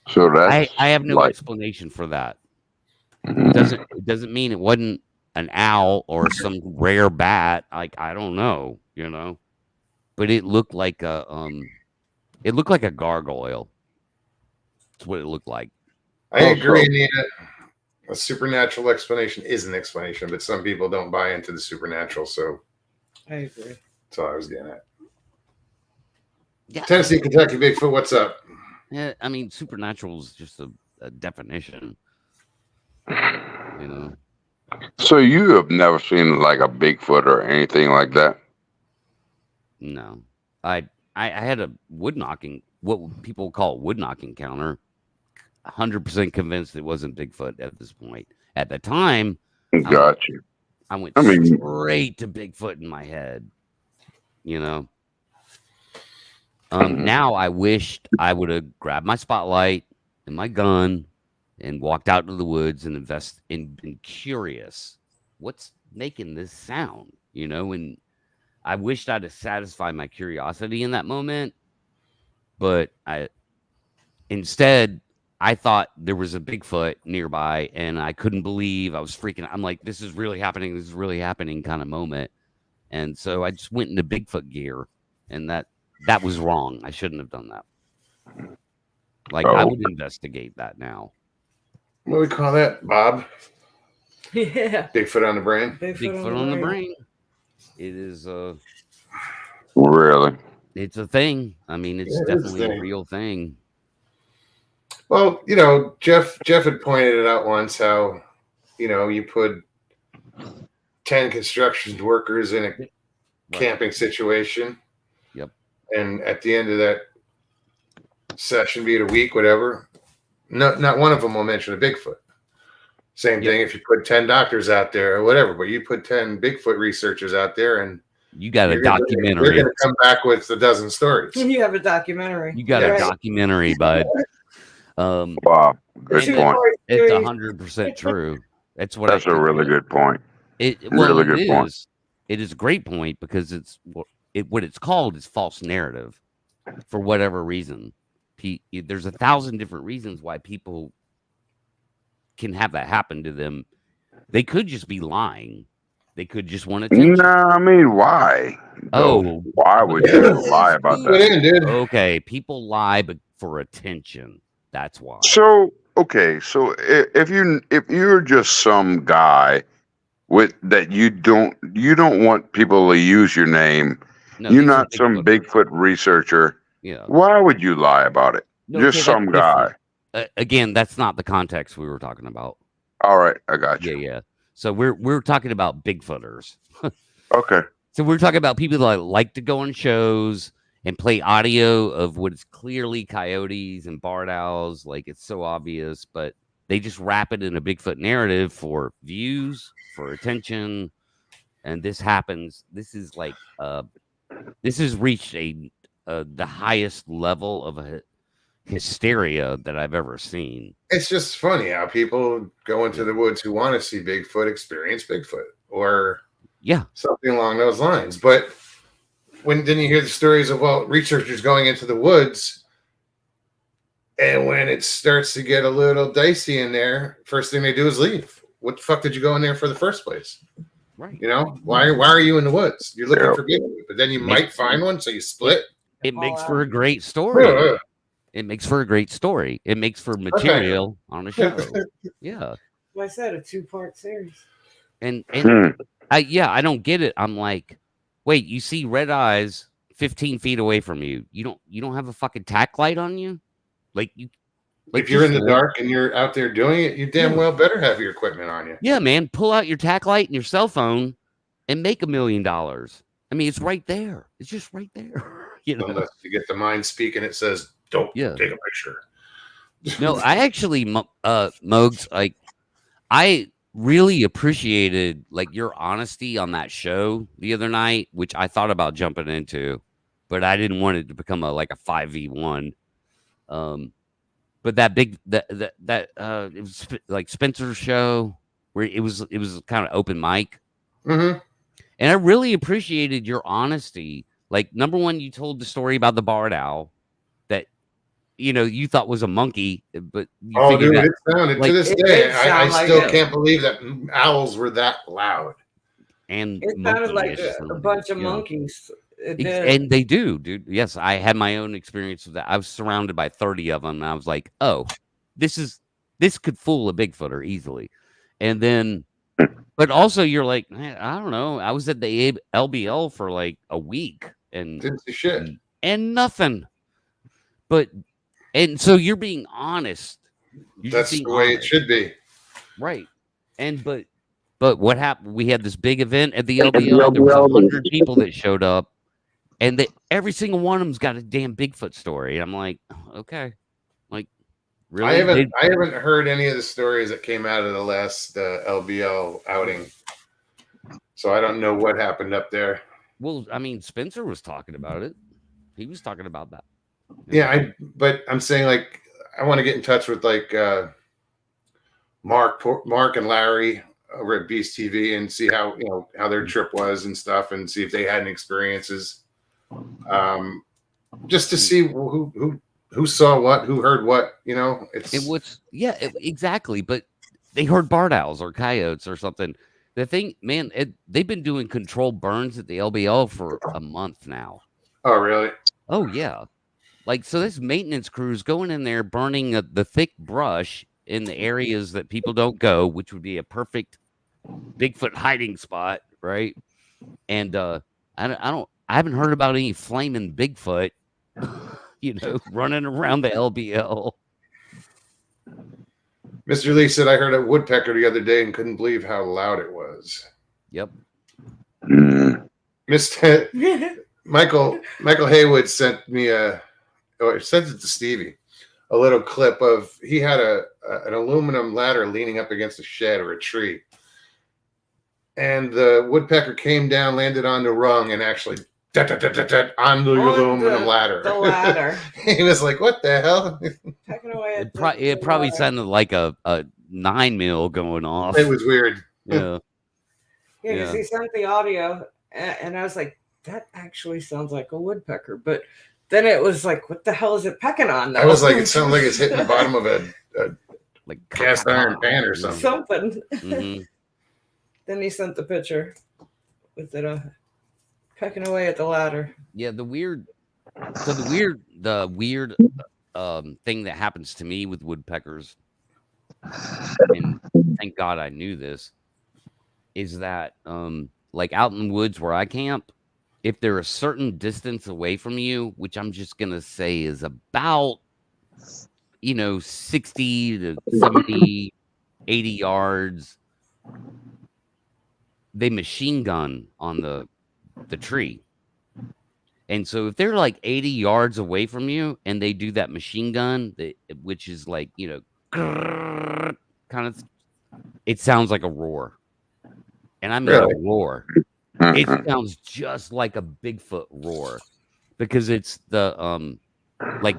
Speaker 5: So that's
Speaker 4: I have no
Speaker 5: like-
Speaker 4: explanation for that.
Speaker 5: Mhm.
Speaker 4: It doesn't mean it wasn't an owl or some rare bat. Like, I don't know, you know, but it looked like a gargoyle. That's what it looked like.
Speaker 1: I
Speaker 5: Oh,
Speaker 1: agree,
Speaker 5: so-
Speaker 1: Anita. A supernatural explanation is an explanation, but some people don't buy into the supernatural, so
Speaker 2: I agree.
Speaker 1: that's all I was getting at.
Speaker 4: Yeah.
Speaker 1: Tennessee, Kentucky, Bigfoot, what's up?
Speaker 4: Yeah, I mean, supernatural is just a definition, you know.
Speaker 5: So you have never seen like a Bigfoot or anything like that?
Speaker 4: No, I had a wood knocking, what people call wood knocking encounter. 100% convinced it wasn't Bigfoot at this point. At the time,
Speaker 5: Got you.
Speaker 4: I went
Speaker 5: I mean-
Speaker 4: straight to Bigfoot in my head, you know. Now I wished I would have grabbed my spotlight and my gun and walked out into the woods and been curious. What's making this sound? You know, and I wished I'd have satisfied my curiosity in that moment. But instead I thought there was a Bigfoot nearby and I couldn't believe. I was freaking. I'm like, this is really happening. This is really happening kind of moment. And so I just went into Bigfoot gear, and that was wrong. I shouldn't have done that. Like, I would investigate that now.
Speaker 1: What do we call that, Bob?
Speaker 2: Yeah.
Speaker 1: Bigfoot on the brain?
Speaker 4: Bigfoot on the brain. It is
Speaker 5: Really?
Speaker 4: it's a thing. I mean, it's
Speaker 1: Yeah, it is a
Speaker 4: definitely a
Speaker 1: thing.
Speaker 4: real thing.
Speaker 1: Well, you know, Jeff had pointed it out once how, you know, you put 10 construction workers in a
Speaker 4: Right.
Speaker 1: camping situation.
Speaker 4: Yep.
Speaker 1: And at the end of that session, be it a week, whatever, not one of them will mention a Bigfoot. Same
Speaker 4: Yep.
Speaker 1: thing if you put 10 doctors out there or whatever, but you put 10 Bigfoot researchers out there and
Speaker 4: You got a
Speaker 1: they're going
Speaker 4: documentary.
Speaker 1: to come back with a dozen stories.
Speaker 2: You have a documentary.
Speaker 4: You got a
Speaker 2: Right.
Speaker 4: documentary, bud.
Speaker 5: Wow. Good
Speaker 2: True
Speaker 5: point.
Speaker 2: story
Speaker 4: It's
Speaker 2: series.
Speaker 4: 100% true. That's what
Speaker 5: That's
Speaker 4: I
Speaker 5: a
Speaker 4: think
Speaker 5: really
Speaker 4: of it.
Speaker 5: good point.
Speaker 4: Well,
Speaker 5: really
Speaker 4: it
Speaker 5: good point.
Speaker 4: is. It is a great point because what it's called is false narrative for whatever reason. There's 1,000 different reasons why people can have that happen to them. They could just be lying. They could just want attention.
Speaker 5: No, I mean, why?
Speaker 4: Oh,
Speaker 5: Why would you lie about
Speaker 1: Put
Speaker 5: that?
Speaker 1: in, dude.
Speaker 4: okay. People lie but for attention. That's why.
Speaker 5: So okay, so if you're just some guy with that you don't want people to use your name,
Speaker 4: No,
Speaker 5: you're
Speaker 4: these are
Speaker 5: not some
Speaker 4: Bigfooters.
Speaker 5: Bigfoot researcher.
Speaker 4: Yeah.
Speaker 5: Why would you lie about it?
Speaker 4: No,
Speaker 5: Just
Speaker 4: okay,
Speaker 5: some
Speaker 4: that's different.
Speaker 5: guy.
Speaker 4: again, that's not the context we were talking about.
Speaker 5: All right, I got
Speaker 4: Yeah,
Speaker 5: you.
Speaker 4: yeah. So we're talking about Bigfooters.
Speaker 5: Okay.
Speaker 4: So we're talking about people that like to go on shows and play audio of what is clearly coyotes and barred owls, like it's so obvious, but they just wrap it in a Bigfoot narrative for views, for attention, and this happens. This is like this has reached the highest level of a hysteria that I've ever seen.
Speaker 1: It's just funny how people go into the woods who want to see Bigfoot experience Bigfoot or
Speaker 4: Yeah,
Speaker 1: something along those lines. But didn't you hear the stories of researchers going into the woods, and when it starts to get a little dicey in there, first thing they do is leave. What the fuck did you go in there for the first place?
Speaker 4: right.
Speaker 1: You know, why are you in the woods? You're looking
Speaker 5: Yeah.
Speaker 1: for Bigfoot, but then you might find one, so you split.
Speaker 4: It makes
Speaker 2: All
Speaker 4: for a
Speaker 2: out.
Speaker 4: great story.
Speaker 1: Yeah.
Speaker 4: It makes for a great story. It makes for material on a show. Yeah.
Speaker 2: Like I said, a 2-part series.
Speaker 4: And
Speaker 5: Hmm.
Speaker 4: I don't get it. I'm like, wait, you see red eyes 15 feet away from you. You don't have a fucking tack light on you? Like
Speaker 1: If you're in the
Speaker 4: just-
Speaker 1: dark and you're out there doing it, you damn
Speaker 4: Yeah.
Speaker 1: well better have your equipment on you.
Speaker 4: Yeah, man, pull out your tack light and your cell phone and make $1 million. I mean, it's right there. It's just right there. You know?
Speaker 1: Unless you get the mind speaking, it says, "Don't
Speaker 4: Yeah.
Speaker 1: take a picture."
Speaker 4: No, I actually, Mogs, like, I really appreciated like your honesty on that show the other night, which I thought about jumping into, but I didn't want it to become like a 5v1. But that big that it was like Spencer's show where it was kind of open mic,
Speaker 1: Mm-hmm.
Speaker 4: and I really appreciated your honesty. Like, number one, you told the story about the barred owl that you thought was a monkey, but you
Speaker 1: Oh,
Speaker 4: figured
Speaker 1: dude,
Speaker 4: that,
Speaker 1: it sounded
Speaker 4: like,
Speaker 1: to this
Speaker 2: it
Speaker 1: day.
Speaker 2: did
Speaker 1: I
Speaker 2: sound like
Speaker 1: still
Speaker 2: it.
Speaker 1: can't believe that owls were that loud.
Speaker 4: and
Speaker 2: It sounded like
Speaker 4: monkeyish
Speaker 2: a
Speaker 4: sounding,
Speaker 2: bunch of
Speaker 4: you know.
Speaker 2: monkeys. It
Speaker 4: Ex-
Speaker 2: did.
Speaker 4: And they do, dude. Yes, I had my own experience with that. I was surrounded by 30 of them, and I was like, "Oh, this could fool a Bigfooter easily." And then, but also, you're like, "Man, I don't know. I was at the LBL for like a week, and
Speaker 1: Didn't see shit.
Speaker 4: nothing." But and so you're being honest. You're just
Speaker 1: That's
Speaker 4: being
Speaker 1: the way it
Speaker 4: honest.
Speaker 1: should be.
Speaker 4: Right. And but what happened? We had this big event at the LBL. There was 100 people that showed up, and every single one of them's got a damn Bigfoot story. And I'm like, okay, like really?
Speaker 1: I haven't heard any of the stories that came out of the last LBL outing, so I don't know what happened up there.
Speaker 4: Well, I mean, Spencer was talking about it. He was talking about that.
Speaker 1: Yeah, but I'm saying, like, I want to get in touch with like Mark and Larry over at Beast TV and see how how their trip was and stuff, and see if they had any experiences. Just to see who saw what, who heard what.
Speaker 4: Exactly. But they heard barred owls or coyotes or something. The thing, man, they've been doing controlled burns at the LBL for a month now.
Speaker 1: Oh, really?
Speaker 4: Oh yeah. Like, so this maintenance crews going in there burning the thick brush in the areas that people don't go, which would be a perfect Bigfoot hiding spot, right? And I haven't heard about any flaming Bigfoot, running around the LBL.
Speaker 1: Mr. Lee said I heard a woodpecker the other day and couldn't believe how loud it was.
Speaker 4: Yep.
Speaker 5: Mm.
Speaker 1: Mr. Michael Haywood sent me sent it to Stevie, a little clip of he had an aluminum ladder leaning up against a shed or a tree, and the woodpecker came down, landed on the rung, and actually on the aluminum ladder.
Speaker 2: The ladder.
Speaker 1: He was like, "What the hell?"
Speaker 2: Pecking away at
Speaker 4: It probably
Speaker 2: ladder.
Speaker 4: sounded like a 9mm going off.
Speaker 1: It was weird.
Speaker 4: Yeah.
Speaker 2: Yeah,
Speaker 4: Yeah.
Speaker 2: because he sent the audio, and I was like, that actually sounds like a woodpecker. But then it was like, what the hell is it pecking on? Though?
Speaker 1: I was like, it sounds like it's hitting the bottom of a
Speaker 4: Like
Speaker 1: cast iron pan or something.
Speaker 2: something.
Speaker 4: Mhm.
Speaker 2: Then he sent the picture with it pecking away at the ladder.
Speaker 4: Yeah, the weird thing that happens to me with woodpeckers, and thank God I knew this, is that like out in the woods where I camp, if they're a certain distance away from you, which I'm just gonna say is about 60 to 70, 80 yards, they machine gun on the tree. And so if they're like 80 yards away from you and they do that machine gun, which is like, kind of, it sounds like a roar. And I mean
Speaker 1: Really?
Speaker 4: a roar. It sounds just like a Bigfoot roar because it's the like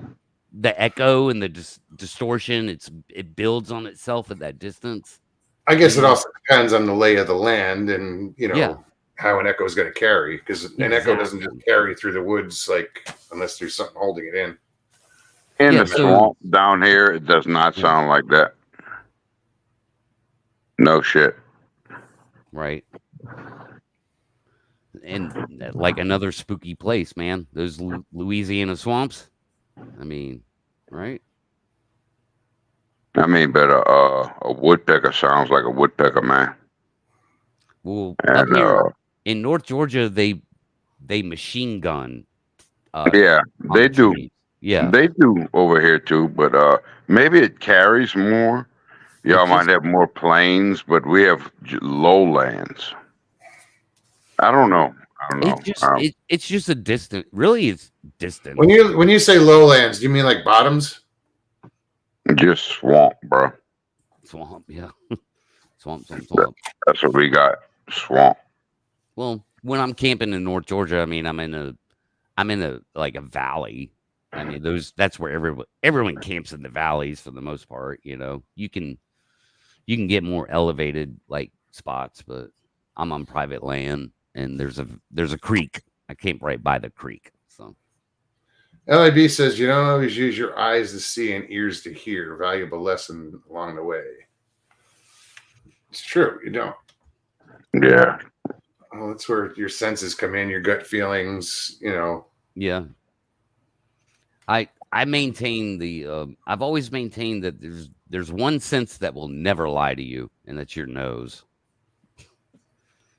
Speaker 4: the echo and the distortion. It builds on itself at that distance.
Speaker 1: I guess it also depends on the lay of the land and
Speaker 4: Yeah.
Speaker 1: how an echo is going to carry, because an echo doesn't
Speaker 4: Exactly.
Speaker 1: just carry through the woods unless there's something holding it in.
Speaker 5: In
Speaker 4: Yeah,
Speaker 5: the
Speaker 4: so-
Speaker 5: swamp down here, it does not sound like that. No shit.
Speaker 4: Right. And like another spooky place, man. Those Louisiana swamps. I mean, right?
Speaker 5: I mean, but a woodpecker sounds like a woodpecker, man.
Speaker 4: Well,
Speaker 5: And
Speaker 4: up here in North Georgia, they machine gun.
Speaker 5: yeah,
Speaker 4: on
Speaker 5: they
Speaker 4: the
Speaker 5: do.
Speaker 4: trees. Yeah.
Speaker 5: They do over here too, but maybe it carries more. Y'all
Speaker 4: It's
Speaker 5: might
Speaker 4: just-
Speaker 5: have more plains, but we have lowlands. I don't know.
Speaker 4: It's just a distant. Really, it's distant.
Speaker 1: When you say lowlands, do you mean like bottoms?
Speaker 5: Just swamp, bro.
Speaker 4: Swamp, yeah. Swamp.
Speaker 5: That's what we got. Swamp.
Speaker 4: Well, when I'm camping in North Georgia, I mean, I'm in a like a valley. I mean, that's where everyone camps in the valleys for the most part. You can get more elevated like spots, but I'm on private land and there's a creek. I camp right by the creek. So
Speaker 1: LIB says you don't always use your eyes to see and ears to hear. Valuable lesson along the way. It's true. You don't.
Speaker 5: Yeah.
Speaker 1: Well, that's where your senses come in, your gut feelings.
Speaker 4: yeah. I maintain I've always maintained that there's one sense that will never lie to you, and that's your nose.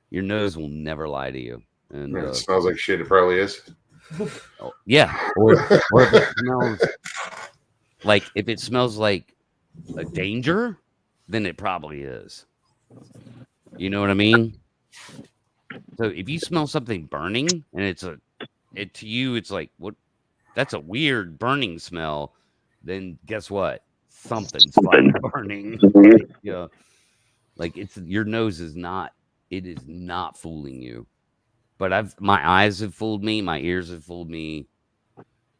Speaker 4: Your nose will never lie to you. And
Speaker 1: It smells like shit. It probably is.
Speaker 4: yeah, or if it smells like a danger, then it probably is. You know what I mean? So if you smell something burning and to you it's like, what? That's a weird burning smell. Then guess what? Something's fucking burning. Like your nose is not. It is not fooling you. But my eyes have fooled me. My ears have fooled me.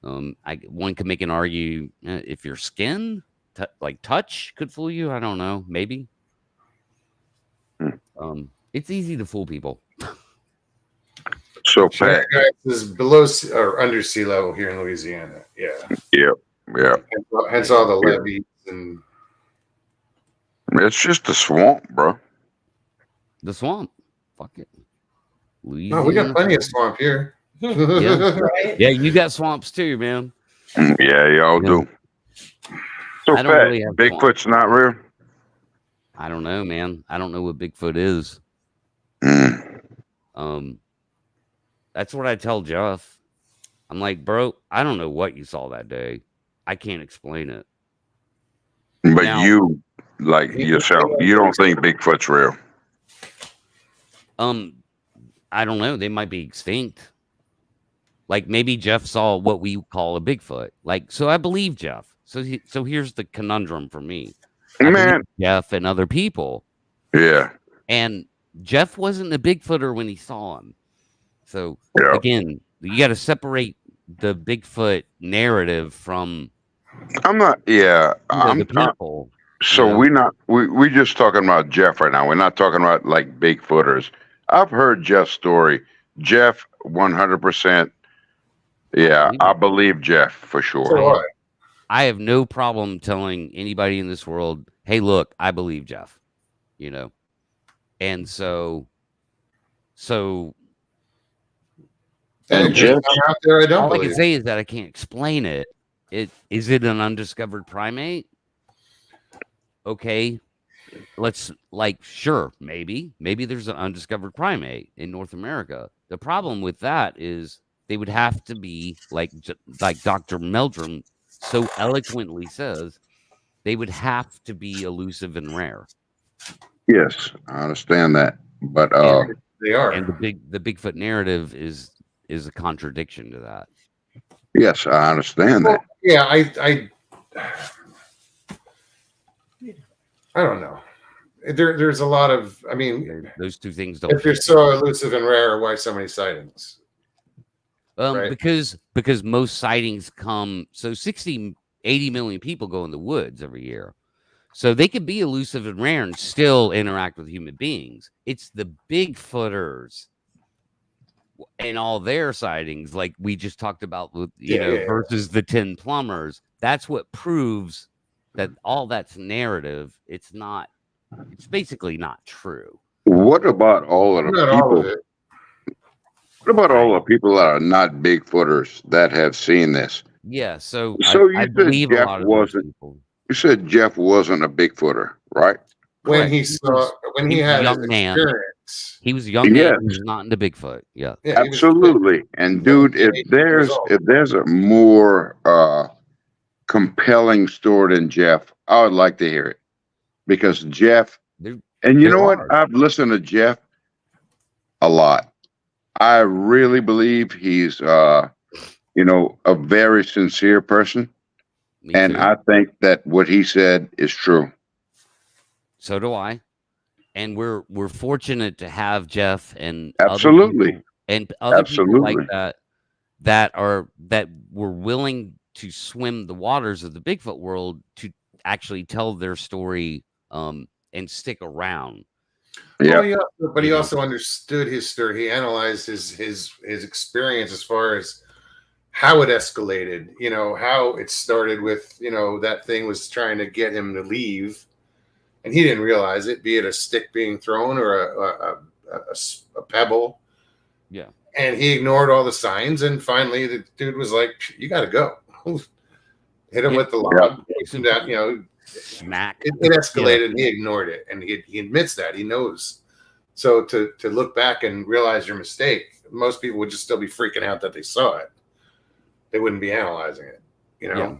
Speaker 4: One could make an argue if your skin, like touch, could fool you. I don't know. Maybe. It's easy to fool people.
Speaker 5: So
Speaker 1: That
Speaker 5: Pat.
Speaker 1: guy is below or under sea level here in Louisiana. Yeah.
Speaker 5: Yeah.
Speaker 1: Hence all the levees and.
Speaker 5: It's just a swamp, bro.
Speaker 4: The swamp. Fuck it.
Speaker 1: No, we got plenty of swamp here.
Speaker 4: Yeah.
Speaker 2: Right?
Speaker 4: Yeah, you got swamps too, man.
Speaker 5: Yeah, y'all
Speaker 4: Yeah.
Speaker 5: do. So
Speaker 4: I don't
Speaker 5: Pat,
Speaker 4: really have
Speaker 5: Bigfoot's not real?
Speaker 4: I don't know, man. I don't know what Bigfoot is.
Speaker 5: Mm.
Speaker 4: That's what I tell Jeff. I'm like, bro, I don't know what you saw that day. I can't explain it.
Speaker 5: But
Speaker 4: Now-
Speaker 5: you, like yourself, you don't think Bigfoot's real?
Speaker 4: I don't know. They might be extinct. Like maybe Jeff saw what we call a Bigfoot. Like, so I believe Jeff. So here's the conundrum for me. I believe
Speaker 5: Man,
Speaker 4: Jeff and other people.
Speaker 5: yeah.
Speaker 4: And Jeff wasn't a Bigfooter when he saw him. So
Speaker 5: Yeah.
Speaker 4: again, you got to separate the Bigfoot narrative from
Speaker 5: I'm not, yeah.
Speaker 4: the people.
Speaker 5: So
Speaker 4: Yeah.
Speaker 5: we just talking about Jeff right now. We're not talking about like Bigfooters. I've heard Jeff's story. Jeff, 100%. Yeah, I believe Jeff for
Speaker 1: So
Speaker 5: sure.
Speaker 1: what?
Speaker 4: I have no problem telling anybody in this world, hey, look, I believe Jeff, And so
Speaker 5: And
Speaker 1: Hey,
Speaker 5: Jeff,
Speaker 1: I'm out there. I don't
Speaker 4: all I
Speaker 1: believe.
Speaker 4: can say is that I can't explain it. Is it an undiscovered primate? Okay. Sure, maybe there's an undiscovered primate in North America. The problem with that is they would have to be like Dr. Meldrum so eloquently says, they would have to be elusive and rare.
Speaker 5: Yes, I understand that, but
Speaker 4: And,
Speaker 1: They are.
Speaker 4: and the Bigfoot narrative is a contradiction to that.
Speaker 5: yes, I understand
Speaker 1: Well,
Speaker 5: that.
Speaker 1: yeah, I don't know. There's a lot of. I mean,
Speaker 4: Those two things don't.
Speaker 1: if you're
Speaker 4: fit
Speaker 1: so
Speaker 4: together.
Speaker 1: elusive and rare, why so many sightings? Right.
Speaker 4: Because most sightings come, so 60, 80 million people go in the woods every year. So they could be elusive and rare and still interact with human beings. It's the Bigfooters and all their sightings, like we just talked about with, versus the 10 plumbers. That's what proves that all that's narrative. It's basically not true.
Speaker 5: What about all of the
Speaker 1: Not all of
Speaker 5: people?
Speaker 1: it.
Speaker 5: What about all the people that are not Bigfooters that have seen this?
Speaker 4: Yeah. So
Speaker 5: So
Speaker 4: I
Speaker 5: you said
Speaker 4: believe a
Speaker 5: Jeff
Speaker 4: lot of those
Speaker 5: wasn't.
Speaker 4: people.
Speaker 5: You said Jeff wasn't a Bigfooter, right?
Speaker 1: When
Speaker 4: Correct.
Speaker 1: he saw, when he
Speaker 4: was a
Speaker 1: had his
Speaker 4: young man.
Speaker 1: experience.
Speaker 4: He was a young
Speaker 5: Yes.
Speaker 4: man. He was not into Bigfoot. Yeah.
Speaker 1: Yeah, he was
Speaker 5: Absolutely. And
Speaker 1: He was
Speaker 5: dude, if
Speaker 1: 18 years
Speaker 5: there's
Speaker 1: old.
Speaker 5: a more compelling story than Jeff, I would like to hear it. Because Jeff,
Speaker 4: There-
Speaker 5: and you
Speaker 4: there
Speaker 5: know what?
Speaker 4: are.
Speaker 5: I've listened to Jeff a lot. I really believe he's a very sincere person.
Speaker 4: Me
Speaker 5: And
Speaker 4: too.
Speaker 5: I think that what he said is true.
Speaker 4: So do I. And we're fortunate to have Jeff and
Speaker 5: Absolutely.
Speaker 4: other people like
Speaker 5: Absolutely.
Speaker 4: that were willing to swim the waters of the Bigfoot world to actually tell their story and stick around.
Speaker 5: Yeah.
Speaker 1: But he also understood his story. He analyzed his experience as far as how it escalated. You know, how it started with, that thing was trying to get him to leave, and he didn't realize it, be it a stick being thrown or a pebble.
Speaker 4: Yeah.
Speaker 1: And he ignored all the signs, and finally the dude was like, "You got to go." Hit him with the log, takes him down.
Speaker 4: Smack.
Speaker 1: It escalated. And he ignored it, and he admits that he knows. So to look back and realize your mistake, most people would just still be freaking out that they saw it. They wouldn't be analyzing it,
Speaker 4: Yeah.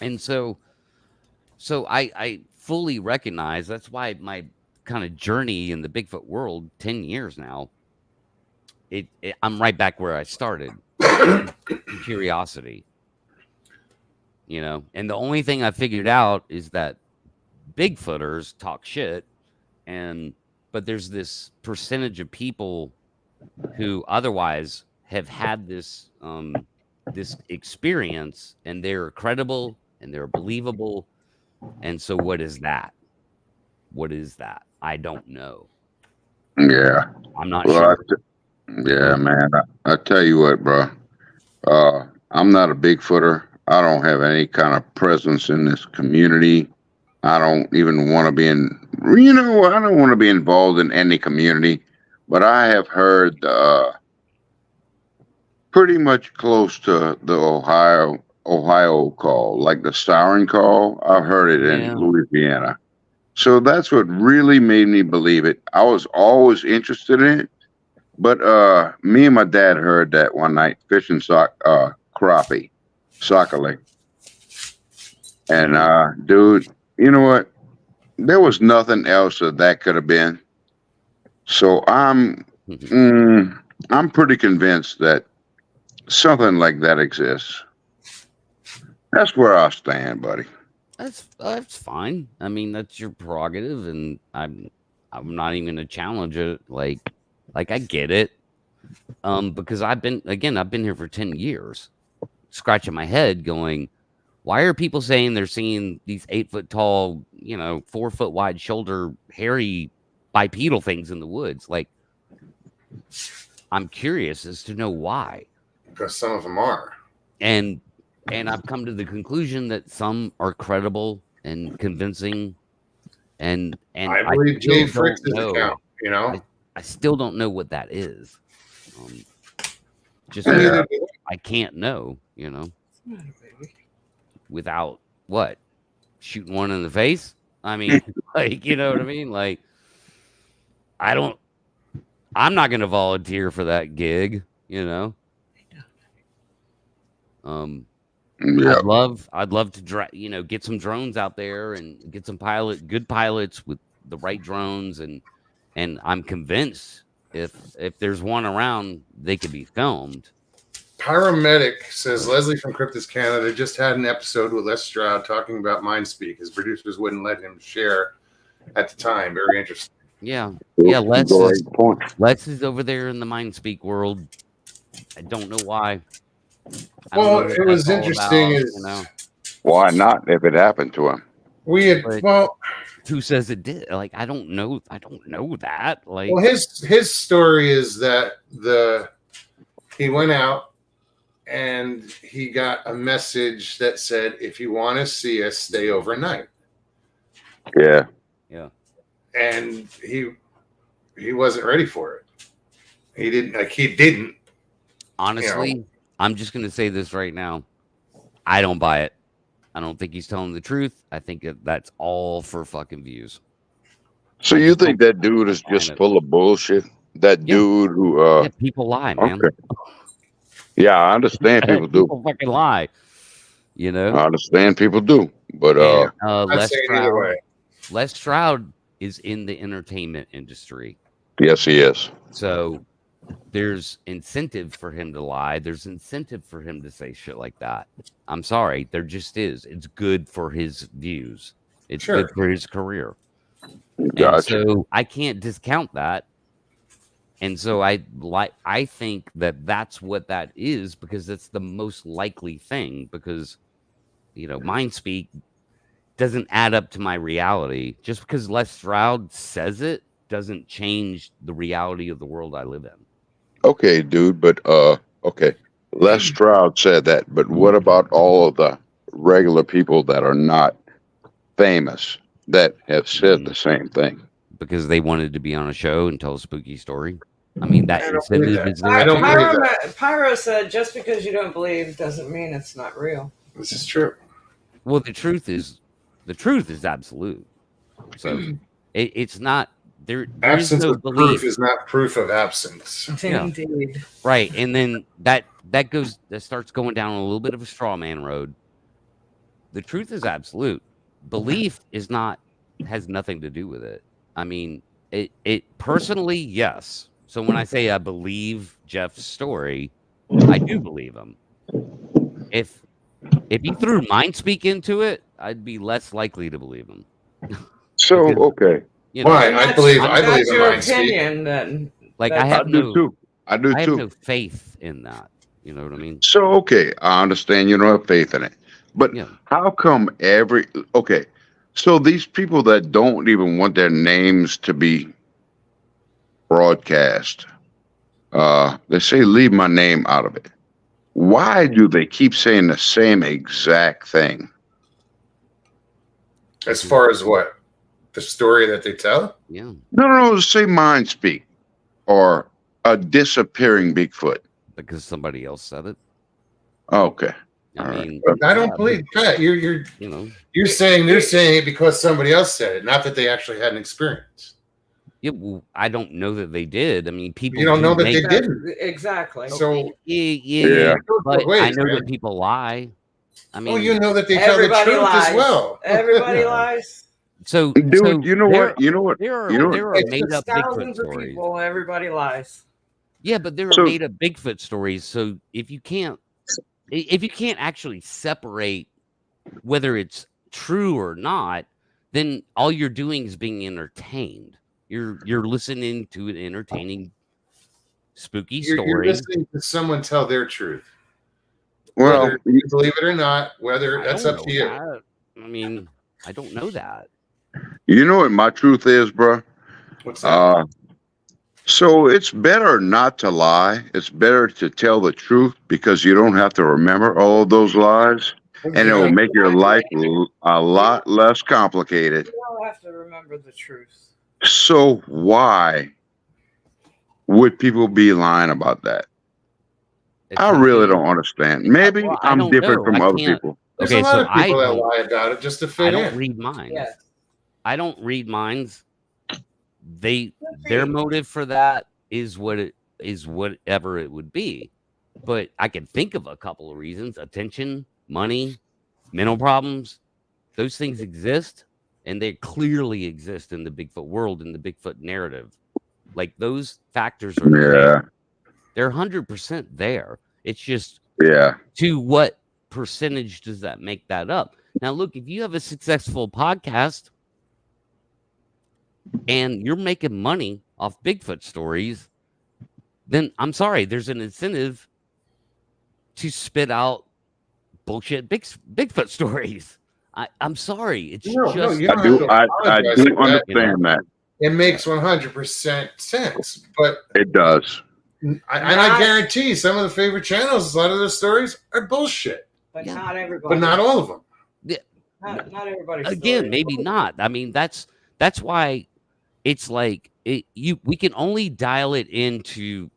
Speaker 4: And so I fully recognize that's why my kind of journey in the Bigfoot world, 10 years now, I'm right back where I started. Curiosity. And the only thing I figured out is that Bigfooters talk shit, but there's this percentage of people who otherwise have had this experience, and they're credible and they're believable. And so what is that? I don't know.
Speaker 5: Yeah.
Speaker 4: I'm not
Speaker 5: Well,
Speaker 4: sure.
Speaker 5: yeah, man. I tell you what, bro. I'm not a Bigfooter. I don't have any kind of presence in this community. I don't even want to be I don't want to be involved in any community. But I have heard pretty much close to the Ohio call, like the siren call. I've heard it in Louisiana. So that's what really made me believe it. I was always interested in it. But me and my dad heard that one night fishing crappie, sockeye. And dude, you know what? There was nothing else that could have been. So I'm pretty convinced that something like that exists. That's where I stand, buddy.
Speaker 4: That's fine. I mean, that's your prerogative, and I'm not even gonna challenge it. Like I get it. Because I've been here for 10 years, scratching my head going, why are people saying they're seeing these 8-foot tall, 4-foot wide shoulder, hairy bipedal things in the woods? Like, I'm curious as to know why.
Speaker 1: Because some of them are.
Speaker 4: And I've come to the conclusion that some are credible and convincing. And
Speaker 1: I believe Jay Frick's account,
Speaker 4: I still don't know what that is. I can't know, without what? Shooting one in the face? I mean, you know what I mean? Like, I'm not going to volunteer for that gig,
Speaker 5: Yeah.
Speaker 4: I'd love to get some drones out there and get some good pilots with the right drones, and I'm convinced if there's one around, they could be filmed.
Speaker 1: Paramedic says Leslie from Cryptus Canada just had an episode with Les Stroud talking about Mindspeak. His producers wouldn't let him share at the time. Very interesting.
Speaker 4: Yeah,
Speaker 5: Great point.
Speaker 4: Les is over there in the Mindspeak world. I don't know why. I don't
Speaker 1: Well,
Speaker 4: know what
Speaker 1: it was
Speaker 4: that's all
Speaker 1: interesting.
Speaker 4: about,
Speaker 1: Is
Speaker 5: Why not if it happened to him?
Speaker 1: we had
Speaker 4: But- who says it did? Like, I don't know that. Like,
Speaker 1: well, his story is that he went out and he got a message that said, "If you want to see us, stay overnight."
Speaker 5: Yeah.
Speaker 1: And he wasn't ready for it. He didn't.
Speaker 4: honestly, I'm just gonna say this right now. I don't buy it. I don't think he's telling the truth. I think that's all for fucking views.
Speaker 5: So you think that dude is just full of bullshit? That
Speaker 4: Yeah.
Speaker 5: dude who
Speaker 4: Yeah, people lie, man.
Speaker 5: okay. Yeah, I understand people do.
Speaker 4: People fucking lie. You know.
Speaker 5: I understand people do. But
Speaker 4: And,
Speaker 1: I'm not
Speaker 4: Les
Speaker 1: saying either way.
Speaker 4: Stroud is in the entertainment industry,
Speaker 5: yes he is.
Speaker 4: so there's incentive for him to lie. There's incentive for him to say shit like that. I'm sorry, there just is. It's good for his views. It's
Speaker 1: Sure.
Speaker 4: good for his career. And
Speaker 5: Gotcha.
Speaker 4: so I can't discount that. And so I think that that's what that is, because that's the most likely thing, because Mindspeak doesn't add up to my reality. Just because Les Stroud says it doesn't change the reality of the world I live in.
Speaker 5: Okay, dude, but okay. Les Stroud said that, but what about all of the regular people that are not famous that have said the same thing?
Speaker 4: Because they wanted to be on a show and tell a spooky story. I mean, that
Speaker 1: I don't believe
Speaker 4: incentive
Speaker 1: that.
Speaker 4: is
Speaker 1: I
Speaker 4: there.
Speaker 1: don't believe that.
Speaker 2: Pyro said, just because you don't believe doesn't mean it's not real.
Speaker 1: This is true.
Speaker 4: Well, the truth is absolute. So it's not there. There is
Speaker 1: Absence
Speaker 4: no
Speaker 1: of
Speaker 4: belief,
Speaker 1: proof is not proof of absence.
Speaker 4: Yeah.
Speaker 2: Indeed.
Speaker 4: right? And then that starts going down a little bit of a straw man road. The truth is absolute. Belief has nothing to do with it. I mean, it personally, yes. So when I say I believe Jeff's story, I do believe him. If he threw Mindspeak into it, I'd be less likely to believe him.
Speaker 5: So
Speaker 4: Because-
Speaker 5: okay.
Speaker 1: Why? I believe
Speaker 2: That's
Speaker 1: in
Speaker 2: your
Speaker 1: Mindspeak.
Speaker 2: opinion. Then
Speaker 4: Like,
Speaker 2: That's-
Speaker 4: I
Speaker 5: I
Speaker 4: have
Speaker 5: do too. I do
Speaker 4: I have
Speaker 5: too.
Speaker 4: no faith in that. You know what I mean?
Speaker 5: So okay, I understand you don't have faith in it. But
Speaker 4: Yeah.
Speaker 5: how come okay. So these people that don't even want their names to be broadcast, they say leave my name out of it. Why do they keep saying the same exact thing?
Speaker 1: As far as what? The story that they tell?
Speaker 4: Yeah.
Speaker 5: No, say Mindspeak or a disappearing Bigfoot.
Speaker 4: Because somebody else said it.
Speaker 5: Okay.
Speaker 4: I
Speaker 5: All right.
Speaker 4: mean,
Speaker 1: But I don't
Speaker 4: yeah,
Speaker 1: believe that. You're
Speaker 4: you know,
Speaker 1: saying they're saying it because somebody else said it, not that they actually had an experience.
Speaker 4: yeah, well, I don't know that they did. I mean, people
Speaker 1: You don't
Speaker 4: do
Speaker 1: know that
Speaker 4: make-
Speaker 1: they didn't.
Speaker 2: exactly.
Speaker 1: So
Speaker 4: Yeah.
Speaker 5: Yeah.
Speaker 4: But
Speaker 1: Wait,
Speaker 4: I know
Speaker 1: man.
Speaker 4: that people lie. I mean,
Speaker 1: you know that they tell the
Speaker 2: Everybody
Speaker 1: truth
Speaker 2: lies.
Speaker 1: as well.
Speaker 2: Everybody
Speaker 4: Yeah.
Speaker 2: lies.
Speaker 4: so
Speaker 5: Dude,
Speaker 4: so
Speaker 5: you know
Speaker 4: there-
Speaker 5: what? You know what?
Speaker 4: There are
Speaker 5: You know what?
Speaker 4: there are
Speaker 2: It's
Speaker 4: made up Bigfoot
Speaker 2: thousands of
Speaker 4: stories.
Speaker 2: people. Everybody lies.
Speaker 4: Yeah, but there are
Speaker 5: So-
Speaker 4: made up Bigfoot stories. So if you can't actually separate whether it's true or not, then all you're doing is being entertained. You're listening to an entertaining, spooky
Speaker 1: You're
Speaker 4: story.
Speaker 1: listening to someone tell their truth.
Speaker 5: Well,
Speaker 1: Whether you believe it or not, whether
Speaker 4: I
Speaker 1: that's
Speaker 4: don't
Speaker 1: up to
Speaker 4: know
Speaker 1: you.
Speaker 4: that. I mean, I don't know that.
Speaker 5: you know what my truth is, bro?
Speaker 1: What's that?
Speaker 5: So it's better not to lie. It's better to tell the truth because you don't have to remember all of those lies, and it will make your life a lot less complicated.
Speaker 2: You don't have to remember the truth.
Speaker 5: So why would people be lying about that?
Speaker 4: It's
Speaker 5: I really
Speaker 4: something-
Speaker 5: don't understand. Maybe
Speaker 4: Well, I
Speaker 5: I'm
Speaker 4: don't
Speaker 5: different
Speaker 4: know.
Speaker 5: from
Speaker 4: I
Speaker 5: other
Speaker 4: can't-
Speaker 5: people.
Speaker 1: There's
Speaker 4: Okay,
Speaker 1: a lot
Speaker 4: so
Speaker 1: of people
Speaker 4: I
Speaker 1: that
Speaker 4: don't-
Speaker 1: lie about it just to
Speaker 4: I
Speaker 1: fit
Speaker 4: don't
Speaker 1: in.
Speaker 4: read minds.
Speaker 2: Yes.
Speaker 4: I don't read minds. Their motive for that is whatever it would be. But I can think of a couple of reasons: attention, money, mental problems, those things exist, and they clearly exist in the Bigfoot world, in the Bigfoot narrative. Like those factors are
Speaker 5: Yeah.
Speaker 4: there. They're 100% there. It's just
Speaker 5: Yeah.
Speaker 4: to what percentage does that make that up? Now, look, if you have a successful podcast and you're making money off Bigfoot stories, then I'm sorry, there's an incentive to spit out bullshit Bigfoot stories. I'm sorry. It's
Speaker 1: No,
Speaker 4: just
Speaker 1: you
Speaker 5: I
Speaker 1: don't
Speaker 5: do.
Speaker 1: have to
Speaker 5: I
Speaker 1: apologize
Speaker 5: do
Speaker 1: for that.
Speaker 5: understand that.
Speaker 1: It makes 100% sense, but
Speaker 5: It does.
Speaker 1: I guarantee you, some of the favorite channels, a lot of those stories are bullshit,
Speaker 2: But
Speaker 4: Yeah.
Speaker 2: not everybody.
Speaker 1: but not all of them.
Speaker 2: Not everybody.
Speaker 4: Again, maybe not. I mean, that's why it's like we can only dial it into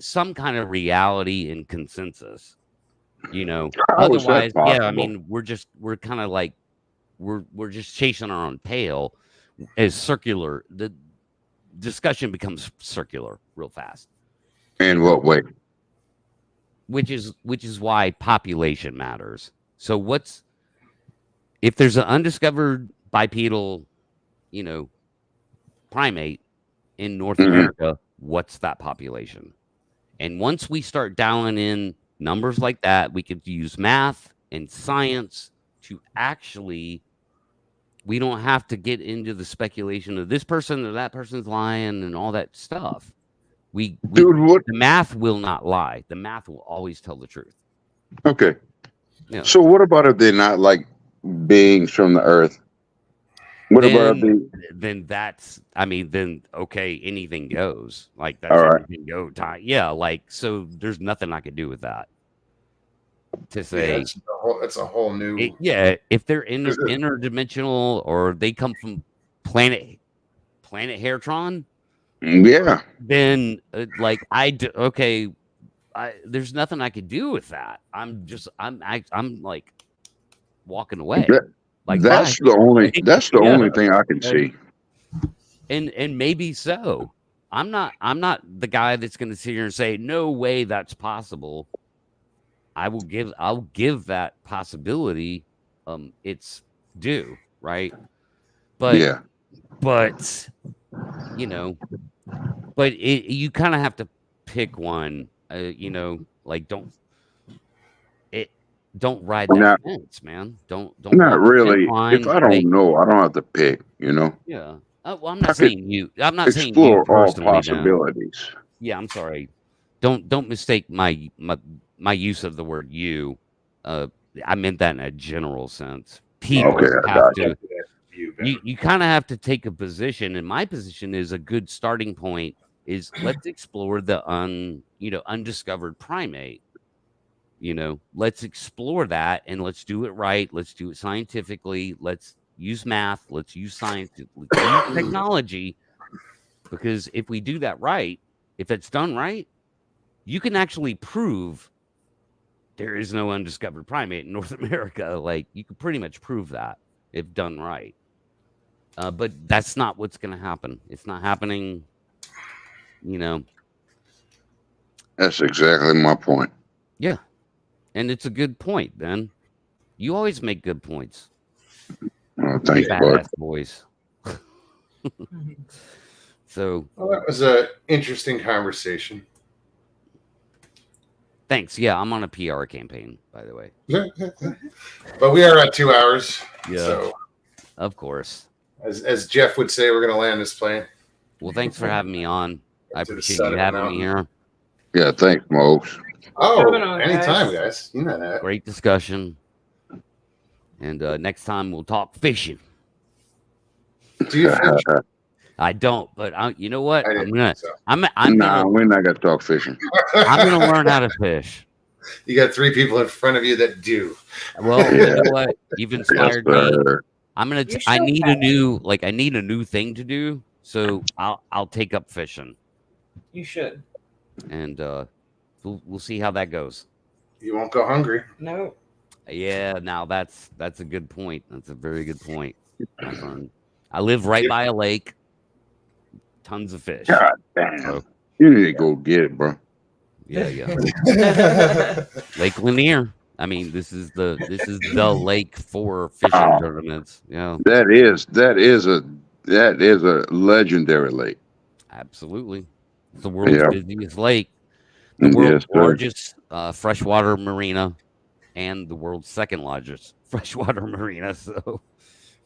Speaker 4: some kind of reality and consensus. You know,
Speaker 5: How is that
Speaker 4: otherwise, yeah, I
Speaker 5: possible?
Speaker 4: mean, we're kind of like we're just chasing our own tail. As circular, the discussion becomes circular real fast.
Speaker 5: In what way?
Speaker 4: Which is why population matters. So if there's an undiscovered bipedal, primate in North
Speaker 5: Mhm.
Speaker 4: America, what's that population? And once we start dialing in numbers like that, we could use math and science to actually, we don't have to get into the speculation of this person or that person's lying and all that stuff.
Speaker 5: Dude, what?
Speaker 4: The math will not lie. The math will always tell the truth.
Speaker 5: Okay.
Speaker 4: Yeah.
Speaker 5: So what about if they're not like beings from the earth? What about
Speaker 4: Then okay, anything goes. Like that's
Speaker 5: All right.
Speaker 4: anything go time. Yeah, like so there's nothing I could do with that. To say
Speaker 1: It's a whole new.
Speaker 4: if they're interdimensional or they come from planet Hairtron,
Speaker 5: Yeah.
Speaker 4: then there's nothing I could do with that. I'm like walking away.
Speaker 5: That's
Speaker 4: bye.
Speaker 5: the
Speaker 4: Yeah.
Speaker 5: only thing I can see.
Speaker 4: And maybe so. I'm not the guy that's going to sit here and say no way that's possible. I'll give that possibility its due, right? But
Speaker 5: Yeah.
Speaker 4: but you kind of have to pick one. Don't ride that fence, man. Don't
Speaker 5: Not really.
Speaker 4: line,
Speaker 5: If I don't know, I don't have to pick.
Speaker 4: Yeah. Well, I'm not saying you. I'm not saying
Speaker 5: Explore
Speaker 4: you
Speaker 5: all
Speaker 4: personally. Dan.
Speaker 5: possibilities.
Speaker 4: Yeah, I'm sorry. Don't mistake my use of the word you. I meant that in a general sense. People
Speaker 5: Okay, I
Speaker 4: have
Speaker 5: got
Speaker 4: to. You kind of have to take a position, and my position is a good starting point. Is let's explore the undiscovered primate. Let's explore that and let's do it right. Let's do it scientifically. Let's use math. Let's use science. Let's use technology. Because if we do that right, if it's done right, you can actually prove there is no undiscovered primate in North America. Like you can pretty much prove that if done right. But that's not what's going to happen. It's not happening.
Speaker 5: That's exactly my point.
Speaker 4: Yeah. And it's a good point, Ben. You always make good points.
Speaker 5: Oh, thanks, bud.
Speaker 4: Badass voice. So
Speaker 1: That was an interesting conversation.
Speaker 4: Thanks. Yeah, I'm on a PR campaign, by the way.
Speaker 1: But we are at 2 hours.
Speaker 4: Yeah.
Speaker 1: So
Speaker 4: Of course.
Speaker 1: as Jeff would say, we're going to land this plane.
Speaker 4: Well, thanks for having me on. I
Speaker 1: To the
Speaker 4: appreciate
Speaker 1: side
Speaker 4: you
Speaker 1: of the
Speaker 4: having me here.
Speaker 5: Yeah, thanks, Mokes.
Speaker 1: Oh,
Speaker 2: Coming on,
Speaker 1: anytime,
Speaker 2: guys.
Speaker 1: guys. You know that.
Speaker 4: Great discussion. And next time we'll talk fishing.
Speaker 1: Do you fish?
Speaker 4: I don't, but you know what?
Speaker 1: I
Speaker 4: I'm
Speaker 1: didn't
Speaker 4: gonna
Speaker 1: think so.
Speaker 4: I'm
Speaker 5: Nah,
Speaker 4: gonna
Speaker 5: we're not gonna talk fishing.
Speaker 4: I'm gonna learn how to fish.
Speaker 1: You got 3 people in front of you that do.
Speaker 4: Well, you know what? You've
Speaker 5: Yes,
Speaker 4: inspired me.
Speaker 5: sir.
Speaker 4: I'm gonna.
Speaker 2: You
Speaker 4: I
Speaker 2: should
Speaker 4: need
Speaker 2: have.
Speaker 4: I need a new thing to do. So I'll take up fishing,
Speaker 2: You should.
Speaker 4: and we'll see how that goes.
Speaker 1: You won't go hungry.
Speaker 2: No.
Speaker 4: Yeah, now that's a good point. That's a very good point, my friend. I live right by a lake. Tons of fish.
Speaker 5: God damn.
Speaker 4: So,
Speaker 5: You need to go get it, bro.
Speaker 4: yeah. Lake Lanier. I mean, this is the lake for fishing
Speaker 5: Oh.
Speaker 4: tournaments. Yeah,
Speaker 5: That is a legendary lake.
Speaker 4: absolutely. It's the world's
Speaker 5: Yeah.
Speaker 4: busiest lake, the world's
Speaker 5: Yes, sir.
Speaker 4: largest freshwater marina, and the world's second largest freshwater marina. So,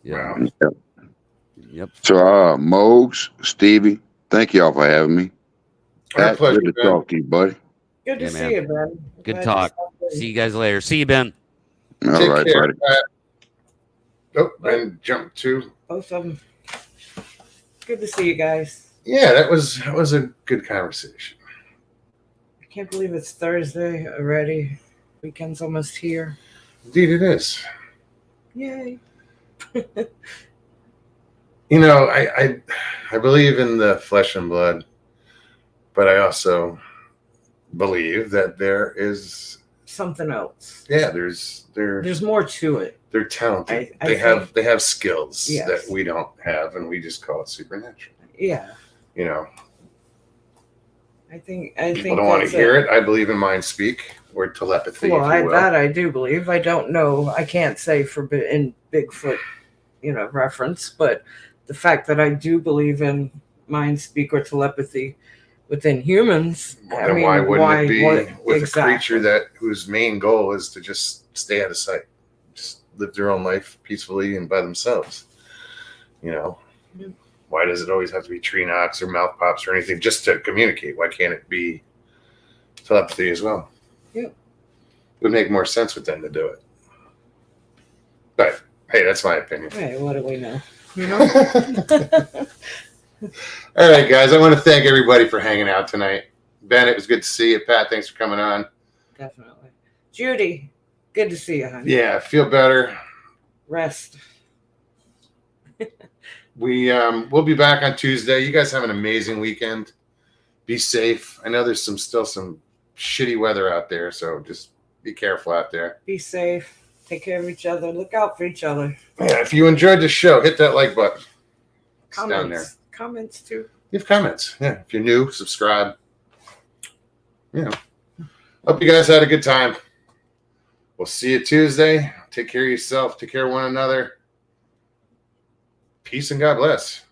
Speaker 4: yeah,
Speaker 1: Wow.
Speaker 4: yep.
Speaker 5: So, Mogs, Stevie, thank y'all for having me.
Speaker 1: Our
Speaker 5: Pat,
Speaker 1: pleasure,
Speaker 5: good to
Speaker 1: Ben.
Speaker 5: talk to you, buddy.
Speaker 2: Good to
Speaker 4: Yeah,
Speaker 2: see
Speaker 4: man.
Speaker 2: you, Ben.
Speaker 4: Good
Speaker 2: Glad you
Speaker 4: talk.
Speaker 2: stopped in.
Speaker 4: See you guys later. See you, Ben.
Speaker 5: All
Speaker 1: Take
Speaker 5: right,
Speaker 1: care,
Speaker 5: buddy.
Speaker 1: Pat. Oh, Ben jumped too.
Speaker 2: Both of them. Good to see you guys.
Speaker 1: Yeah, that was a good conversation.
Speaker 2: I can't believe it's Thursday already. Weekend's almost here.
Speaker 1: Indeed, it is.
Speaker 2: Yay.
Speaker 1: You know, I believe in the flesh and blood, but I also believe that there is
Speaker 2: Something else.
Speaker 1: there's
Speaker 2: More to it.
Speaker 1: they're talented.
Speaker 2: I
Speaker 1: they have skills
Speaker 2: Yes.
Speaker 1: that we don't have, and we just call it supernatural.
Speaker 2: Yeah.
Speaker 1: You know,
Speaker 2: I think
Speaker 1: people don't want to hear it. I believe in mind speak or telepathy.
Speaker 2: Well,
Speaker 1: if you will.
Speaker 2: that I do believe. I don't know. I can't say for in Bigfoot, reference, but the fact that I do believe in mind speak or telepathy within humans.
Speaker 1: Well, then why wouldn't it be with
Speaker 2: exactly.
Speaker 1: a creature whose main goal is to just stay out of sight, just live their own life peacefully and by themselves? You know,
Speaker 2: Yeah.
Speaker 1: why does it always have to be tree knocks or mouth pops or anything just to communicate? Why can't it be telepathy as well?
Speaker 2: Yeah.
Speaker 1: It would make more sense with them to do it. But hey, that's my opinion.
Speaker 2: Hey, what do we know?
Speaker 1: All right, guys. I want to thank everybody for hanging out tonight. Ben, it was good to see you. Pat, thanks for coming on.
Speaker 2: Definitely. Judy, good to see you, honey.
Speaker 1: Yeah, feel better.
Speaker 2: Rest.
Speaker 1: We'll be back on Tuesday. You guys have an amazing weekend. Be safe. I know there's still some shitty weather out there, so just be careful out there.
Speaker 2: Be safe. Take care of each other. Look out for each other.
Speaker 1: Yeah, if you enjoyed the show, hit that like button. It's down there.
Speaker 2: Comments too.
Speaker 1: Leave comments. Yeah, if you're new, subscribe. Yeah. Hope you guys had a good time. We'll see you Tuesday. Take care of yourself. Take care of one another. Peace and God bless.